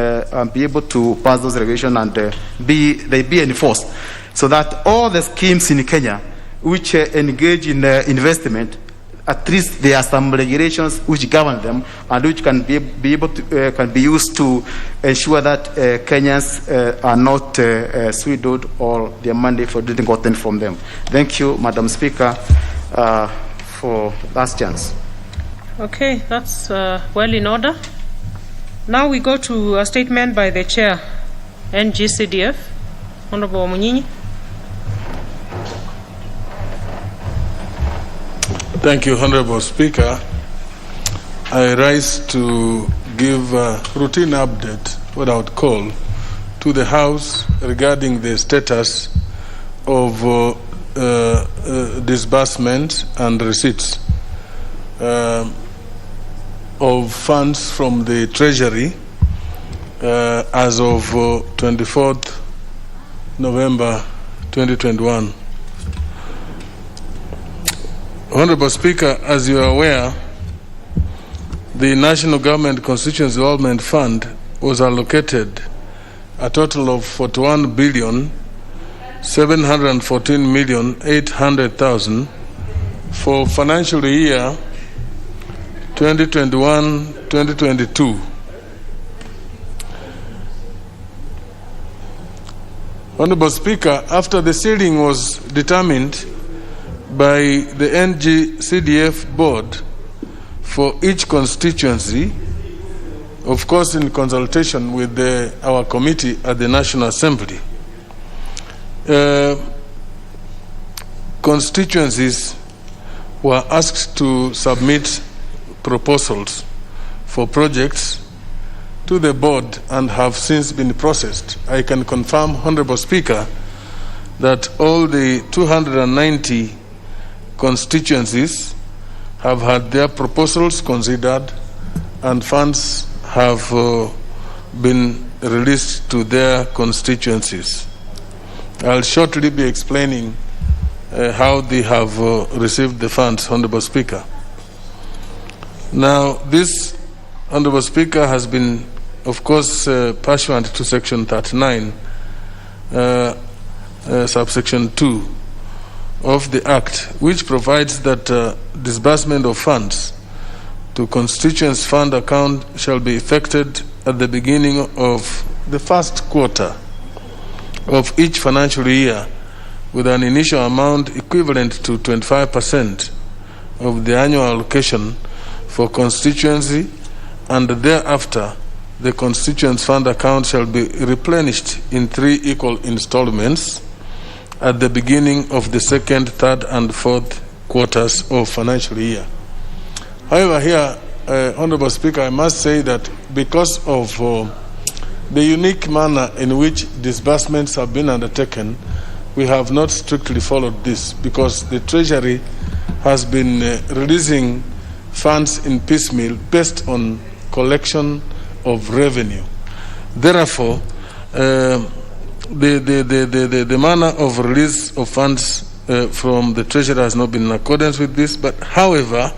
be able to pass those regulations and they be enforced, so that all the schemes in Kenya which engage in investment, at least there are some regulations which govern them and which can be able to can be used to ensure that Kenyans are not swindled or their money for didn't gotten from them. Thank you, Madam Speaker, for last chance. Okay, that's well in order. Now we go to a statement by the chair, NG-CDF, Honorable Munyinyi. Thank you, Honorable Speaker. I rise to give a routine update, what I would call, to the House regarding the status of disbursement and receipts of funds from the Treasury as of 24th November 2021. Honorable Speaker, as you are aware, the National Government Constituency Development Fund was allocated a total of 41,714,800,000 for financial year 2021-2022. Honorable Speaker, after the ceiling was determined by the NG-CDF board for each constituency, of course in consultation with our committee at the National Assembly, constituencies were asked to submit proposals for projects to the board and have since been processed. I can confirm, Honorable Speaker, that all the 290 constituencies have had their proposals considered and funds have been released to their constituencies. I'll shortly be explaining how they have received the funds, Honorable Speaker. Now, this, Honorable Speaker, has been, of course, pursuant to Section 39, subsection 2 of the Act, which provides that disbursement of funds to constituents fund account shall be effected at the beginning of the first quarter of each financial year, with an initial amount equivalent to 25% of the annual allocation for constituency, and thereafter the constituents fund account shall be replenished in 3 equal installments at the beginning of the second, third, and fourth quarters of financial year. However, here, Honorable Speaker, I must say that because of the unique manner in which disbursements have been undertaken, we have not strictly followed this, because the Treasury has been releasing funds in piecemeal based on collection of revenue. Therefore, the manner of release of funds from the Treasury has not been in accordance with this. But however,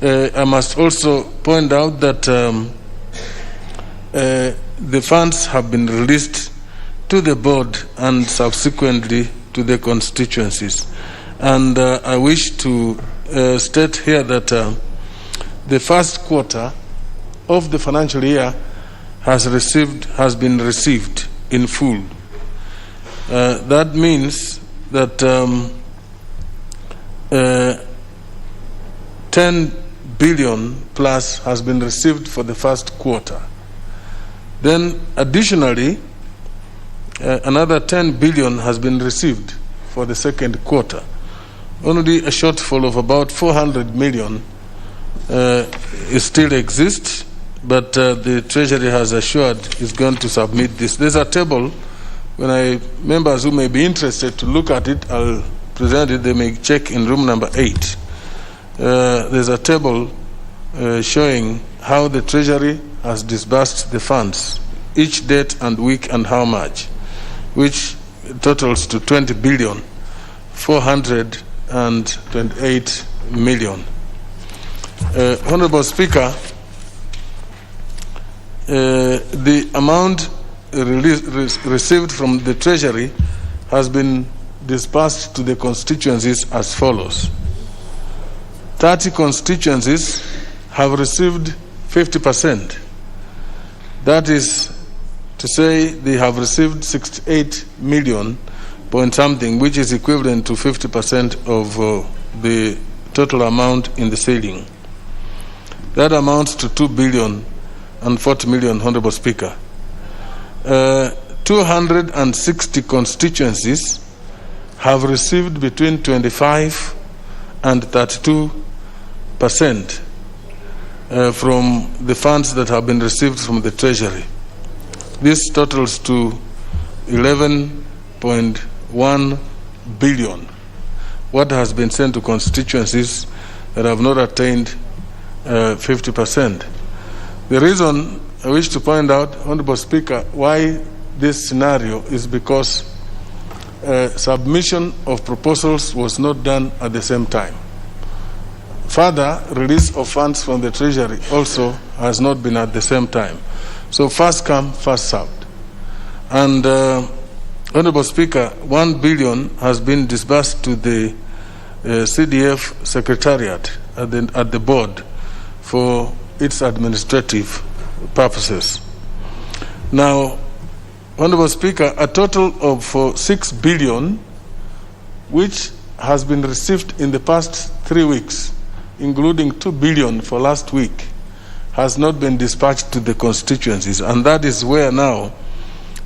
I must also point out that the funds have been released to the board and subsequently to the constituencies. And I wish to state here that the first quarter of the financial year has been received in full. That means that 10 billion plus has been received for the first quarter. Then additionally, another 10 billion has been received for the second quarter. Only a shortfall of about 400 million still exists, but the Treasury has assured is going to submit this. There's a table. When members who may be interested to look at it, I'll present it. They may check in room number 8. There's a table showing how the Treasury has disbursed the funds, each date and week and how much, which totals to 20,428,000,000. Honorable Speaker, the amount received from the Treasury has been disbursed to the constituencies as follows. 30 constituencies have received 50%. That is to say they have received 68 million point something, which is equivalent to 50% of the total amount in the ceiling. That amounts to 2 billion and 40 million, Honorable Speaker. 260 constituencies have received between 25 and 32% from the funds that have been received from the Treasury. This totals to 11.1 billion, what has been sent to constituencies that have not attained 50%. The reason I wish to point out, Honorable Speaker, why this scenario is because submission of proposals was not done at the same time. Further, release of funds from the Treasury also has not been at the same time. So first come, first served. And Honorable Speaker, 1 billion has been disbursed to the CDF Secretariat at the board for its administrative purposes. Now, Honorable Speaker, a total of 6 billion, which has been received in the past 3 weeks, including 2 billion for last week, has not been dispatched to the constituencies. And that is where now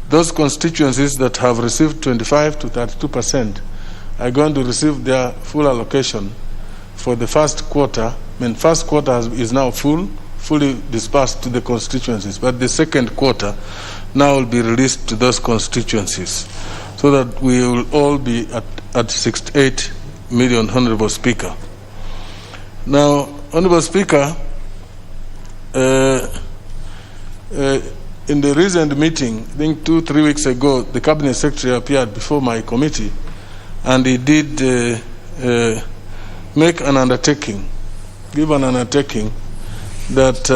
those constituencies that have received 25 to 32% are going to receive their full allocation for the first quarter. I mean, first quarter is now fully dispersed to the constituencies, but the second quarter now will be released to those constituencies, so that we will all be at 68 million, Honorable Speaker. Now, Honorable Speaker, in the recent meeting, I think 2-3 weeks ago, the Cabinet Secretary appeared before my committee, and he did make an undertaking, give an undertaking that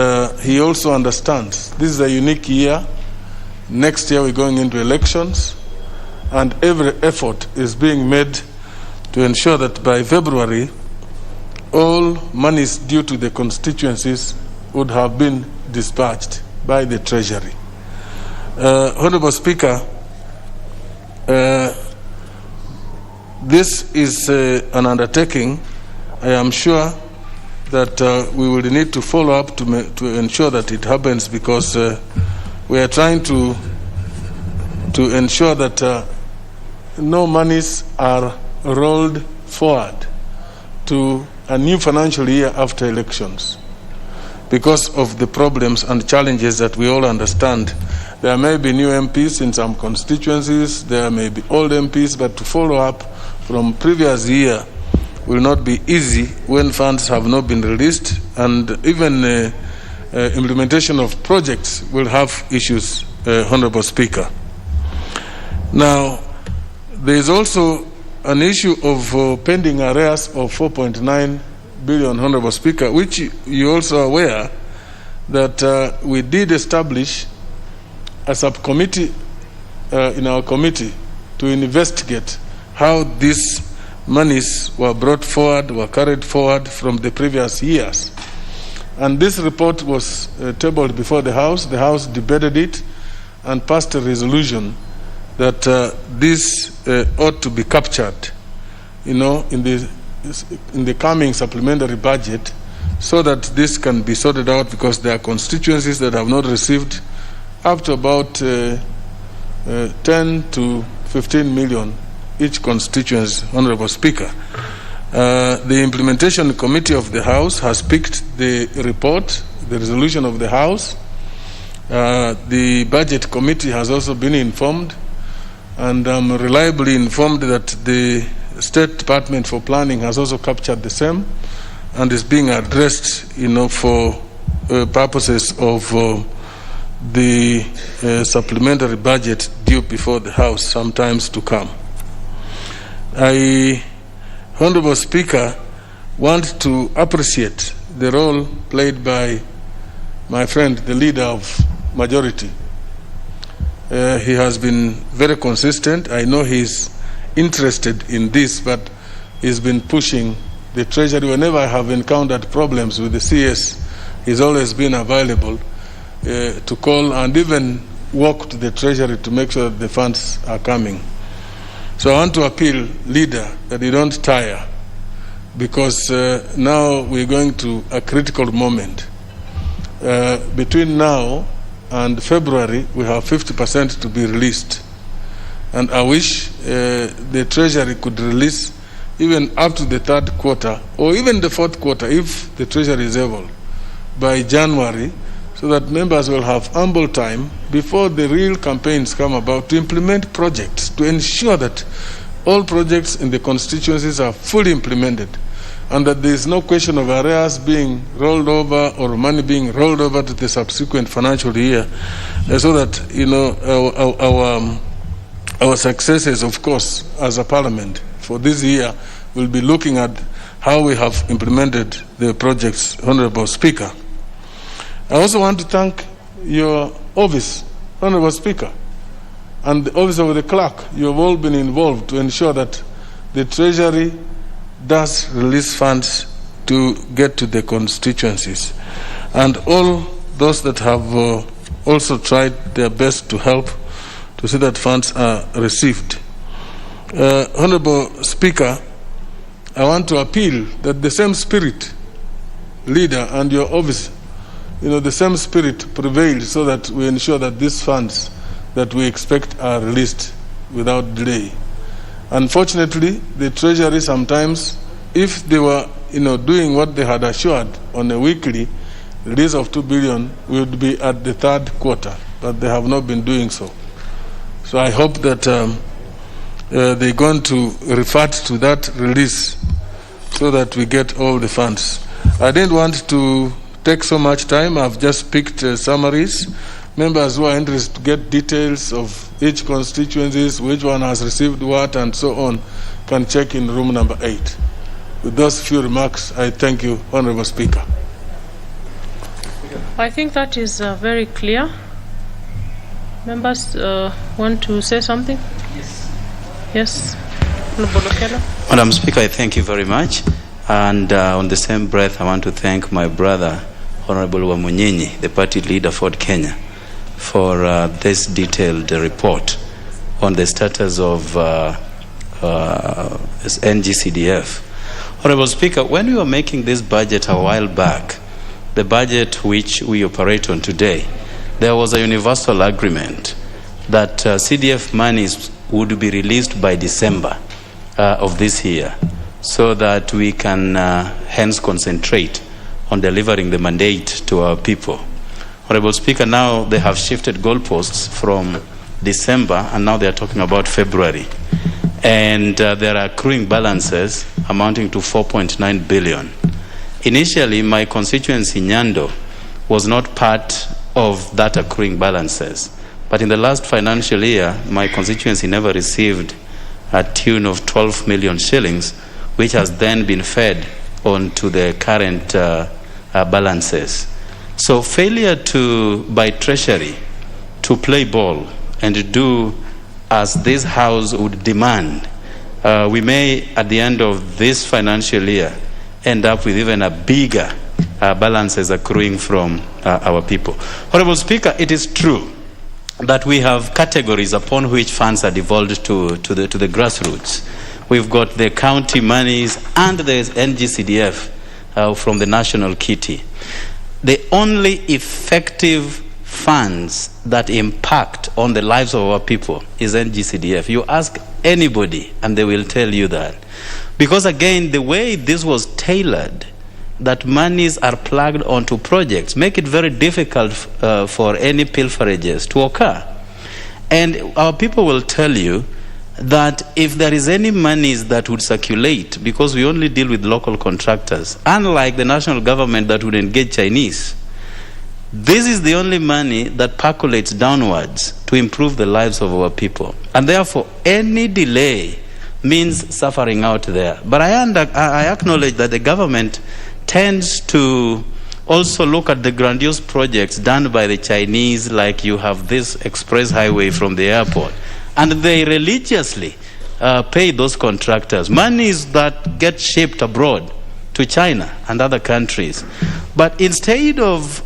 he also understands this is a unique year. Next year we're going into elections, and every effort is being made to ensure that by February all monies due to the constituencies would have been dispatched by the Treasury. Honorable Speaker, this is an undertaking. I am sure that we will need to follow up to ensure that it happens, because we are trying to ensure that no monies are rolled forward to a new financial year after elections, because of the problems and challenges that we all understand. There may be new MPs in some constituencies, there may be old MPs, but to follow up from previous year will not be easy when funds have not been released, and even implementation of projects will have issues, Honorable Speaker. Now, there is also an issue of pending arrears of 4.9 billion, Honorable Speaker, which you also are aware that we did establish a subcommittee in our committee to investigate how these monies were brought forward, were carried forward from the previous years. And this report was tabled before the House. The House debated it and passed a resolution that this ought to be captured, in the coming supplementary budget, so that this can be sorted out, because there are constituencies that have not received up to about 10 to 15 million each constituency, Honorable Speaker. The implementation committee of the House has picked the report, the resolution of the House. The budget committee has also been informed, and I'm reliably informed that the State Department for Planning has also captured the same and is being addressed, for purposes of the supplementary budget due before the House sometimes to come. Honorable Speaker, want to appreciate the role played by my friend, the leader of majority. He has been very consistent. I know he's interested in this, but he's been pushing the Treasury. Whenever I have encountered problems with the CS, he's always been available to call and even walk to the Treasury to make sure that the funds are coming. So I want to appeal, leader, that you don't tire, because now we're going to a critical moment. Between now and February, we have 50% to be released. And I wish the Treasury could release even up to the third quarter, or even the fourth quarter, if the Treasury is able, by January, so that members will have ample time before the real campaigns come about to implement projects, to ensure that all projects in the constituencies are fully implemented, and that there is no question of arrears being rolled over or money being rolled over to the subsequent financial year, so that, you know, our successes, of course, as a parliament for this year will be looking at how we have implemented the projects, Honorable Speaker. I also want to thank your office, Honorable Speaker, and the office of the clerk. You have all been involved to ensure that the Treasury does release funds to get to the constituencies. And all those that have also tried their best to help to see that funds are received. Honorable Speaker, I want to appeal that the same spirit, leader, and your office, you know, the same spirit prevails, so that we ensure that these funds that we expect are released without delay. Unfortunately, the Treasury sometimes, if they were, you know, doing what they had assured on a weekly release of 2 billion, we would be at the third quarter, but they have not been doing so. So I hope that they're going to refer to that release so that we get all the funds. I didn't want to take so much time. I've just picked summaries. Members who are interested to get details of each constituencies, which one has received what, and so on, can check in room number 8. With those few remarks, I thank you, Honorable Speaker. I think that is very clear. Members want to say something? Yes. Madam Speaker, I thank you very much. And on the same breath, I want to thank my brother, Honorable Wamunyinyi, the party leader for Kenya, for this detailed report on the status of NG-CDF. Honorable Speaker, when we were making this budget a while back, the budget which we operate on today, there was a universal agreement that CDF monies would be released by December of this year, so that we can hence concentrate on delivering the mandate to our people. Honorable Speaker, now they have shifted goalposts from December, and now they are talking about February. And there are accruing balances amounting to 4.9 billion. Initially, my constituency, Nyando, was not part of that accruing balances. But in the last financial year, my constituency never received a tune of 12 million shillings, which has then been fed onto the current balances. So failure by Treasury to play ball and to do as this House would demand, we may, at the end of this financial year, end up with even a bigger balances accruing from our people. Honorable Speaker, it is true that we have categories upon which funds are devolved to the grassroots. We've got the county monies and the NG-CDF from the national kitty. The only effective funds that impact on the lives of our people is NG-CDF. You ask anybody and they will tell you that. Because again, the way this was tailored, that monies are plugged onto projects, make it very difficult for any pilferages to occur. And our people will tell you that if there is any monies that would circulate, because we only deal with local contractors, unlike the national government that would engage Chinese, this is the only money that percolates downwards to improve the lives of our people. And therefore, any delay means suffering out there. But I acknowledge that the government tends to also look at the grandiose projects done by the Chinese, like you have this express highway from the airport, and they religiously pay those contractors monies that get shipped abroad to China and other countries. But instead of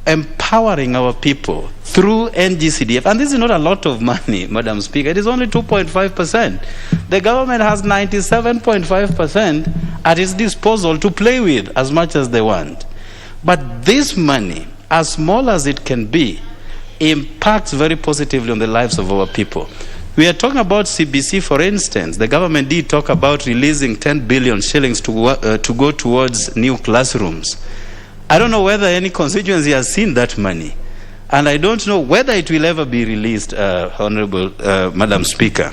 empowering our people through NG-CDF, and this is not a lot of money, Madam Speaker, it is only 2.5%. The government has 97.5% at its disposal to play with as much as they want. But this money, as small as it can be, impacts very positively on the lives of our people. We are talking about CBC, for instance. The government did talk about releasing 10 billion shillings to go towards new classrooms. I don't know whether any constituency has seen that money. And I don't know whether it will ever be released, Honorable Madam Speaker.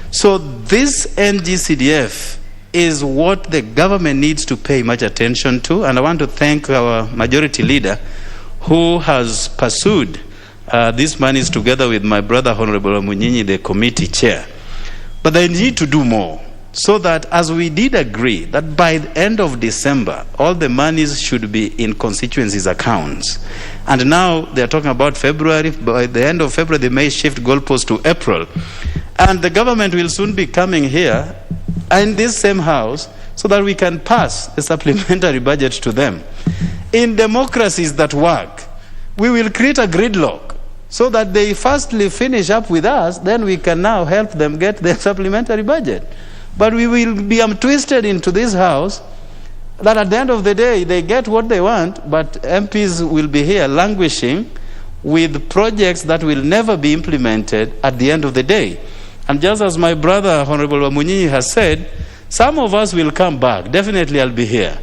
So this NG-CDF is what the government needs to pay much attention to. And I want to thank our majority leader who has pursued these monies together with my brother, Honorable Munyinyi, the committee chair. But they need to do more, so that, as we did agree, that by the end of December, all the monies should be in constituencies' accounts. And now they're talking about February. By the end of February, they may shift goalposts to April. And the government will soon be coming here in this same house so that we can pass the supplementary budget to them. In democracies that work, we will create a gridlock so that they firstly finish up with us, then we can now help them get their supplementary budget. But we will be twisted into this house that at the end of the day, they get what they want, but MPs will be here languishing with projects that will never be implemented at the end of the day. And just as my brother, Honorable Wamunyinyi, has said, some of us will come back. Definitely I'll be here.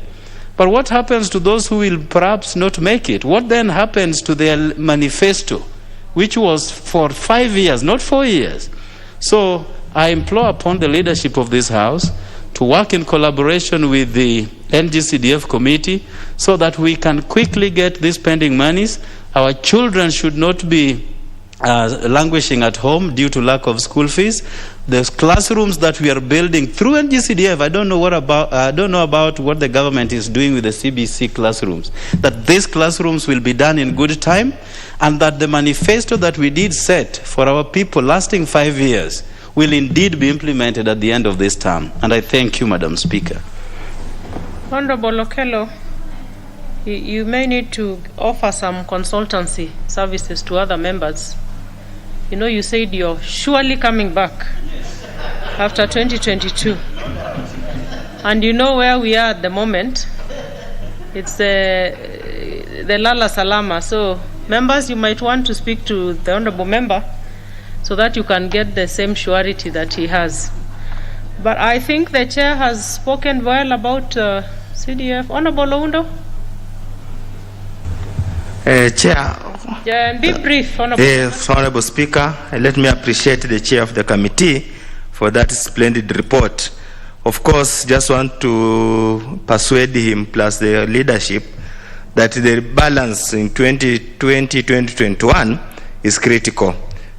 But what happens to those who will perhaps not make it? What then happens to their manifesto, which was for 5 years, not 4 years? So I implore upon the leadership of this House to work in collaboration with the NG-CDF committee so that we can quickly get these pending monies. Our children should not be languishing at home due to lack of school fees. The classrooms that we are building through NG-CDF, I don't know about what the government is doing with the CBC classrooms. That these classrooms will be done in good time, and that the manifesto that we did set for our people lasting 5 years will indeed be implemented at the end of this term. And I thank you, Madam Speaker. Honorable Okello, you may need to offer some consultancy services to other members. You know, you said you're surely coming back after 2022. And you know where we are at the moment. It's the Lala Salama. So, members, you might want to speak to the Honorable Member so that you can get the same surety that he has. But I think the Chair has spoken well about CDF. Honorable Oundo? Chair. Yeah, be brief, Honorable. Honorable Speaker, let me appreciate the Chair of the committee for that splendid report. Of course, just want to persuade him plus the leadership that the balance in 2020-2021 is critical,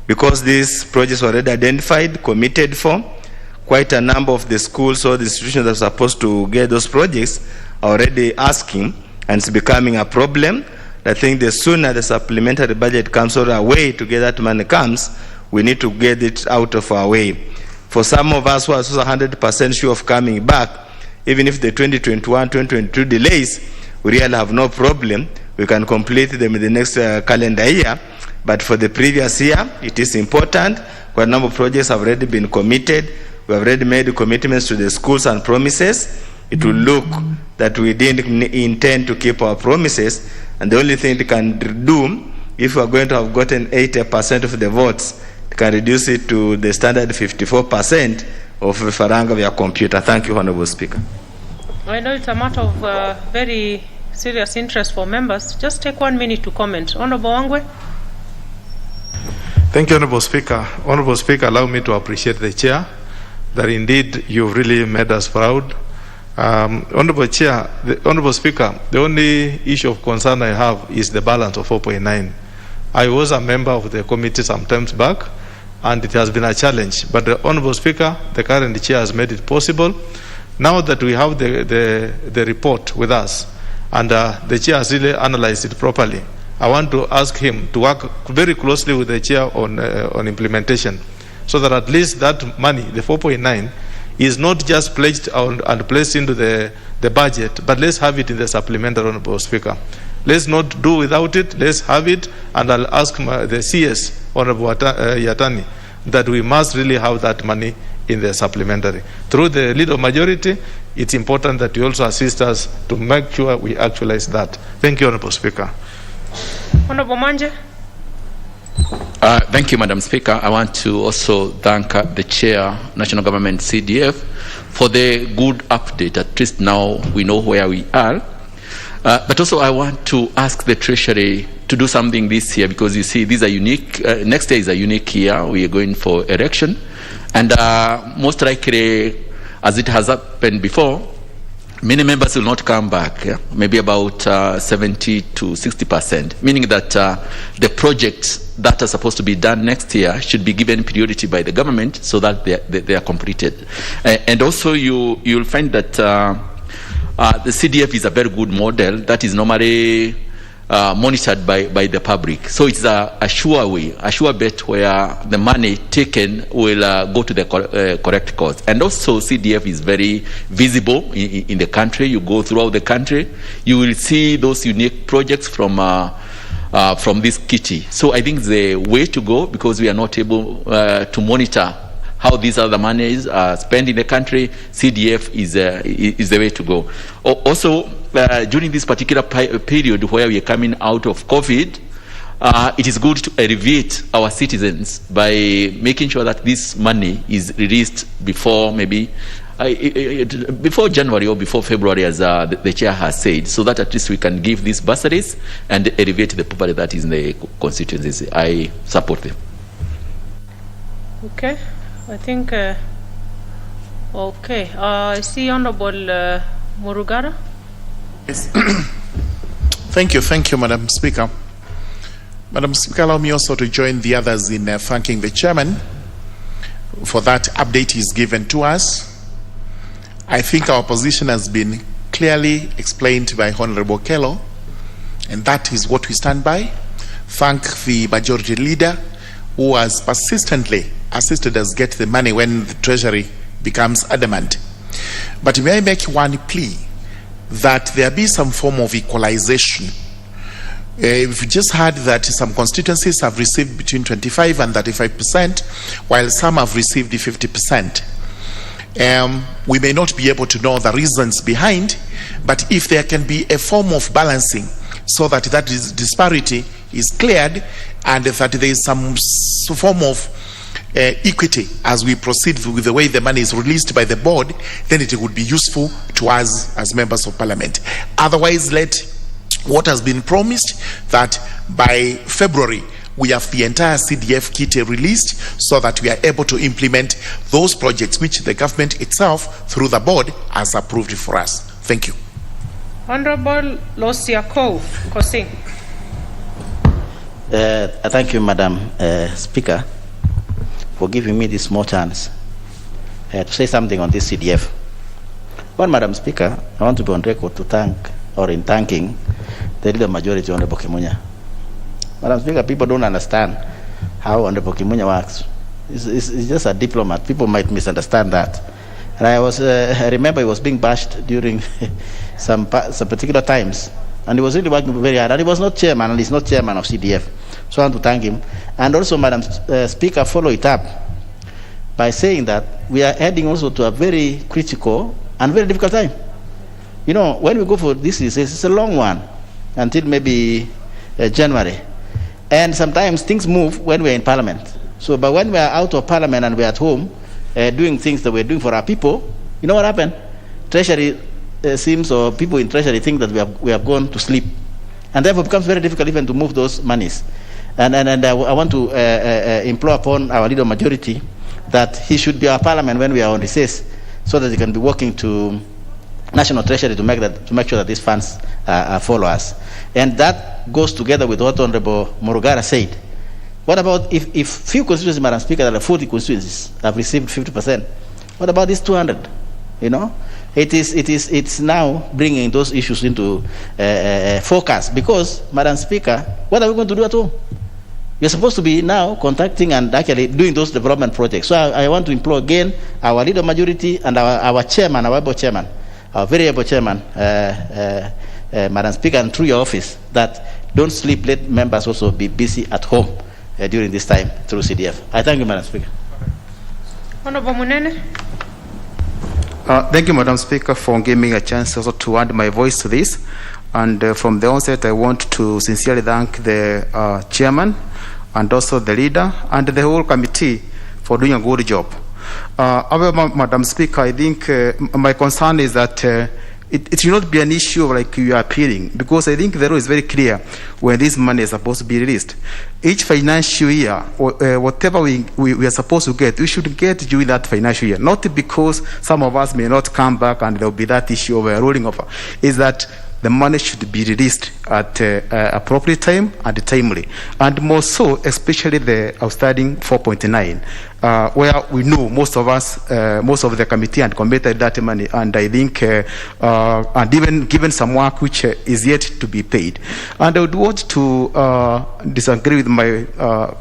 because these projects were already identified, committed for. Quite a number of the schools or the institutions that are supposed to get those projects are already asking, and it's becoming a problem. I think the sooner the supplementary budget comes or our way to get that money comes, we need to get it out of our way. For some of us who are 100% sure of coming back, even if the 2021-2022 delays, we really have no problem. We can complete them in the next calendar year. But for the previous year, it is important. Quite a number of projects have already been committed. We have already made commitments to the schools and promises. It will look that we didn't intend to keep our promises. And the only thing it can do, if we are going to have gotten 80% of the votes, it can reduce it to the standard 54% of faranga via computer. Thank you, Honorable Speaker. I know it's a matter of very serious interest for members. Just take 1 minute to comment. Honorable Wangwe? Thank you, Honorable Speaker. Honorable Speaker, allow me to appreciate the Chair, that indeed you've really made us proud. Honorable Speaker, the only issue of concern I have is the balance of 4.9. I was a member of the committee some times back, and it has been a challenge. But the Honorable Speaker, the current chair, has made it possible. Now that we have the report with us, and the chair has really analyzed it properly, I want to ask him to work very closely with the chair on implementation, so that at least that money, the 4.9, is not just pledged and placed into the budget, but let's have it in the supplementary, Honorable Speaker. Let's not do without it, let's have it, and I'll ask the CS, Honorable Yatani, that we must really have that money in the supplementary. Through the leader majority, it's important that you also assist us to make sure we actualize that. Thank you, Honorable Speaker. Honorable Manje. Thank you, Madam Speaker. I want to also thank the Chair, National Government CDF, for the good update. At least now we know where we are. But also I want to ask the Treasury to do something this year, because you see these are unique. Next year is a unique year. We are going for election. And most likely, as it has happened before, many members will not come back, maybe about 70 to 60%, meaning that the projects that are supposed to be done next year should be given priority by the government so that they are completed. And also you'll find that the CDF is a very good model that is normally monitored by the public. So it's a sure way, a sure bet where the money taken will go to the correct cause. And also CDF is very visible in the country. You go throughout the country, you will see those unique projects from this kitty. So I think the way to go, because we are not able to monitor how these other monies are spent in the country, CDF is the way to go. Also, during this particular period where we are coming out of COVID, it is good to elevate our citizens by making sure that this money is released before maybe before January or before February, as the chair has said, so that at least we can give these bursaries and elevate the poverty that is in the constituencies. I support them. Okay. I think, okay. I see Honorable Murugara. Yes. Thank you, Madam Speaker. Madam Speaker, allow me also to join the others in thanking the Chairman for that update he's given to us. I think our position has been clearly explained by Honorable Kello, and that is what we stand by. Thank the Majority Leader, who has persistently assisted us get the money when the Treasury becomes adamant. But may I make one plea that there be some form of equalization. We've just heard that some constituencies have received between 25 and 35%, while some have received 50%. We may not be able to know the reasons behind, but if there can be a form of balancing so that that disparity is cleared and that there is some form of equity as we proceed with the way the money is released by the board, then it would be useful to us as members of parliament. Otherwise, let what has been promised, that by February we have the entire CDF kit released so that we are able to implement those projects which the government itself through the board has approved for us. Thank you. Honorable Losiakov Kosing. Thank you, Madam Speaker, for giving me this small chance to say something on this CDF. Well, Madam Speaker, I want to be on record to thank, or in thanking, the leader majority, Honorable Kimunya. Madam Speaker, people don't understand how Honorable Kimunya works. He's just a diplomat. People might misunderstand that. And I remember he was being bashed during some particular times. And he was really working very hard. And he was not chairman, and he's not chairman of CDF. So I want to thank him. And also, Madam Speaker, follow it up by saying that we are heading also to a very critical and very difficult time. You know, when we go for this recess, it's a long one, until maybe January. And sometimes things move when we're in Parliament. So, but when we are out of Parliament and we're at home, doing things that we're doing for our people, you know what happened? Treasury seems, or people in Treasury think that we have gone to sleep. And therefore it becomes very difficult even to move those monies. And I want to implore upon our leader majority that he should be our Parliament when we are on recess, so that he can be working to National Treasury to make sure that these funds follow us. And that goes together with what Honorable Murugara said, What about if few constituencies, Madam Speaker, there are 40 constituencies have received 50%? What about these 200? You know, it's now bringing those issues into focus because, Madam Speaker, what are we going to do at home? We're supposed to be now contacting and actually doing those development projects. So I want to implore again our leader majority and our chairman, our able chairman, our very able chairman, Madam Speaker, and through your office, that don't sleep, let members also be busy at home during this time through CDF. I thank you, Madam Speaker. Honorable Munene. Thank you, Madam Speaker, for giving me a chance also to add my voice to this. And from the onset, I want to sincerely thank the chairman and also the leader and the whole committee for doing a good job. However, Madam Speaker, I think my concern is that it should not be an issue like you are appealing, because I think the law is very clear when this money is supposed to be released. Each financial year, whatever we are supposed to get, we should get during that financial year. Not because some of us may not come back and there will be that issue of rolling over. Is that the money should be released at appropriate time and timely. And more so, especially the outstanding 4.9, where we know most of us, most of the committee and committed that money, and I think, and even given some work which is yet to be paid. And I would want to disagree with my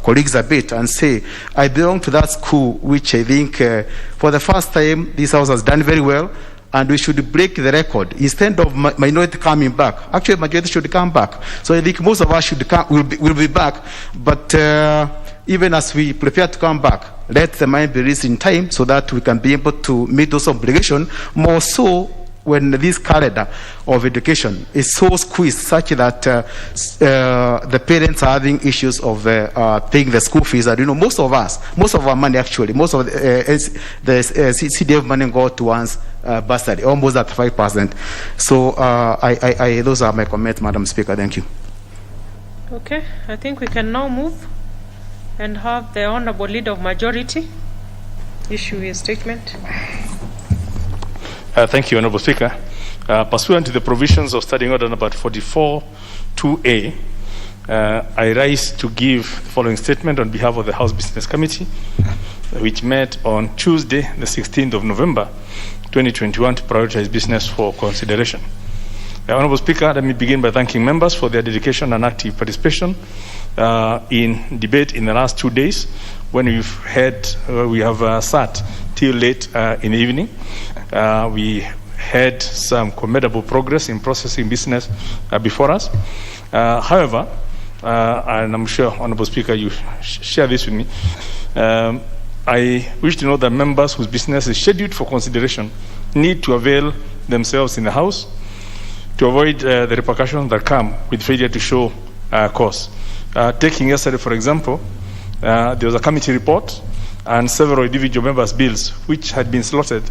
colleagues a bit and say, I belong to that school which I think for the first time this House has done very well, and we should break the record. Instead of minority coming back, actually majority should come back. So I think most of us should come, will be back. But even as we prepare to come back, let the money be released in time so that we can be able to meet those obligations. More so when this calendar of education is so squeezed such that the parents are having issues of paying the school fees. And most of us, most of our money actually, most of the CDF money go towards bursary, almost at 5%. So those are my comments, Madam Speaker. Thank you. Okay, I think we can now move and have the Honorable Leader of Majority issue his statement. Thank you, Honorable Speaker. Pursuant to the provisions of Standing Order number 44-2A, I rise to give the following statement on behalf of the House Business Committee, which met on Tuesday, the 16th of November, 2021, to prioritize business for consideration. Honorable Speaker, let me begin by thanking members for their dedication and active participation in debate in the last 2 days, when we have sat till late in the evening. We had some commendable progress in processing business before us. However, and I'm sure, Honorable Speaker, you share this with me, I wish to know that members whose business is scheduled for consideration need to avail themselves in the House to avoid the repercussions that come with failure to show cause. Taking yesterday, for example, there was a committee report and several individual members' bills which had been slotted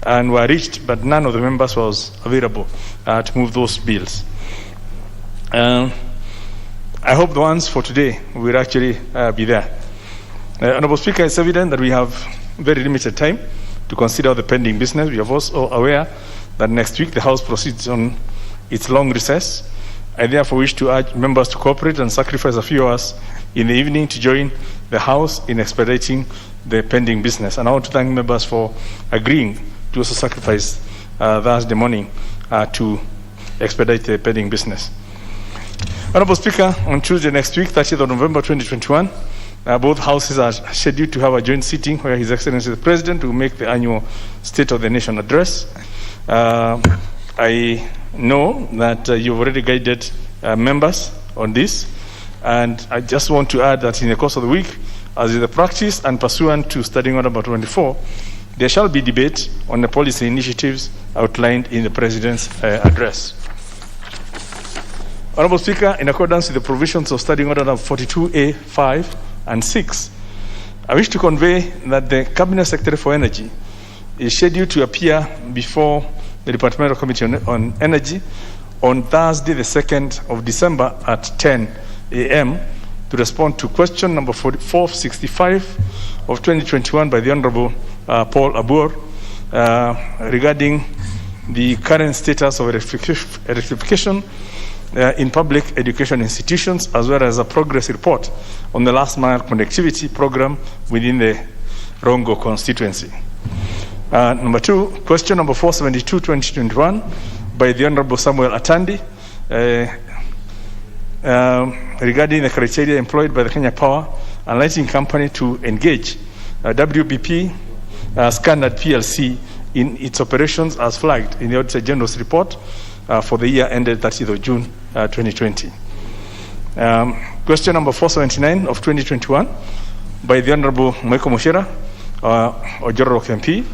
and were reached, but none of the members was available to move those bills. I hope the ones for today will actually be there. Honorable Speaker, it's evident that we have very limited time to consider the pending business. We are also aware that next week the House proceeds on its long recess. I therefore wish to urge members to cooperate and sacrifice a few hours in the evening to join the House in expediting the pending business. And I want to thank members for agreeing to also sacrifice Thursday morning to expedite the pending business. Honorable Speaker, on Tuesday next week, 30th of November 2021, both houses are scheduled to have a joint sitting where His Excellency the President will make the annual State of the Nation address. I know that you've already guided members on this, and I just want to add that in the course of the week, as is the practice and pursuant to Standing Order number 24, there shall be debate on the policy initiatives outlined in the President's address. Honorable Speaker, in accordance with the provisions of Standing Order number 42A, 5 and 6, I wish to convey that the Cabinet Secretary for Energy is scheduled to appear before the Departmental Committee on Energy on Thursday, the 2nd of December at 10 a.m. to respond to question number 465 of 2021 by the Honorable Paul Abur regarding the current status of electrification in public education institutions, as well as a progress report on the last mile connectivity program within the Rongo constituency. Number 2, question number 472, 2021, by the Honorable Samuel Atandi, regarding the criteria employed by the Kenya Power and Lighting Company to engage WBP Standard PLC in its operations as flagged in the Auditor General's report for the year ended 30th of June 2020. Question number 479 of 2021 by the Honorable Michael Mushera, Ojoro MP,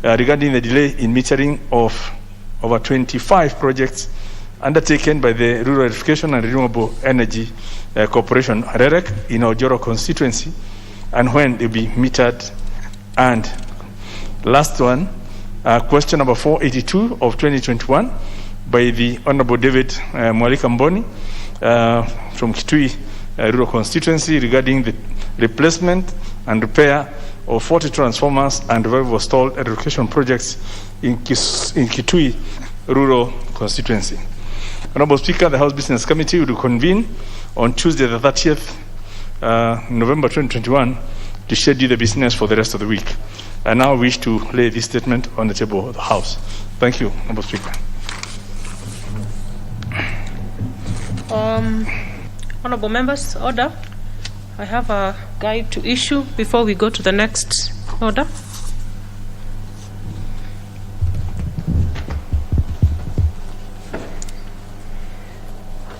regarding the delay in metering of over 25 projects undertaken by the Rural Electrification and Renewable Energy Corporation, REREC, in Ojoro constituency, and when they'll be metered. And last one, question number 482 of 2021 by the Honorable David Mwalika Mboni from Kitui Rural Constituency, regarding the replacement and repair of 40 transformers and revival stalled education projects in Kitui Rural Constituency. Honorable Speaker, the House Business Committee will convene on Tuesday the 30th November 2021 to schedule the business for the rest of the week. I now wish to lay this statement on the table of the House. Thank you, Honorable Speaker. Honorable members, order. I have a guide to issue before we go to the next order.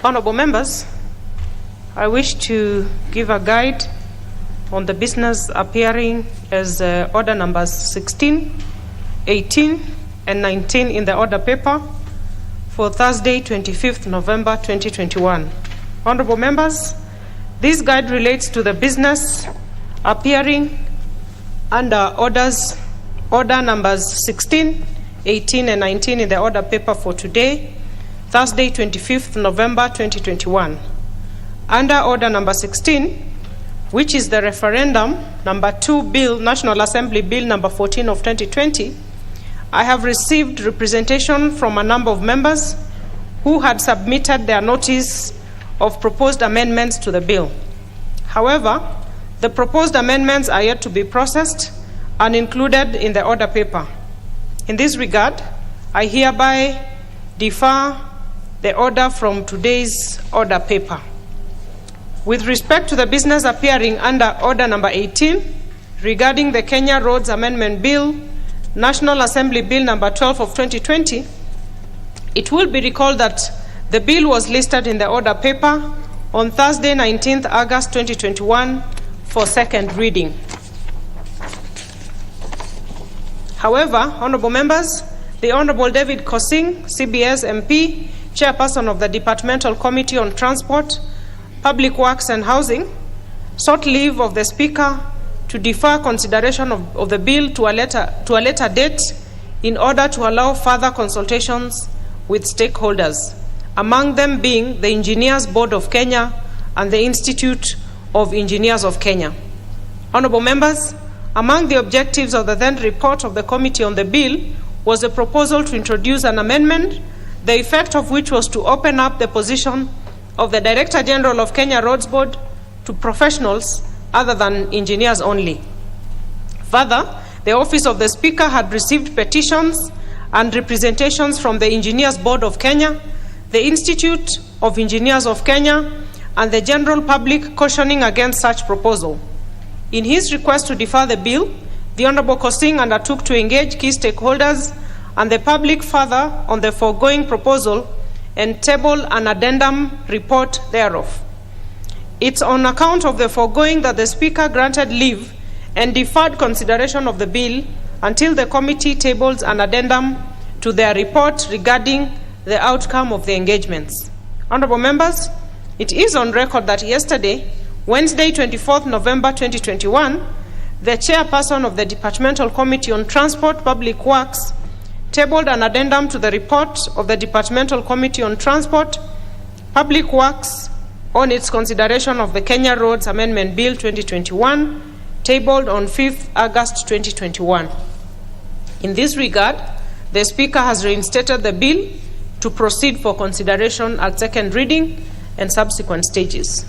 Honorable members, I wish to give a guide on the business appearing as order numbers 16, 18, and 19 in the order paper for Thursday, 25th November 2021. Honorable members, this guide relates to the business appearing under order numbers 16, 18, and 19 in the order paper for today, Thursday, 25th November 2021. Under order number 16, which is the referendum number 2 bill, National Assembly Bill number 14 of 2020, I have received representation from a number of members who had submitted their notice of proposed amendments to the bill. However, the proposed amendments are yet to be processed and included in the order paper. In this regard, I hereby defer the order from today's order paper. With respect to the business appearing under order number 18, regarding the Kenya Roads Amendment Bill, National Assembly Bill number 12 of 2020, it will be recalled that the bill was listed in the order paper on Thursday, 19th August 2021 for second reading. However, honorable members, the Honorable David Kosing, CBS MP, Chairperson of the Departmental Committee on Transport, Public Works and Housing, sought leave of the Speaker to defer consideration of the bill to a later date in order to allow further consultations with stakeholders, among them being the Engineers Board of Kenya and the Institute of Engineers of Kenya. Honorable members, among the objectives of the then report of the committee on the bill was a proposal to introduce an amendment, the effect of which was to open up the position of the Director General of Kenya Roads Board to professionals other than engineers only. Further, the Office of the Speaker had received petitions and representations from the Engineers Board of Kenya, the Institute of Engineers of Kenya, and the general public cautioning against such proposal. In his request to defer the bill, the Honorable Kosing undertook to engage key stakeholders and the public further on the foregoing proposal and table an addendum report thereof. It's on account of the foregoing that the Speaker granted leave and deferred consideration of the bill until the committee tables an addendum to their report regarding the outcome of the engagements. Honorable members, it is on record that yesterday, Wednesday, 24th November 2021, the chairperson of the Departmental Committee on Transport, Public Works, tabled an addendum to the report of the Departmental Committee on Transport, Public Works, on its consideration of the Kenya Roads Amendment Bill 2021, tabled on 5th August 2021. In this regard, the Speaker has reinstated the bill to proceed for consideration at second reading and subsequent stages.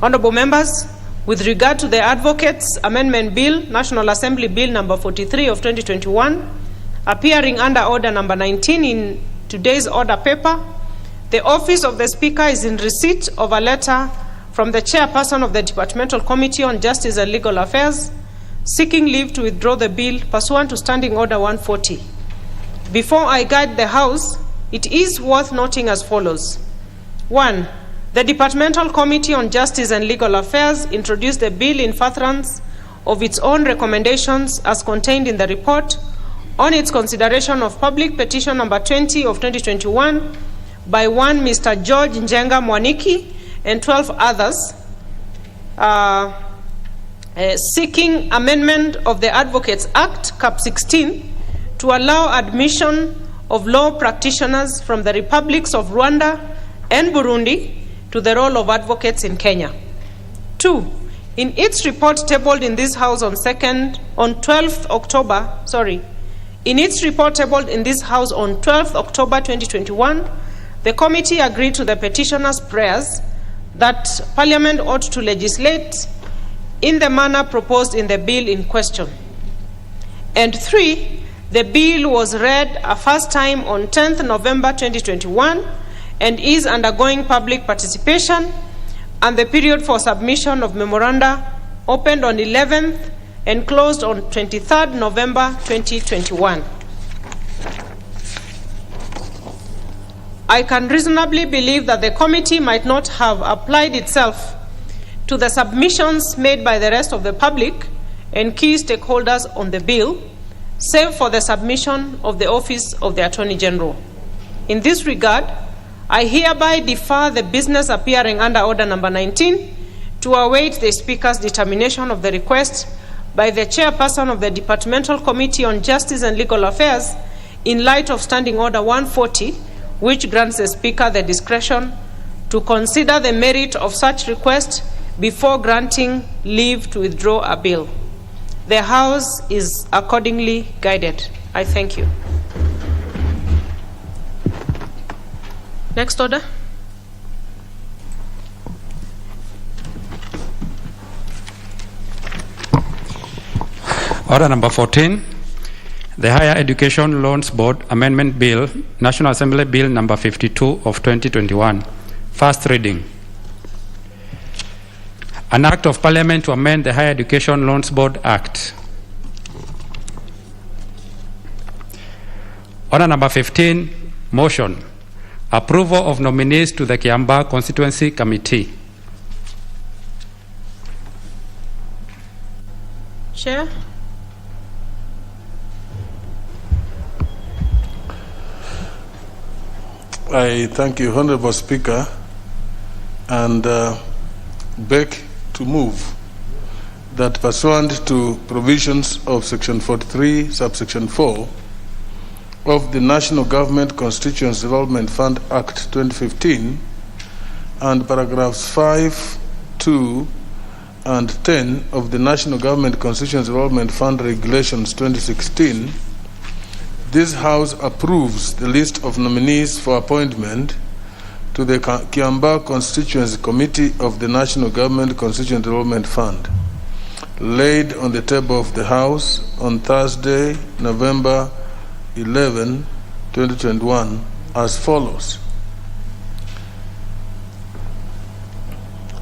Honorable members, with regard to the Advocates Amendment Bill, National Assembly Bill number 43 of 2021, appearing under order number 19 in today's order paper, the Office of the Speaker is in receipt of a letter from the Chairperson of the Departmental Committee on Justice and Legal Affairs seeking leave to withdraw the bill pursuant to Standing Order 140. Before I guide the House, it is worth noting as follows. 1. The Departmental Committee on Justice and Legal Affairs introduced the bill in furtherance of its own recommendations as contained in the report on its consideration of public petition number 20 of 2021 by one Mr. George Njenga Mwaniki and 12 others seeking amendment of the Advocates Act, Cap 16, to allow admission of law practitioners from the republics of Rwanda and Burundi to the role of advocates in Kenya. 2. In its report tabled in this House on 12th October 2021, the committee agreed to the petitioner's prayers that Parliament ought to legislate in the manner proposed in the bill in question. And 3, the bill was read a first time on 10th November 2021 and is undergoing public participation, and the period for submission of memoranda opened on 11th and closed on 23rd November 2021. I can reasonably believe that the committee might not have applied itself to the submissions made by the rest of the public and key stakeholders on the bill, save for the submission of the Office of the Attorney General. In this regard, I hereby defer the business appearing under Order number 19 to await the Speaker's determination of the request by the Chairperson of the Departmental Committee on Justice and Legal Affairs in light of Standing Order 140, which grants the Speaker the discretion to consider the merit of such request before granting leave to withdraw a bill. The House is accordingly guided. I thank you. Next order. Order number 14, the Higher Education Loans Board Amendment Bill, National Assembly Bill number 52 of 2021. First reading. An Act of Parliament to amend the Higher Education Loans Board Act. Order number 15, motion. Approval of nominees to the Kiambaa Constituency Committee. Chair. I thank you, Honorable Speaker, and beg to move that pursuant to provisions of Section 43, subsection 4 of the National Government Constituency Development Fund Act 2015 and paragraphs 5, 2, and 10 of the National Government Constituency Development Fund Regulations 2016, this House approves the list of nominees for appointment to the Kiambaa Constituency Committee of the National Government Constituency Development Fund, laid on the table of the House on Thursday, November 11, 2021, as follows.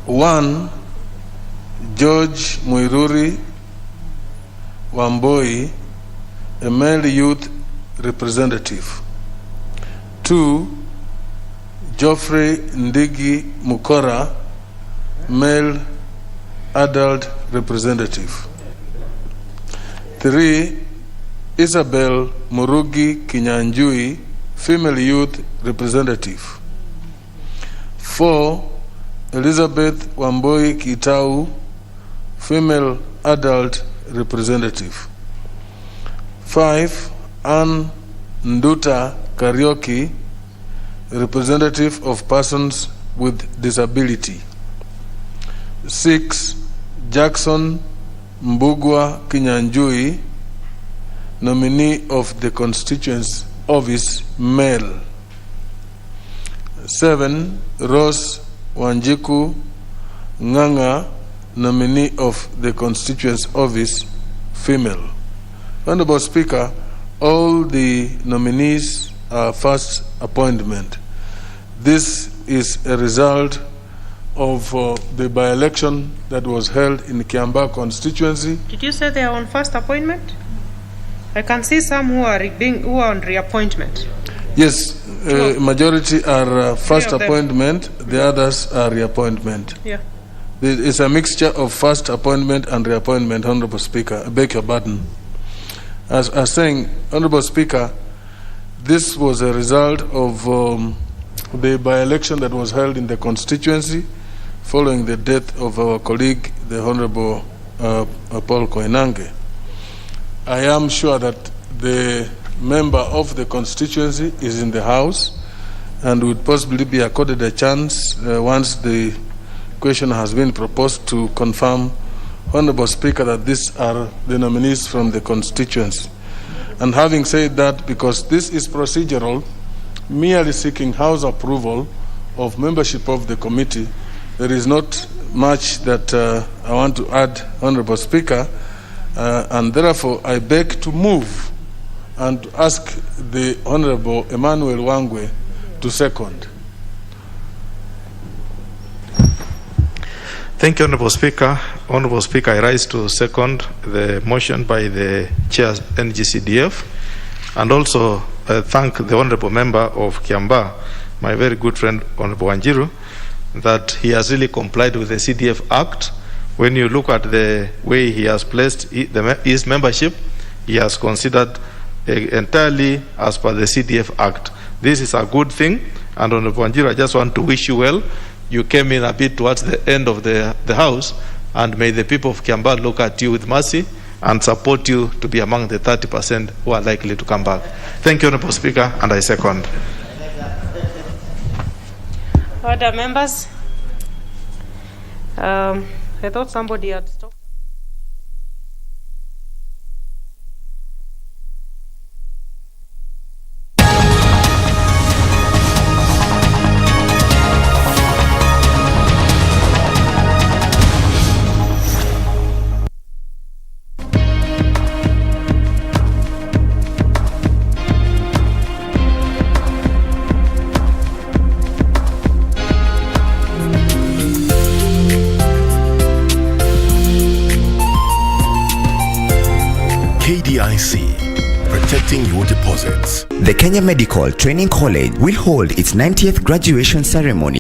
1. George Muiruri Wamboi, a male youth representative. 2. Geoffrey Ndigi Mukora, male adult representative. 3. Isabel Murugi Kinyanjui, female youth representative. 4. Elizabeth Wamboi Kitau, female adult representative. 5. Ann Nduta Karioki, representative of persons with disability. 6. Jackson Mbugwa Kinyanjui, nominee of the constituency office, male. 7, Rose Wanjiku Nganga, nominee of the constituency office, female. Honorable Speaker, all the nominees are first appointment. This is a result of the by-election that was held in Kiambaa constituency. Did you say they are on first appointment? I can see some who are on reappointment. Yes, majority are first appointment, the others are reappointment. Yeah. It's a mixture of first appointment and reappointment, Honorable Speaker. I beg your pardon. As I was saying, Honorable Speaker, this was a result of the by-election that was held in the constituency following the death of our colleague, the Honorable Paul Koinange. I am sure that the member of the constituency is in the House and would possibly be accorded a chance once the question has been proposed to confirm, Honorable Speaker, that these are the nominees from the constituency. And having said that, because this is procedural, merely seeking House approval of membership of the committee, there is not much that I want to add, Honorable Speaker, and therefore I beg to move and ask the Honorable Emmanuel Wangwe to second. Thank you, Honorable Speaker. Honorable Speaker, I rise to second the motion by the Chair NG-CDF and also thank the Honorable Member of Kiambaa, my very good friend Honorable Wanjiru, that he has really complied with the CDF Act. When you look at the way he has placed his membership, he has considered entirely as per the CDF Act. This is a good thing, and Honorable Wanjiru, I just want to wish you well. You came in a bit towards the end of the House, and may the people of Kiambaa look at you with mercy and support you to be among the 30% who are likely to come back. Thank you, Honorable Speaker, and I second. Other members? I thought somebody had stopped. Protecting your deposits. The Kenya Medical Training College will hold its 90th graduation ceremony